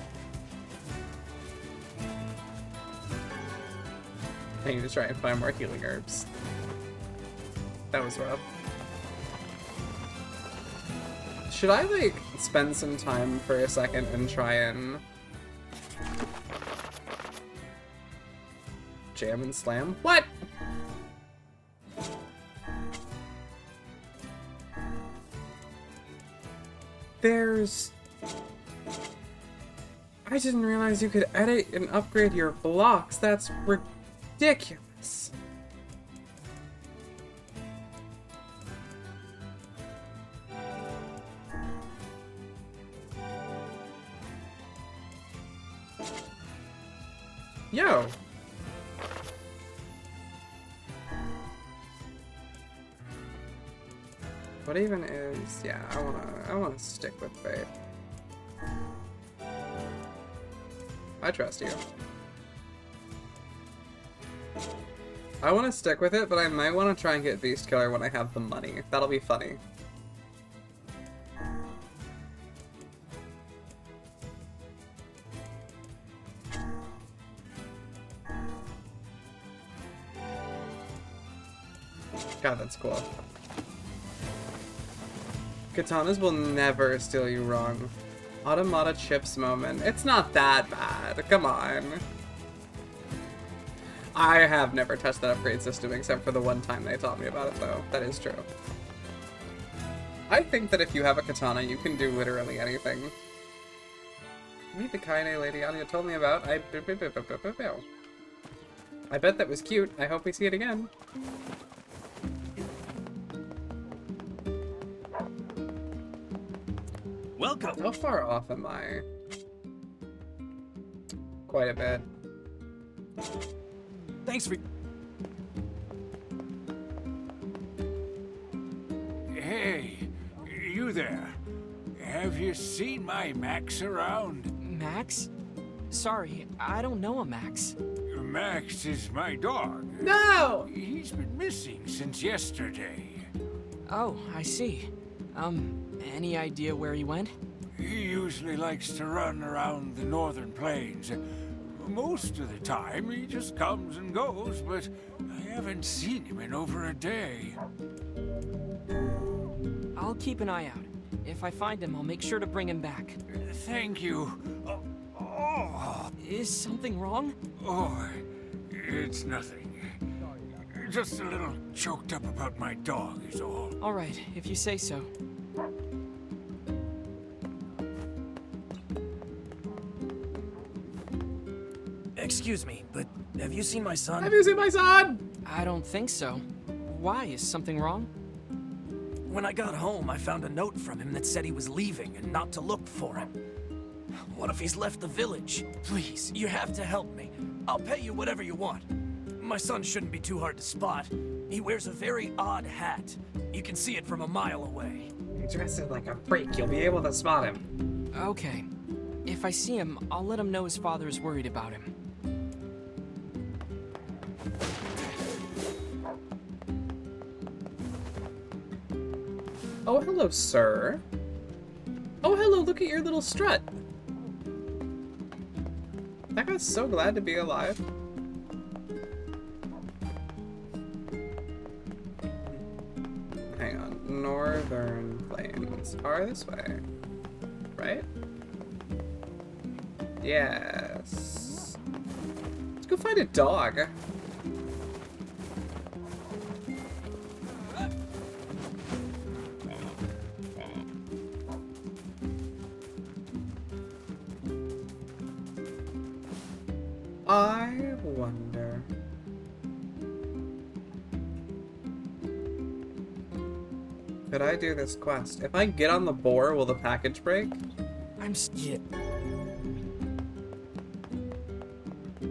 I need to try and find more healing herbs. That was rough. Should I, like, spend some time for a second and try and jam and slam? What? There's... I didn't realize you could edit and upgrade your blocks. That's ridiculous. Yo! What even is... Yeah, I wanna stick with Fate. I trust you. I wanna stick with it, but I might wanna try and get Beast Killer when I have the money. That'll be funny. God, that's cool. Katanas will never steal you wrong. Automata Chips moment. It's not that bad. Come on. I have never touched that upgrade system except for the one time they taught me about it, though. That is true. I think that if you have a katana, you can do literally anything. Meet the Kaine lady Anya told me about. I bet that was cute. I hope we see it again. Welcome. How far off am I? Quite a bit. Thanks for... Hey, you there. Have you seen my Max around? Max? Sorry, I don't know a Max. Max is my dog. No! He's been missing since yesterday. Oh, I see. Any idea where he went? He usually likes to run around the northern plains. Most of the time, he just comes and goes, but I haven't seen him in over a day. I'll keep an eye out. If I find him, I'll make sure to bring him back. Thank you. Is something wrong? Oh, it's nothing. Just a little choked up about my dog is all. All right, if you say so. Excuse me, but have you seen my son? Have you seen my son? I don't think so. Why? Is something wrong? When I got home, I found a note from him that said he was leaving and not to look for him. What if he's left the village? Please, you have to help me. I'll pay you whatever you want. My son shouldn't be too hard to spot. He wears a very odd hat. You can see it from a mile away. He dresses like a freak. You'll be able to spot him. Okay. If I see him, I'll let him know his father is worried about him. Oh, hello, sir. Oh, hello, look at your little strut. That guy's so glad to be alive. Hang on. Northern Plains. Are this way? Right? Yes. Let's go find a dog. I wonder. Could I do this quest? If I get on the boar, will the package break? I'm scared.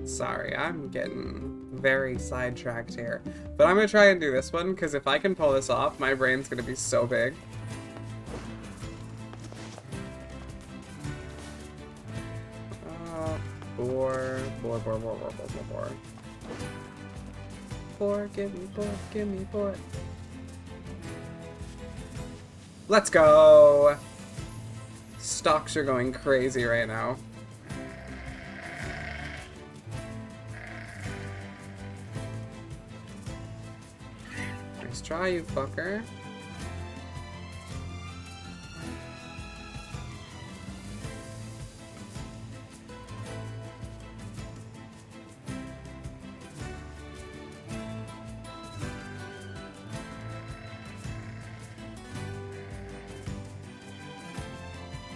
Sorry, I'm getting very sidetracked here. But I'm gonna try and do this one, because if I can pull this off, my brain's gonna be so big. Boar. Boar, give me boar. Let's go! Stocks are going crazy right now. Nice try, you fucker.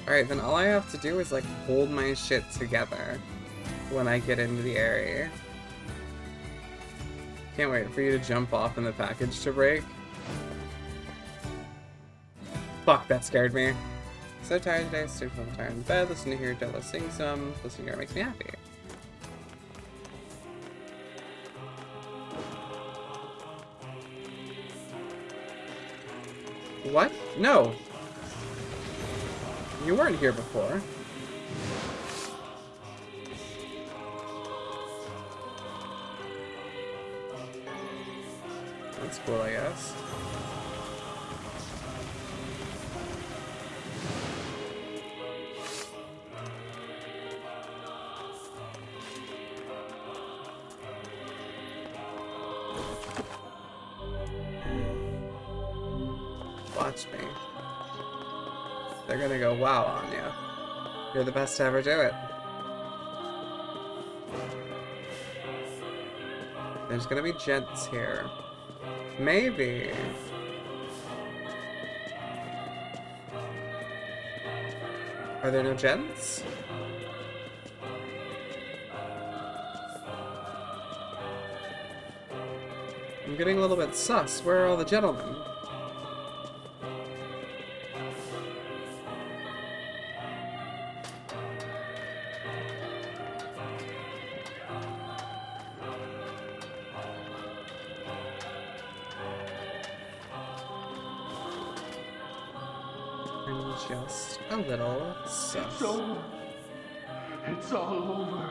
Alright, then all I have to do is, like, hold my shit together when I get into the area. Can't wait for you to jump off and the package to break. Fuck, that scared me. So tired today, so tired in bed, listen to hear Jello sing some, listen to her makes me happy. What? No! You weren't here before. That's cool, I guess. Watch me. They're gonna go wow on you. You're the best to ever do it. There's gonna be gents here. Maybe. Are there no gents? I'm getting a little bit sus. Where are all the gentlemen? Just a little sus. It's over. It's all over.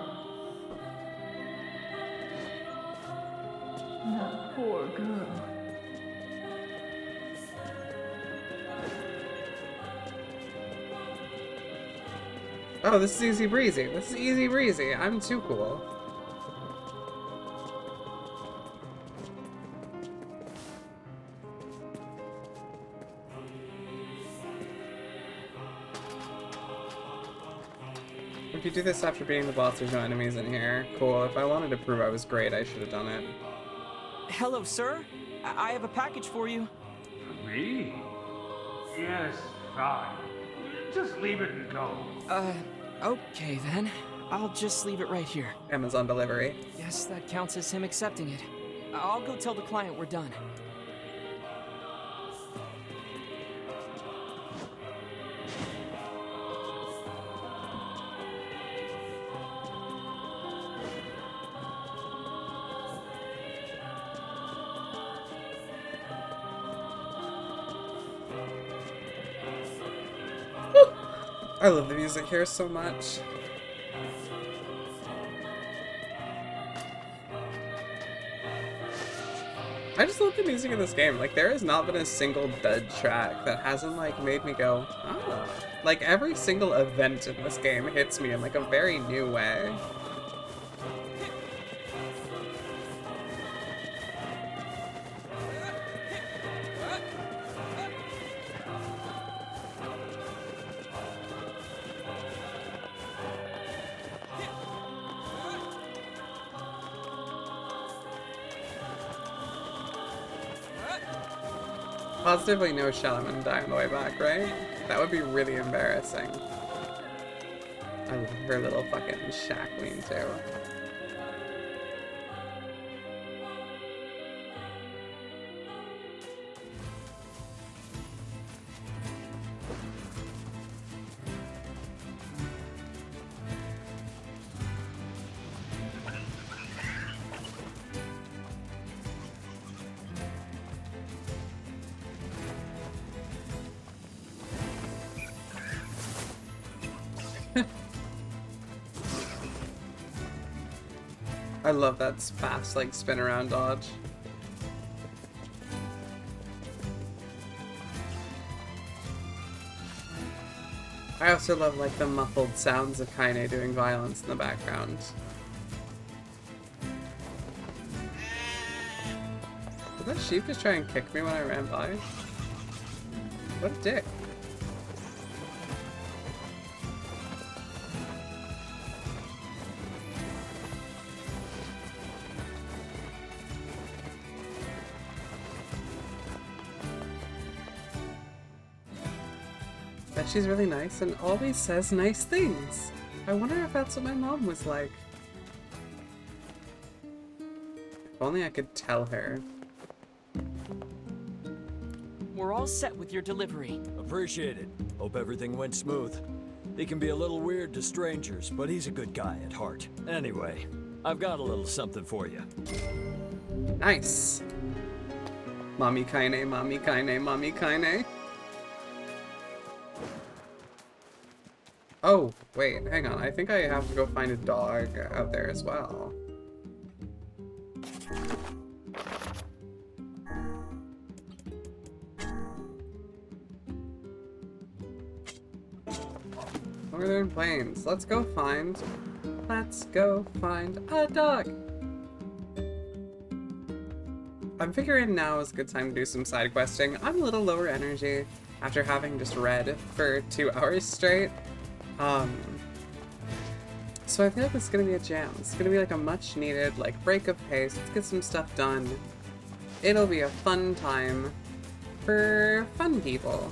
That poor girl. Oh, this is easy breezy. This is easy breezy. I'm too cool. If you do this after beating the boss, there's no enemies in here. Cool. If I wanted to prove I was great, I should have done it. Hello, sir. I have a package for you. For me? Yes, fine. Just leave it and go. Okay then. I'll just leave it right here. Amazon delivery. Yes, that counts as him accepting it. I'll go tell the client we're done. I love the music here so much. I just love the music in this game. Like, there has not been a single dud track that hasn't, like, made me go, ah. Like, every single event in this game hits me in, like, a very new way. Positively no Shaman die on the way back, right? That would be really embarrassing. I love her little fucking shack lean too. I love that fast, like, spin around dodge. I also love, like, the muffled sounds of Kaine doing violence in the background. Did that sheep just try and kick me when I ran by? What a dick. But she's really nice and always says nice things. I wonder if that's what my mom was like. If only I could tell her. We're all set with your delivery. Appreciate it. Hope everything went smooth. He can be a little weird to strangers, but he's a good guy at heart. Anyway, I've got a little something for you. Nice. Mommy Kaine, mommy Kaine, mommy Kaine. Oh, wait, hang on. I think I have to go find a dog out there as well. Northern Plains. Let's go find a dog. I'm figuring now is a good time to do some side questing. I'm a little lower energy after having just read for 2 hours straight. So I feel like this is gonna be a jam. It's gonna be like a much needed, like, break of pace. Let's get some stuff done. It'll be a fun time for fun people.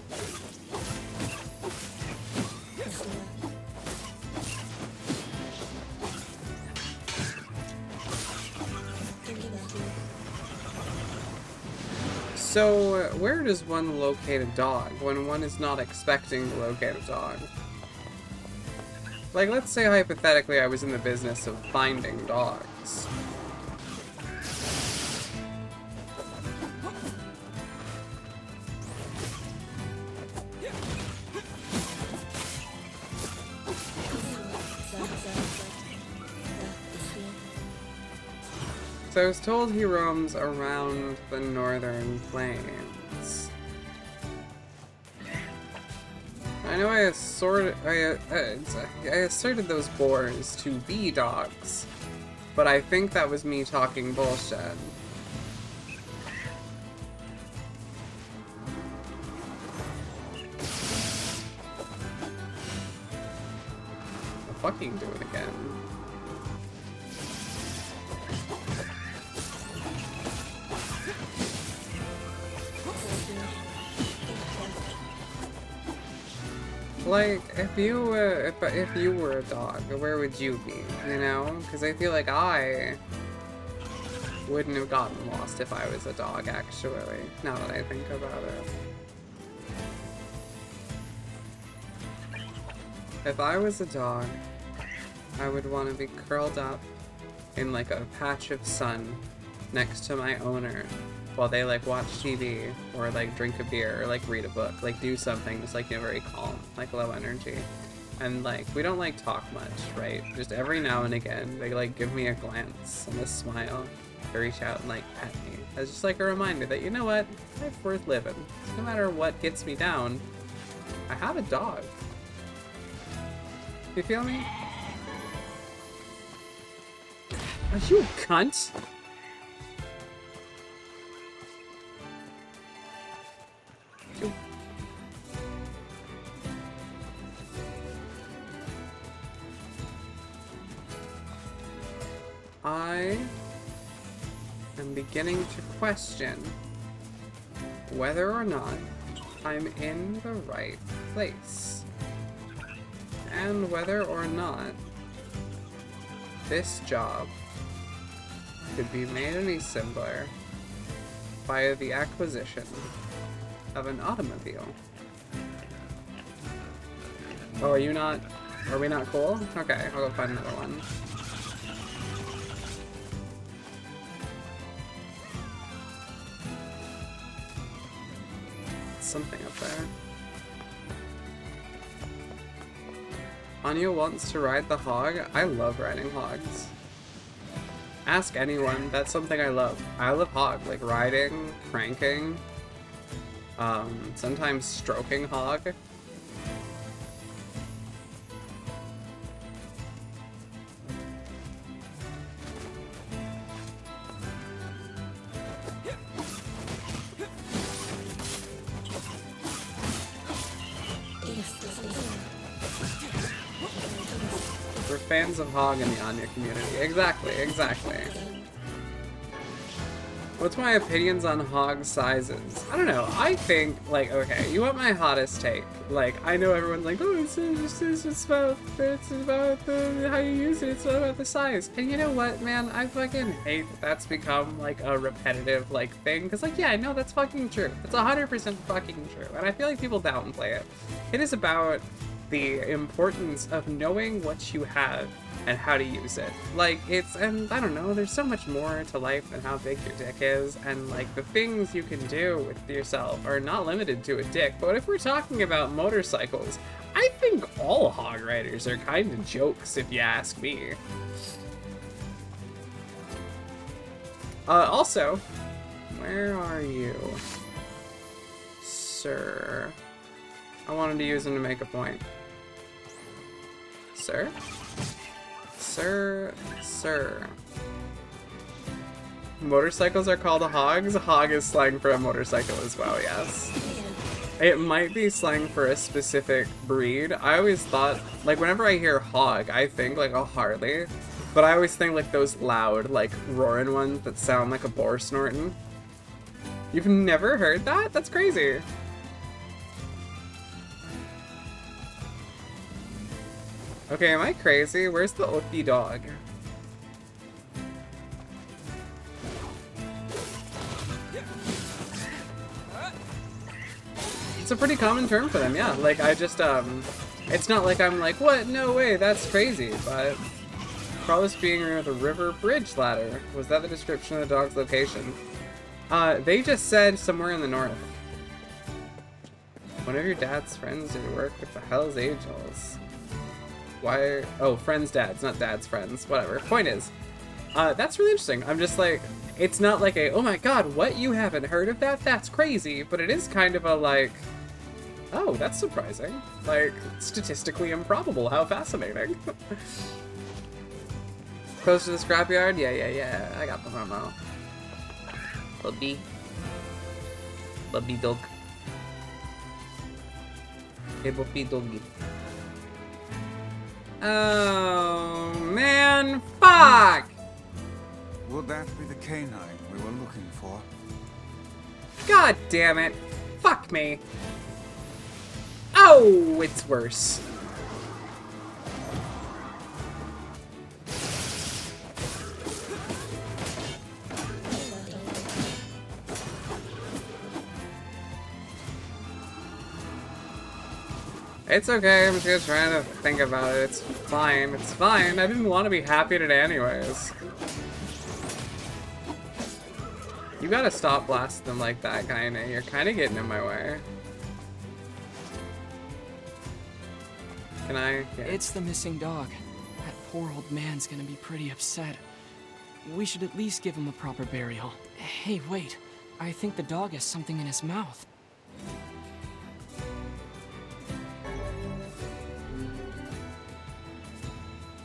So, where does one locate a dog when one is not expecting to locate a dog? Like, let's say hypothetically I was in the business of finding dogs. So I was told he roams around the northern plains. I know I asserted those boars to be dogs, but I think that was me talking bullshit. I'll fucking do it again. Like, if you were a dog, where would you be, you know? Because I feel like I wouldn't have gotten lost if I was a dog, actually, now that I think about it. If I was a dog, I would want to be curled up in, like, a patch of sun next to my owner while they, like, watch TV or, like, drink a beer or, like, read a book. Like, do something just, like, you know, very calm, like, low energy. And, like, we don't, like, talk much, right? Just every now and again, they, like, give me a glance and a smile. They reach out and, like, pet me. As just, like, a reminder that, you know what? Life's worth living. No matter what gets me down, I have a dog. You feel me? Are you a cunt? I am beginning to question whether or not I'm in the right place, and whether or not this job could be made any simpler by the acquisition of an automobile. Oh, are we not cool? Okay, I'll go find another one. Something up there. Anya wants to ride the hog. I love riding hogs. Ask anyone, that's something I love. I love hog, like riding, cranking, sometimes stroking hog. We're fans of hog in the Anya community. Exactly, exactly. What's my opinions on hog sizes? I don't know. I think, like, okay, you want my hottest take. Like, I know everyone's like, oh, it's about how you use it. It's not about the size. And you know what, man? I fucking hate that that's become, like, a repetitive, like, thing. Because, like, yeah, I know that's fucking true. It's 100% fucking true. And I feel like people downplay it. It is about the importance of knowing what you have and how to use it. Like, it's, and I don't know, there's so much more to life than how big your dick is, and like the things you can do with yourself are not limited to a dick. But if we're talking about motorcycles, I think all hog riders are kind of jokes if you ask me. Also, where are you, sir? I wanted to use him to make a point. Sir? Sir. Motorcycles are called hogs. Hog is slang for a motorcycle as well, yes. It might be slang for a specific breed. I always thought, like, whenever I hear hog, I think like a Harley. But I always think like those loud, like, roaring ones that sound like a boar snorting. You've never heard that? That's crazy. Okay, am I crazy? Where's the Oki dog? It's a pretty common term for them, yeah. Like, I just, it's not like I'm like, what? No way, that's crazy, but... Carlos being near the river bridge ladder. Was that the description of the dog's location? They just said somewhere in the north. One of your dad's friends did work with the Hell's Angels. Why? Oh, friends' dads, not dad's friends. Whatever. Point is, that's really interesting. I'm just like, it's not like a, oh my god, what? You haven't heard of that? That's crazy. But it is kind of a like, oh, that's surprising. Like, statistically improbable. How fascinating. Close to the scrapyard? Yeah. I got the memo. Lubby dog. Hey, Buffy doggy. Oh, man, fuck! Would that be the canine we were looking for? God damn it. Fuck me. Oh, it's worse. It's okay, I'm just trying to think about it. It's fine, it's fine. I didn't want to be happy today anyways. You gotta stop blasting them like that, kinda. You're kinda getting in my way. Can I? Yeah. It's the missing dog. That poor old man's gonna be pretty upset. We should at least give him a proper burial. Hey, wait. I think the dog has something in his mouth.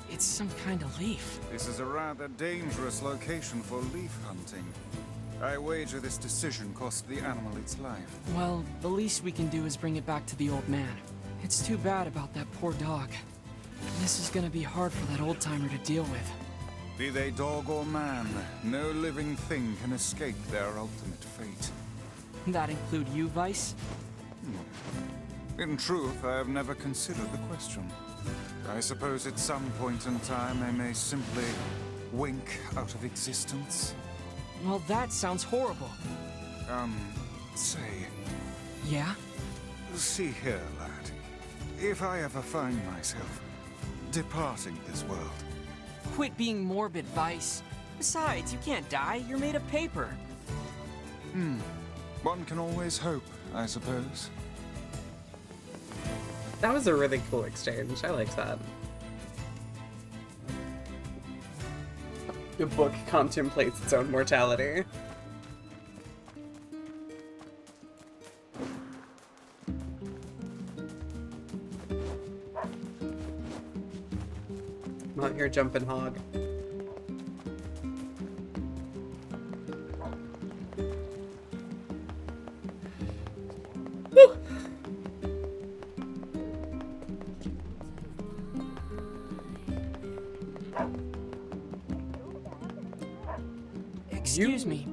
It's some kind of leaf. This is a rather dangerous location for leaf hunting. I wager this decision cost the animal its life. Well, the least we can do is bring it back to the old man. It's too bad about that poor dog. This is gonna be hard for that old-timer to deal with. Be they dog or man, no living thing can escape their ultimate fate. That include you, Vice? In truth, I have never considered the question. I suppose at some point in time I may simply wink out of existence. Well, that sounds horrible. Say... Yeah? See here, lad. If I ever find myself departing this world... Quit being morbid, Vice. Besides, you can't die. You're made of paper. One can always hope, I suppose. That was a really cool exchange. I liked that. The book contemplates its own mortality. I'm out here jumping hog. Woo! Excuse me.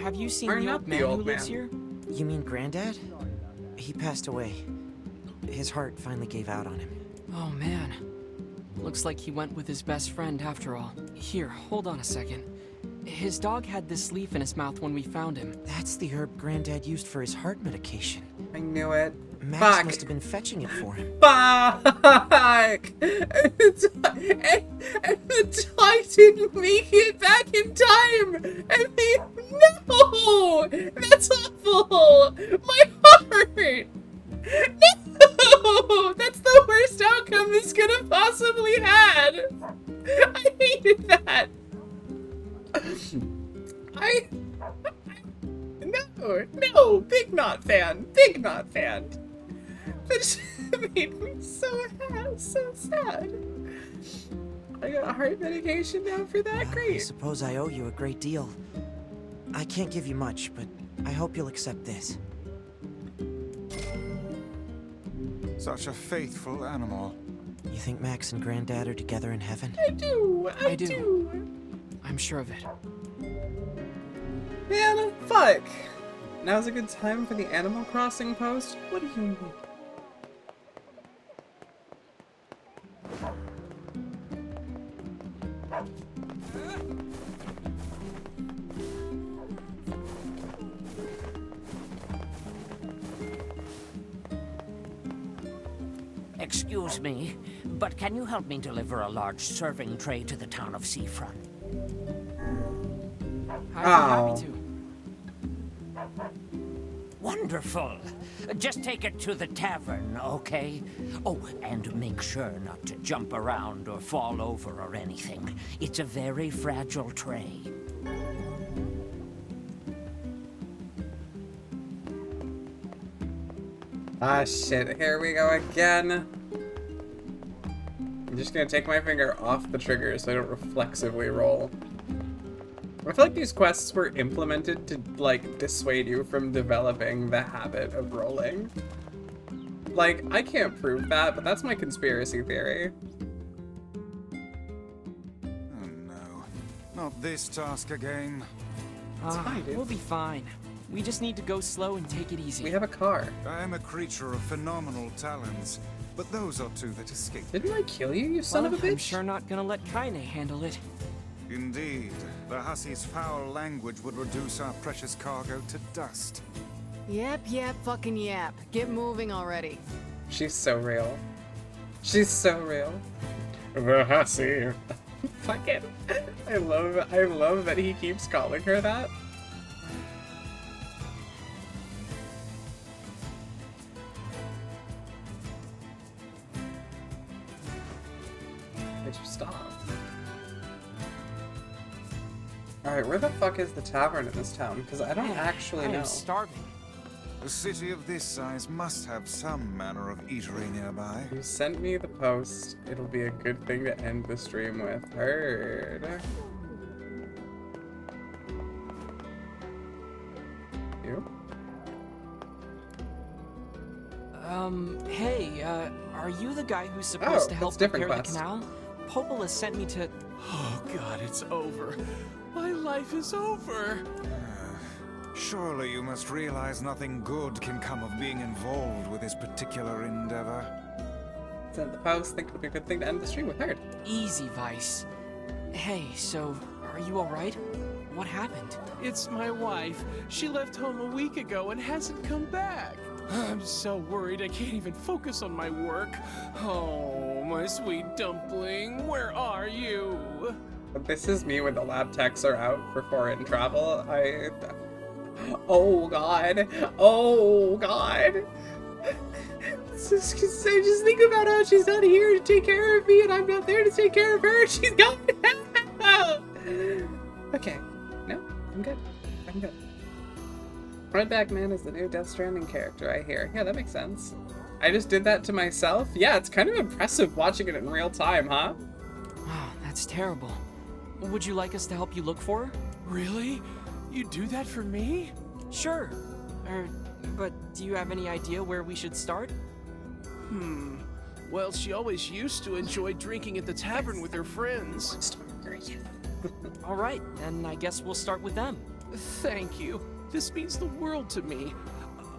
Have you seen the old man who lives here? You mean Granddad? He passed away. His heart finally gave out on him. Oh man. Looks like he went with his best friend after all. Here, hold on a second. His dog had this leaf in his mouth when we found him. That's the herb Granddad used for his heart medication. I knew it. Max must have been fetching it for him. Fuck! And the dog didn't make it back in time! And no! That's awful! My heart! No! That's the worst outcome this could have possibly had! I hated that! No! Big not fan! Big not fan! That made me so sad. I got heart medication now for that. I Great. suppose I owe you a great deal. I can't give you much, but I hope you'll accept this. Such a faithful animal. You think Max and Granddad are together in heaven? I do. I do. I'm sure of it. Man, fuck. Now's a good time for the Animal Crossing post? What do you mean? Excuse me, but can you help me deliver a large serving tray to the town of Seafront? I'd be happy to. Wonderful. Just take it to the tavern, okay? Oh, and make sure not to jump around or fall over or anything. It's a very fragile tray. Ah, shit. Here we go again. I'm just gonna take my finger off the trigger so I don't reflexively roll. I feel like these quests were implemented to, like, dissuade you from developing the habit of rolling. Like, I can't prove that, but that's my conspiracy theory. Oh no. Not this task again. We'll be fine. We just need to go slow and take it easy. We have a car. I am a creature of phenomenal talents, but those are two that escape. Didn't I kill you, you son of a bitch? I'm sure not gonna let Kaine handle it. Indeed. The hussie's foul language would reduce our precious cargo to dust. Yep, fucking yep. Get moving already. She's so real. She's so real. The hussy. Fucking. I love that he keeps calling her that. Would you stop? Alright, where the fuck is the tavern in this town? Because I don't actually know. I am starving. A city of this size must have some manner of eatery nearby. You sent me the post. It'll be a good thing to end the stream with. Heard. You? Hey, are you the guy who's supposed to help repair the canal? Popola sent me to... Oh god, it's over. My life is over. Surely you must realize nothing good can come of being involved with this particular endeavor. Sent the post. Think it'll be a good thing to end the stream with. Heard. Easy, Vice. Hey, so, are you alright? What happened? It's my wife. She left home a week ago and hasn't come back. I'm so worried I can't even focus on my work. Oh, my sweet dumpling, where are you? This is me when the lab techs are out for foreign travel. Oh god. Oh god. Just think about how she's not here to take care of me and I'm not there to take care of her. She's gone. Okay. No, I'm good. I'm good. Redback Man is the new Death Stranding character, I hear. Yeah, that makes sense. I just did that to myself? Yeah, it's kind of impressive watching it in real time, huh? Oh, that's terrible. Would you like us to help you look for her? Really? You do that for me? Sure. But do you have any idea where we should start? Well, she always used to enjoy drinking at the tavern with her friends. Alright, then I guess we'll start with them. Thank you. This means the world to me.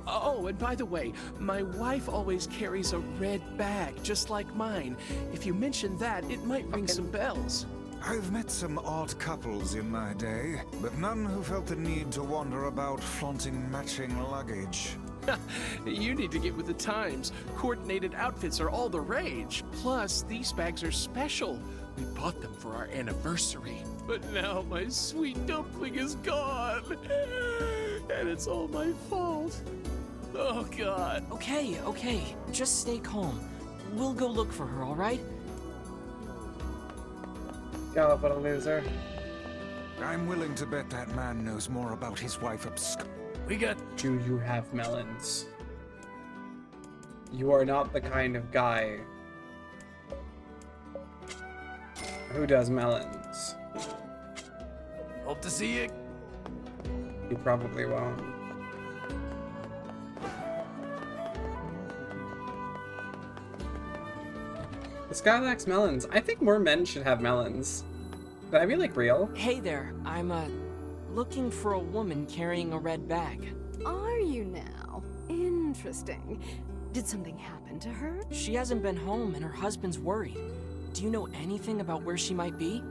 Oh, and by the way, my wife always carries a red bag, just like mine. If you mention that, it might ring some bells. I've met some odd couples in my day, but none who felt the need to wander about flaunting matching luggage. You need to get with the times. Coordinated outfits are all the rage. Plus, these bags are special. We bought them for our anniversary. But now my sweet dumpling is gone. And it's all my fault. Oh, God. Okay. Just stay calm. We'll go look for her, alright? God, what a loser. I'm willing to bet that man knows more about his wife We got... Do you have melons? You are not the kind of guy who does melons. Hope to see you. You probably won't. This guy lacks melons. I think more men should have melons. Would I be like real? Hey there, I'm looking for a woman carrying a red bag. Are you now? Interesting. Did something happen to her? She hasn't been home and her husband's worried. Do you know anything about where she might be?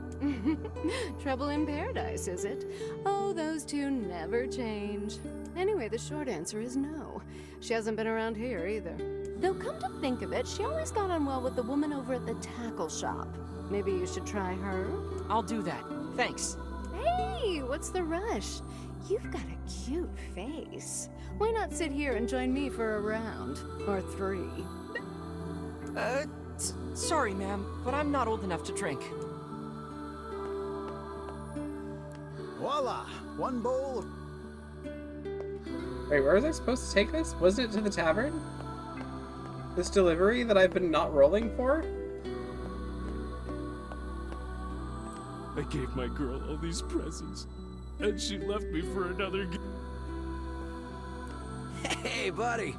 Trouble in paradise, is it? Oh, those two never change. Anyway, the short answer is no. She hasn't been around here either. Though come to think of it, she always got on well with the woman over at the tackle shop. Maybe you should try her? I'll do that. Thanks. Hey, what's the rush? You've got a cute face. Why not sit here and join me for a round? Or 3? Sorry, ma'am, but I'm not old enough to drink. Voila! One bowl. Wait, where was I supposed to take this? Wasn't it to the tavern? This delivery that I've been not rolling for? I gave my girl all these presents, and she left me for another Hey, buddy!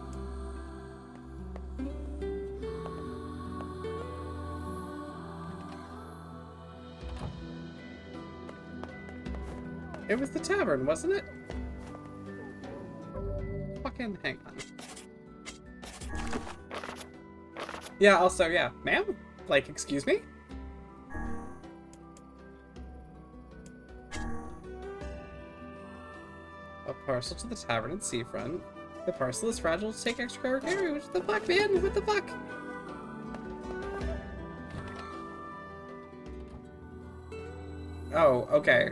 It was the tavern, wasn't it? Fucking hang on. Yeah, also, yeah. Ma'am? Like, excuse me? A parcel to the tavern and seafront. The parcel is fragile to take extra care. What the fuck, man? What the fuck? Oh, okay.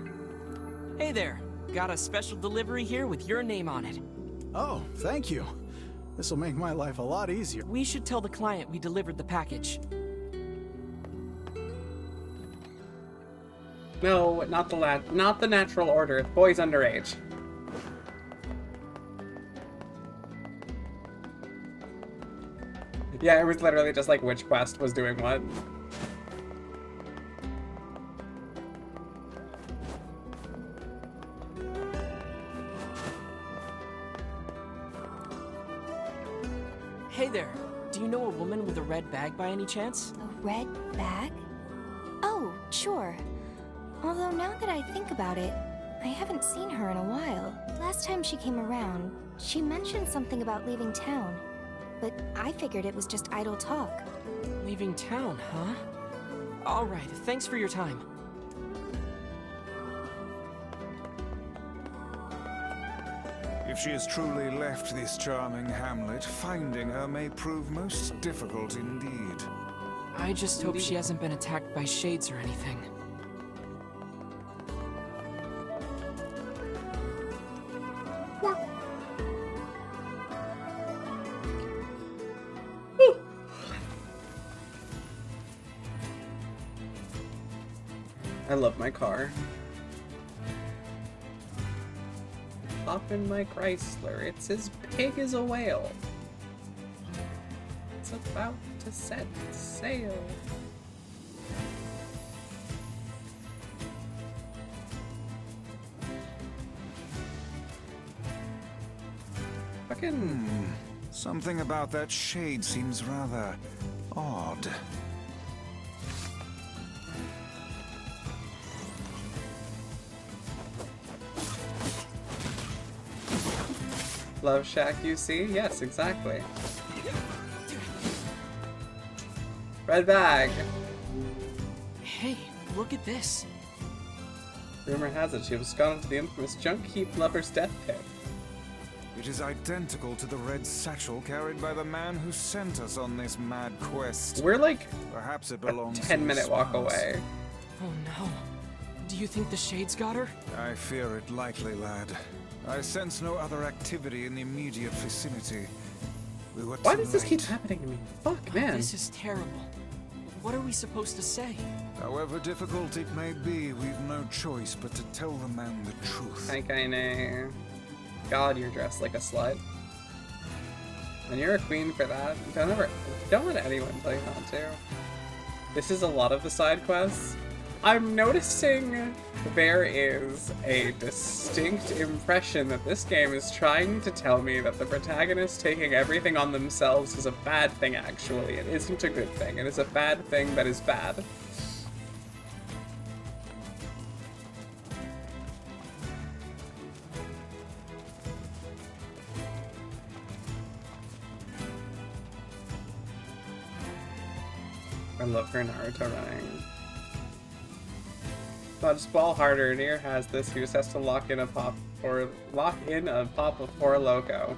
Hey there. Got a special delivery here with your name on it. Oh, thank you. This'll make my life a lot easier. We should tell the client we delivered the package. No, not the natural order. The boy's underage. Yeah, it was literally just like which quest was doing what. Hey there. Do you know a woman with a red bag by any chance? A red bag? Oh, sure. Although now that I think about it, I haven't seen her in a while. Last time she came around, she mentioned something about leaving town. But I figured it was just idle talk. Leaving town, huh? Alright, thanks for your time. If she has truly left this charming hamlet, finding her may prove most difficult indeed. I just hope she hasn't been attacked by shades or anything. I love my car. Hop in my Chrysler. It's as big as a whale. It's about to set sail. Fucking... Something about that shade seems rather odd. Love Shack, you see? Yes, exactly. Red bag. Hey, look at this. Rumor has it she was gone into the infamous junk heap lover's death pit. It is identical to the red satchel carried by the man who sent us on this mad quest. We're like perhaps it belongs a to 10-minute the walk Spurs. away. Oh no. Do you think the shades got her? I fear it likely, lad. I sense no other activity in the immediate vicinity. We were Why too does this keep late. happening to me? Fuck, Oh, man. this is terrible. What are we supposed to say? However difficult it may be, we've no choice but to tell the man the truth. Hi, Kaine. God, you're dressed like a slut. And you're a queen for that. Don't let anyone tell you not to. This is a lot of the side quests. I'm noticing there is a distinct impression that this game is trying to tell me that the protagonist taking everything on themselves is a bad thing, actually. It isn't a good thing. It is a bad thing that is bad. I love her Naruto running. Just ball harder. NieR has this. He just has to lock in a pop of Four Loko.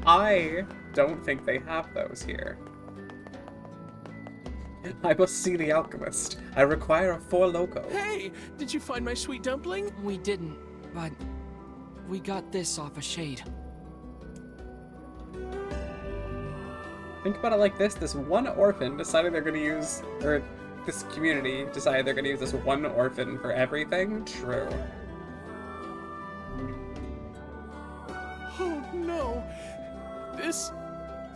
I don't think they have those here. I must see the alchemist. I require a Four Loko. Hey, did you find my sweet dumpling? We didn't, but we got this off a shade. Think about it like this. This one orphan decided they're gonna use, or this community decided they're gonna use this one orphan for everything. True. Oh no! This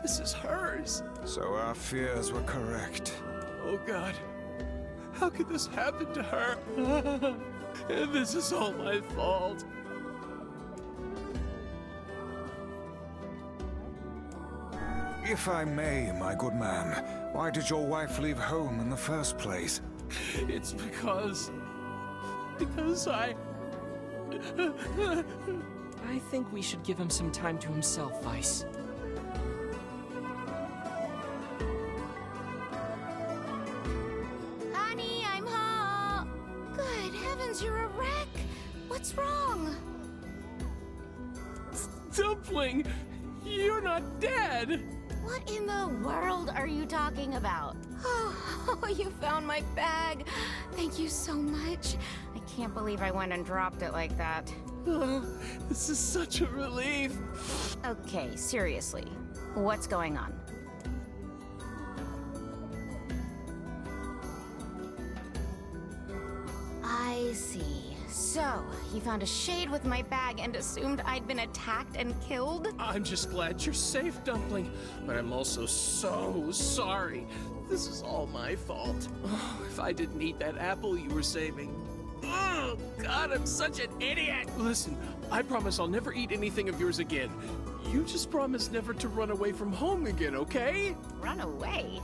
is hers! So our fears were correct. Oh god. How could this happen to her? And this is all my fault. If I may, my good man, why did your wife leave home in the first place? It's because I... I think we should give him some time to himself, Vice. Honey, I'm home. Good heavens, you're a wreck. What's wrong? Dumpling! You're not dead! What in the world are you talking about? Oh, you found my bag. Thank you so much. I can't believe I went and dropped it like that. Oh, this is such a relief. Okay, seriously. What's going on? I see. So, you found a shade with my bag and assumed I'd been attacked and killed? I'm just glad you're safe, Dumpling, but I'm also so sorry. This is all my fault. Oh, if I didn't eat that apple you were saving. Oh, God, I'm such an idiot! Listen, I promise I'll never eat anything of yours again. You just promise never to run away from home again, okay? Run away?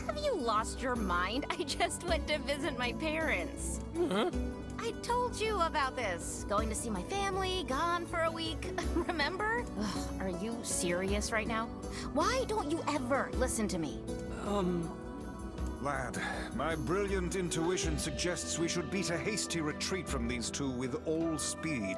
Have you lost your mind? I just went to visit my parents. Huh? I told you about this. Going to see my family, gone for a week. Remember? Ugh, are you serious right now? Why don't you ever listen to me? Lad, my brilliant intuition suggests we should beat a hasty retreat from these two with all speed.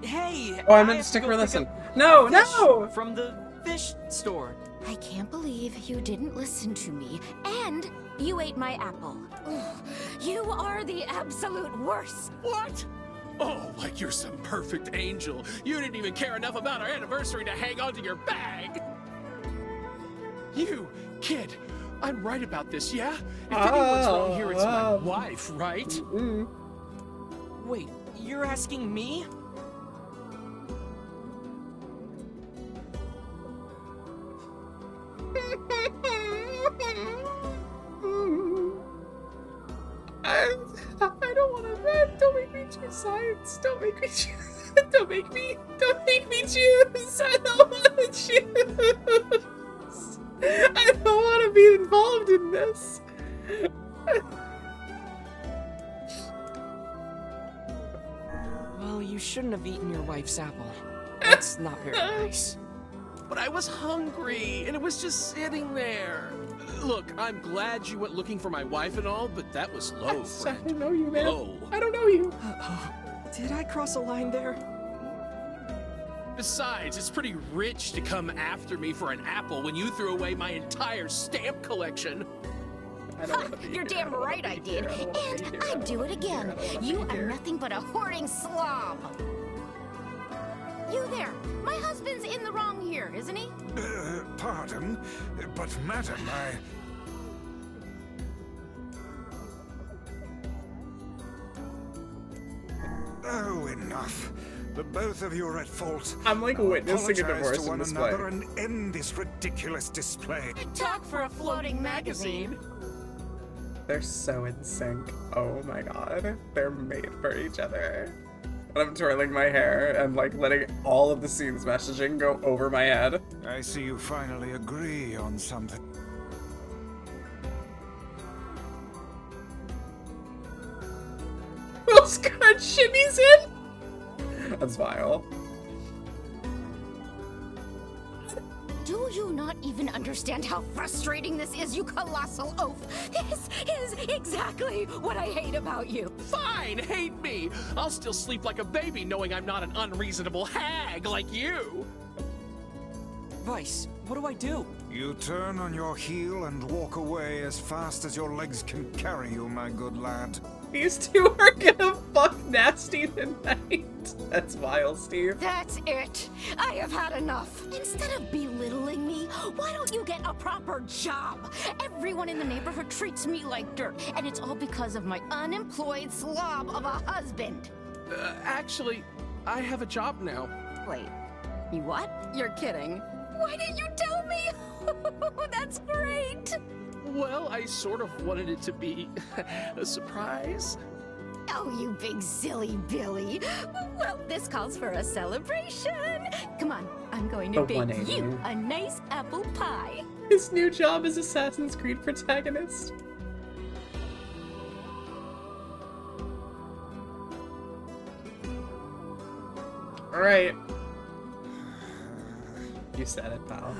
Hey! Oh, I meant to stick go her pick listen. up No, a fish no! From the fish store. I can't believe you didn't listen to me, and you ate my apple. Ugh, you are the absolute worst. What? Oh, like you're some perfect angel. You didn't even care enough about our anniversary to hang on to your bag. You, kid, I'm right about this, yeah? If anyone's wrong here, it's my wife, right? Wait, you're asking me? I don't want to vent. Don't make me choose sides. Don't make me choose. Don't make me choose. I don't want to choose. I don't want to be involved in this. Well, you shouldn't have eaten your wife's apple. That's not very nice. But I was hungry, and it was just sitting there. Look, I'm glad you went looking for my wife and all, but that was low, friend. I don't know you, man. Low. I don't know you. Did I cross a line there? Besides, it's pretty rich to come after me for an apple when you threw away my entire stamp collection. You're damn right I did. And I'd do it again. You are nothing but a hoarding slob. You there. My husband's in the wrong here, isn't he? Pardon, but madam, Oh, enough. The both of you are at fault. I'm like witnessing a Apologize divorce to one in this play. another and end this ridiculous display. Talk for a floating magazine. They're so in sync. Oh my god. They're made for each other. And I'm twirling my hair and like letting all of the scene's messaging go over my head. I see you finally agree on something. Will Scott shimmies in? That's vile. Do you not even understand how frustrating this is, you colossal oaf? This is exactly what I hate about you. Fine, hate me. I'll still sleep like a baby knowing I'm not an unreasonable hag like you. Vice, what do I do? You turn on your heel and walk away as fast as your legs can carry you, my good lad. These two are gonna fuck nasty tonight. That's vile, Steve. That's it. I have had enough. Instead of belittling me, why don't you get a proper job? Everyone in the neighborhood treats me like dirt, and it's all because of my unemployed slob of a husband. Actually, I have a job now. Wait, you what? You're kidding. Why didn't you tell me? That's great. Well, I sort of wanted it to be a surprise. Oh, you big silly Billy. Well, this calls for a celebration. Come on, I'm going to The bake 180. you a nice apple pie. His new job as Assassin's Creed protagonist. Alright. You said it, pal.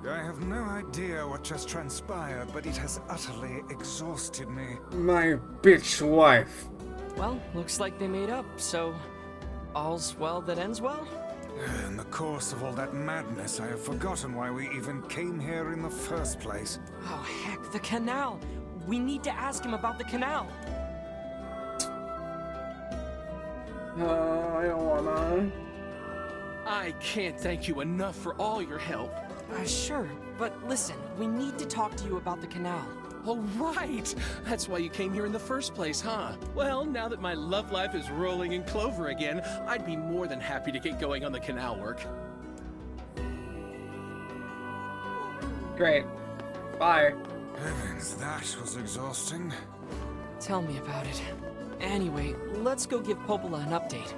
I have no idea what just transpired, but it has utterly exhausted me. My bitch wife. Well, looks like they made up, so all's well that ends well? In the course of all that madness, I have forgotten why we even came here in the first place. Oh, heck, the canal. We need to ask him about the canal. I don't wanna. I can't thank you enough for all your help. Sure, but listen, we need to talk to you about the canal. Oh, right! That's why you came here in the first place, huh? Well, now that my love life is rolling in clover again, I'd be more than happy to get going on the canal work. Great. Bye. Heavens, that was exhausting. Tell me about it. Anyway, let's go give Popola an update.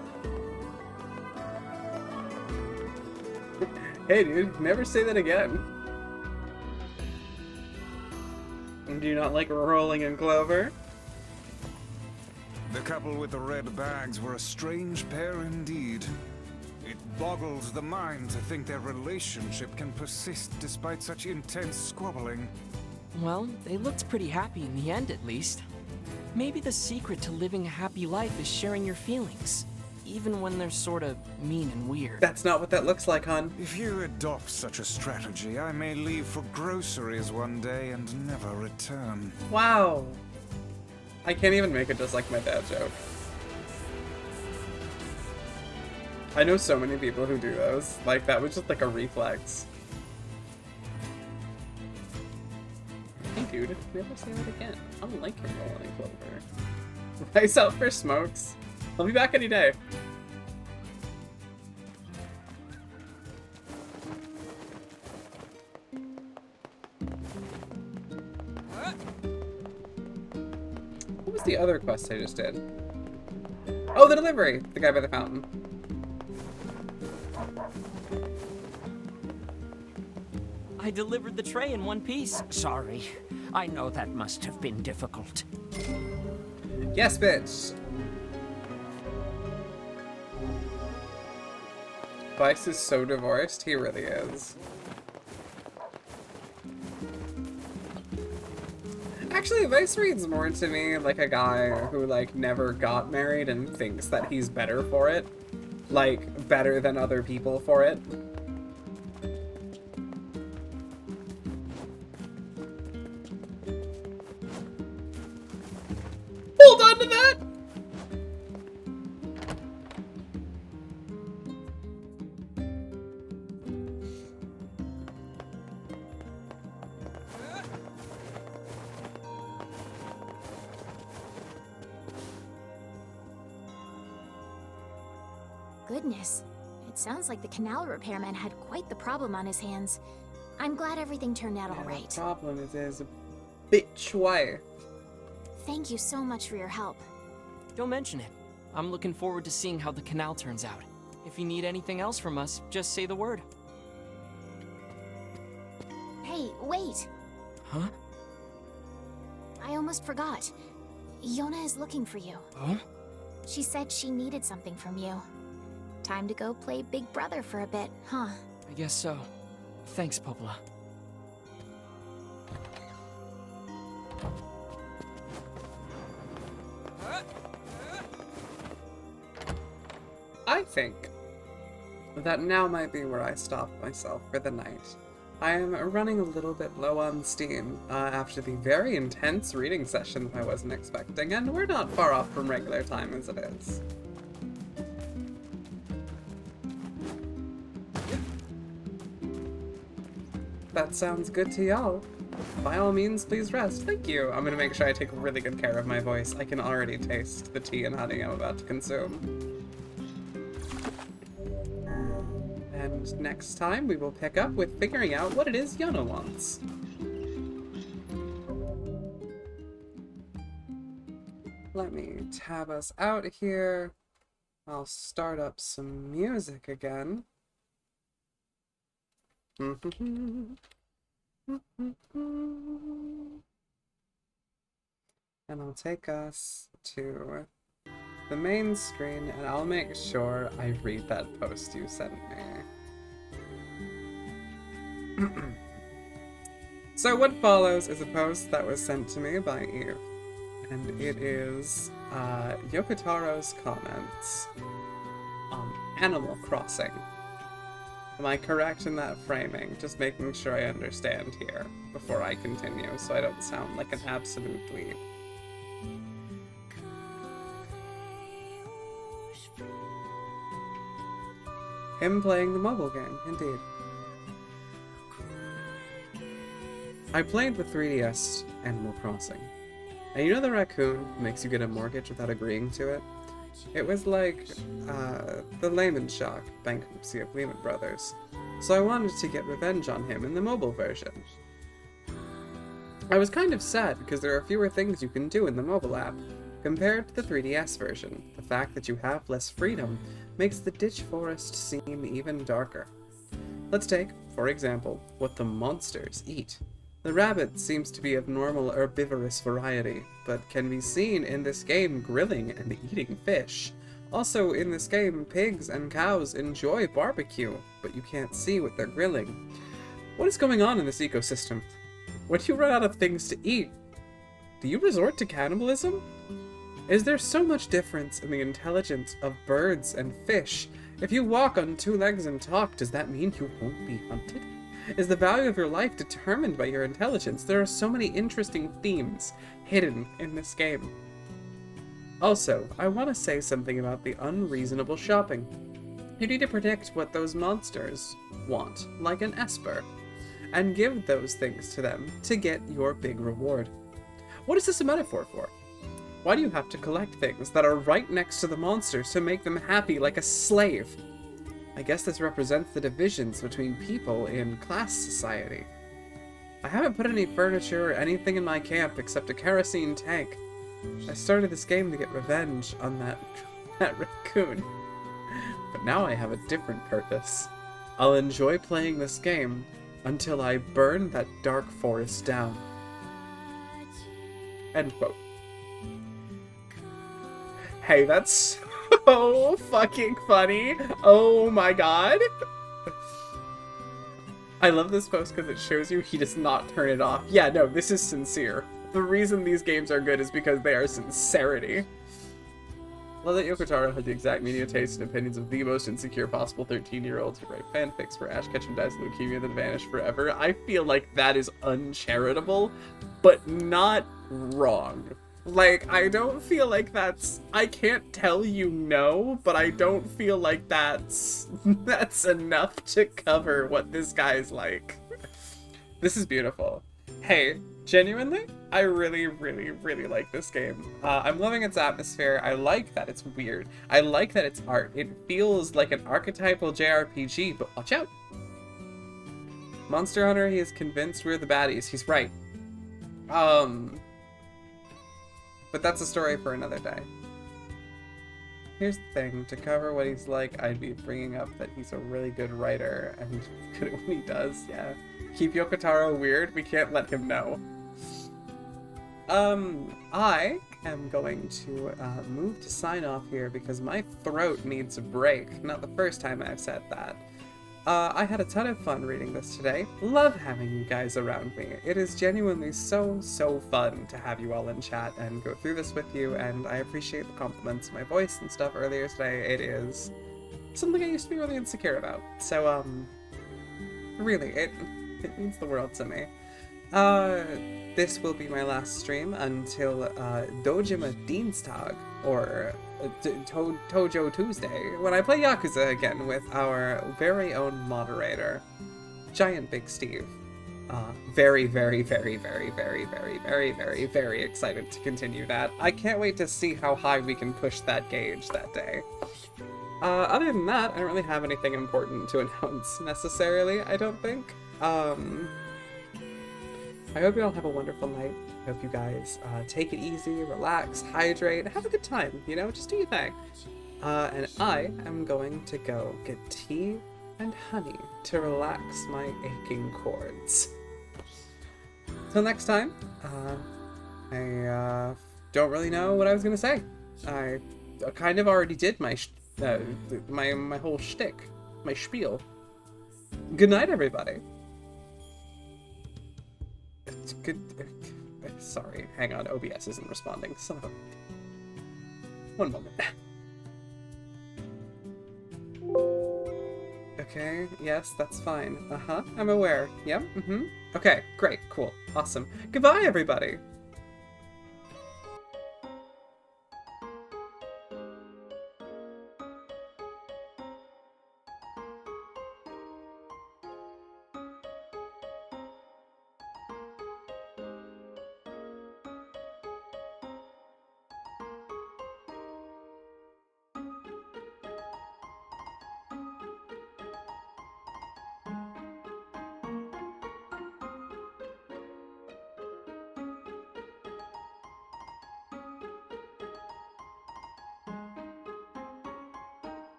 Hey dude, never say that again. Do you not like rolling in clover? The couple with the red bags were a strange pair indeed. It boggles the mind to think their relationship can persist despite such intense squabbling. Well, they looked pretty happy in the end, at least. Maybe the secret to living a happy life is sharing your feelings, even when they're sorta mean and weird. That's not what that looks like, hon. If you adopt such a strategy, I may leave for groceries one day and never return. Wow. I can't even make it just like my dad joke. I know so many people who do those. Like, that was just like a reflex. Hey dude, never say that again. I don't like your rolling in clover. Rice out for smokes. I'll be back any day. What was the other quest I just did? Oh, the delivery! The guy by the fountain. I delivered the tray in one piece. Sorry. I know that must have been difficult. Yes, bitch! Vice is so divorced, he really is. Actually, Vice reads more to me like a guy who, like, never got married and thinks that he's better for it. Like, better than other people for it. Hold on to that! Goodness. It sounds like the canal repairman had quite the problem on his hands. I'm glad everything turned out all right. The problem is his bitch wife. Thank you so much for your help. Don't mention it. I'm looking forward to seeing how the canal turns out. If you need anything else from us, just say the word. Hey, wait! Huh? I almost forgot. Yona is looking for you. Oh? She said she needed something from you. Time to go play Big Brother for a bit, huh? I guess so. Thanks, Popola. I think that now might be where I stop myself for the night. I am running a little bit low on steam after the very intense reading session I wasn't expecting, and we're not far off from regular time as it is. That sounds good to y'all. By all means, please rest. Thank you. I'm gonna make sure I take really good care of my voice. I can already taste the tea and honey I'm about to consume. And next time, we will pick up with figuring out what it is Yona wants. Let me tab us out here. I'll start up some music again. And I'll take us to the main screen, and I'll make sure I read that post you sent me. So what follows is a post that was sent to me by Eve, and it is Yokotaro's comments on Animal Crossing. Am I correct in that framing? Just making sure I understand here before I continue, so I don't sound like an absolute dweeb. Him playing the mobile game, indeed. I played the 3DS Animal Crossing. And you know the raccoon who makes you get a mortgage without agreeing to it? It was like the Lehman Shock bankruptcy of Lehman Brothers. So I wanted to get revenge on him in the mobile version. I was kind of sad because there are fewer things you can do in the mobile app compared to the 3DS version. The fact that you have less freedom makes the ditch forest seem even darker. Let's take, for example, what the monsters eat. The rabbit seems to be of normal herbivorous variety, but can be seen in this game grilling and eating fish. Also in this game, pigs and cows enjoy barbecue, but you can't see what they're grilling. What is going on in this ecosystem? When you run out of things to eat, do you resort to cannibalism? Is there so much difference in the intelligence of birds and fish? If you walk on two legs and talk, does that mean you won't be hunted? Is the value of your life determined by your intelligence? There are so many interesting themes hidden in this game. Also, I want to say something about the unreasonable shopping. You need to predict what those monsters want, like an Esper, and give those things to them to get your big reward. What is this a metaphor for? Why do you have to collect things that are right next to the monsters to make them happy like a slave? I guess this represents the divisions between people in class society. I haven't put any furniture or anything in my camp except a kerosene tank. I started this game to get revenge on that raccoon. But now I have a different purpose. I'll enjoy playing this game until I burn that dark forest down. End quote. Hey, that's so fucking funny. Oh my god. I love this post because it shows you he does not turn it off. Yeah, no, this is sincere. The reason these games are good is because they are sincerity. Love that Yoko Taro had the exact media taste and opinions of the most insecure possible 13-year-olds who write fanfics for Ash Ketchum dies of leukemia then vanish forever. I feel like that is uncharitable, but not wrong. Like, I don't feel like that's... I can't tell you no, but I don't feel like that's enough to cover what this guy's like. This is beautiful. Hey, genuinely, I really, really, really like this game. I'm loving its atmosphere. I like that it's weird. I like that it's art. It feels like an archetypal JRPG, but watch out. Monster Hunter, he is convinced we're the baddies. He's right. But that's a story for another day. Here's the thing, to cover what he's like, I'd be bringing up that he's a really good writer and good at what he does, yeah. Keep Yoko Taro weird, we can't let him know. I am going to move to sign off here because my throat needs a break. Not the first time I've said that. I had a ton of fun reading this today. Love having you guys around me. It is genuinely so fun to have you all in chat and go through this with you, and I appreciate the compliments of my voice and stuff earlier today. It is something I used to be really insecure about. So, really, it means the world to me. This will be my last stream until Dojima Dienstag, or Tojo Tuesday, when I play Yakuza again with our very own moderator, Giant Big Steve. Very excited to continue that. I can't wait to see how high we can push that gauge that day. Other than that, I don't really have anything important to announce necessarily, I don't think. I hope you all have a wonderful night. I hope you guys take it easy, relax, hydrate, have a good time, you know, just do your thing. And I am going to go get tea and honey to relax my aching cords. Till next time, I don't really know what I was gonna say. I kind of already did my my whole shtick, my spiel. Good night, everybody. It's good. Sorry, hang on. OBS isn't responding. Son of a... One moment. Okay, yes, that's fine. I'm aware. Yep, Okay, great, cool, awesome. Goodbye, everybody!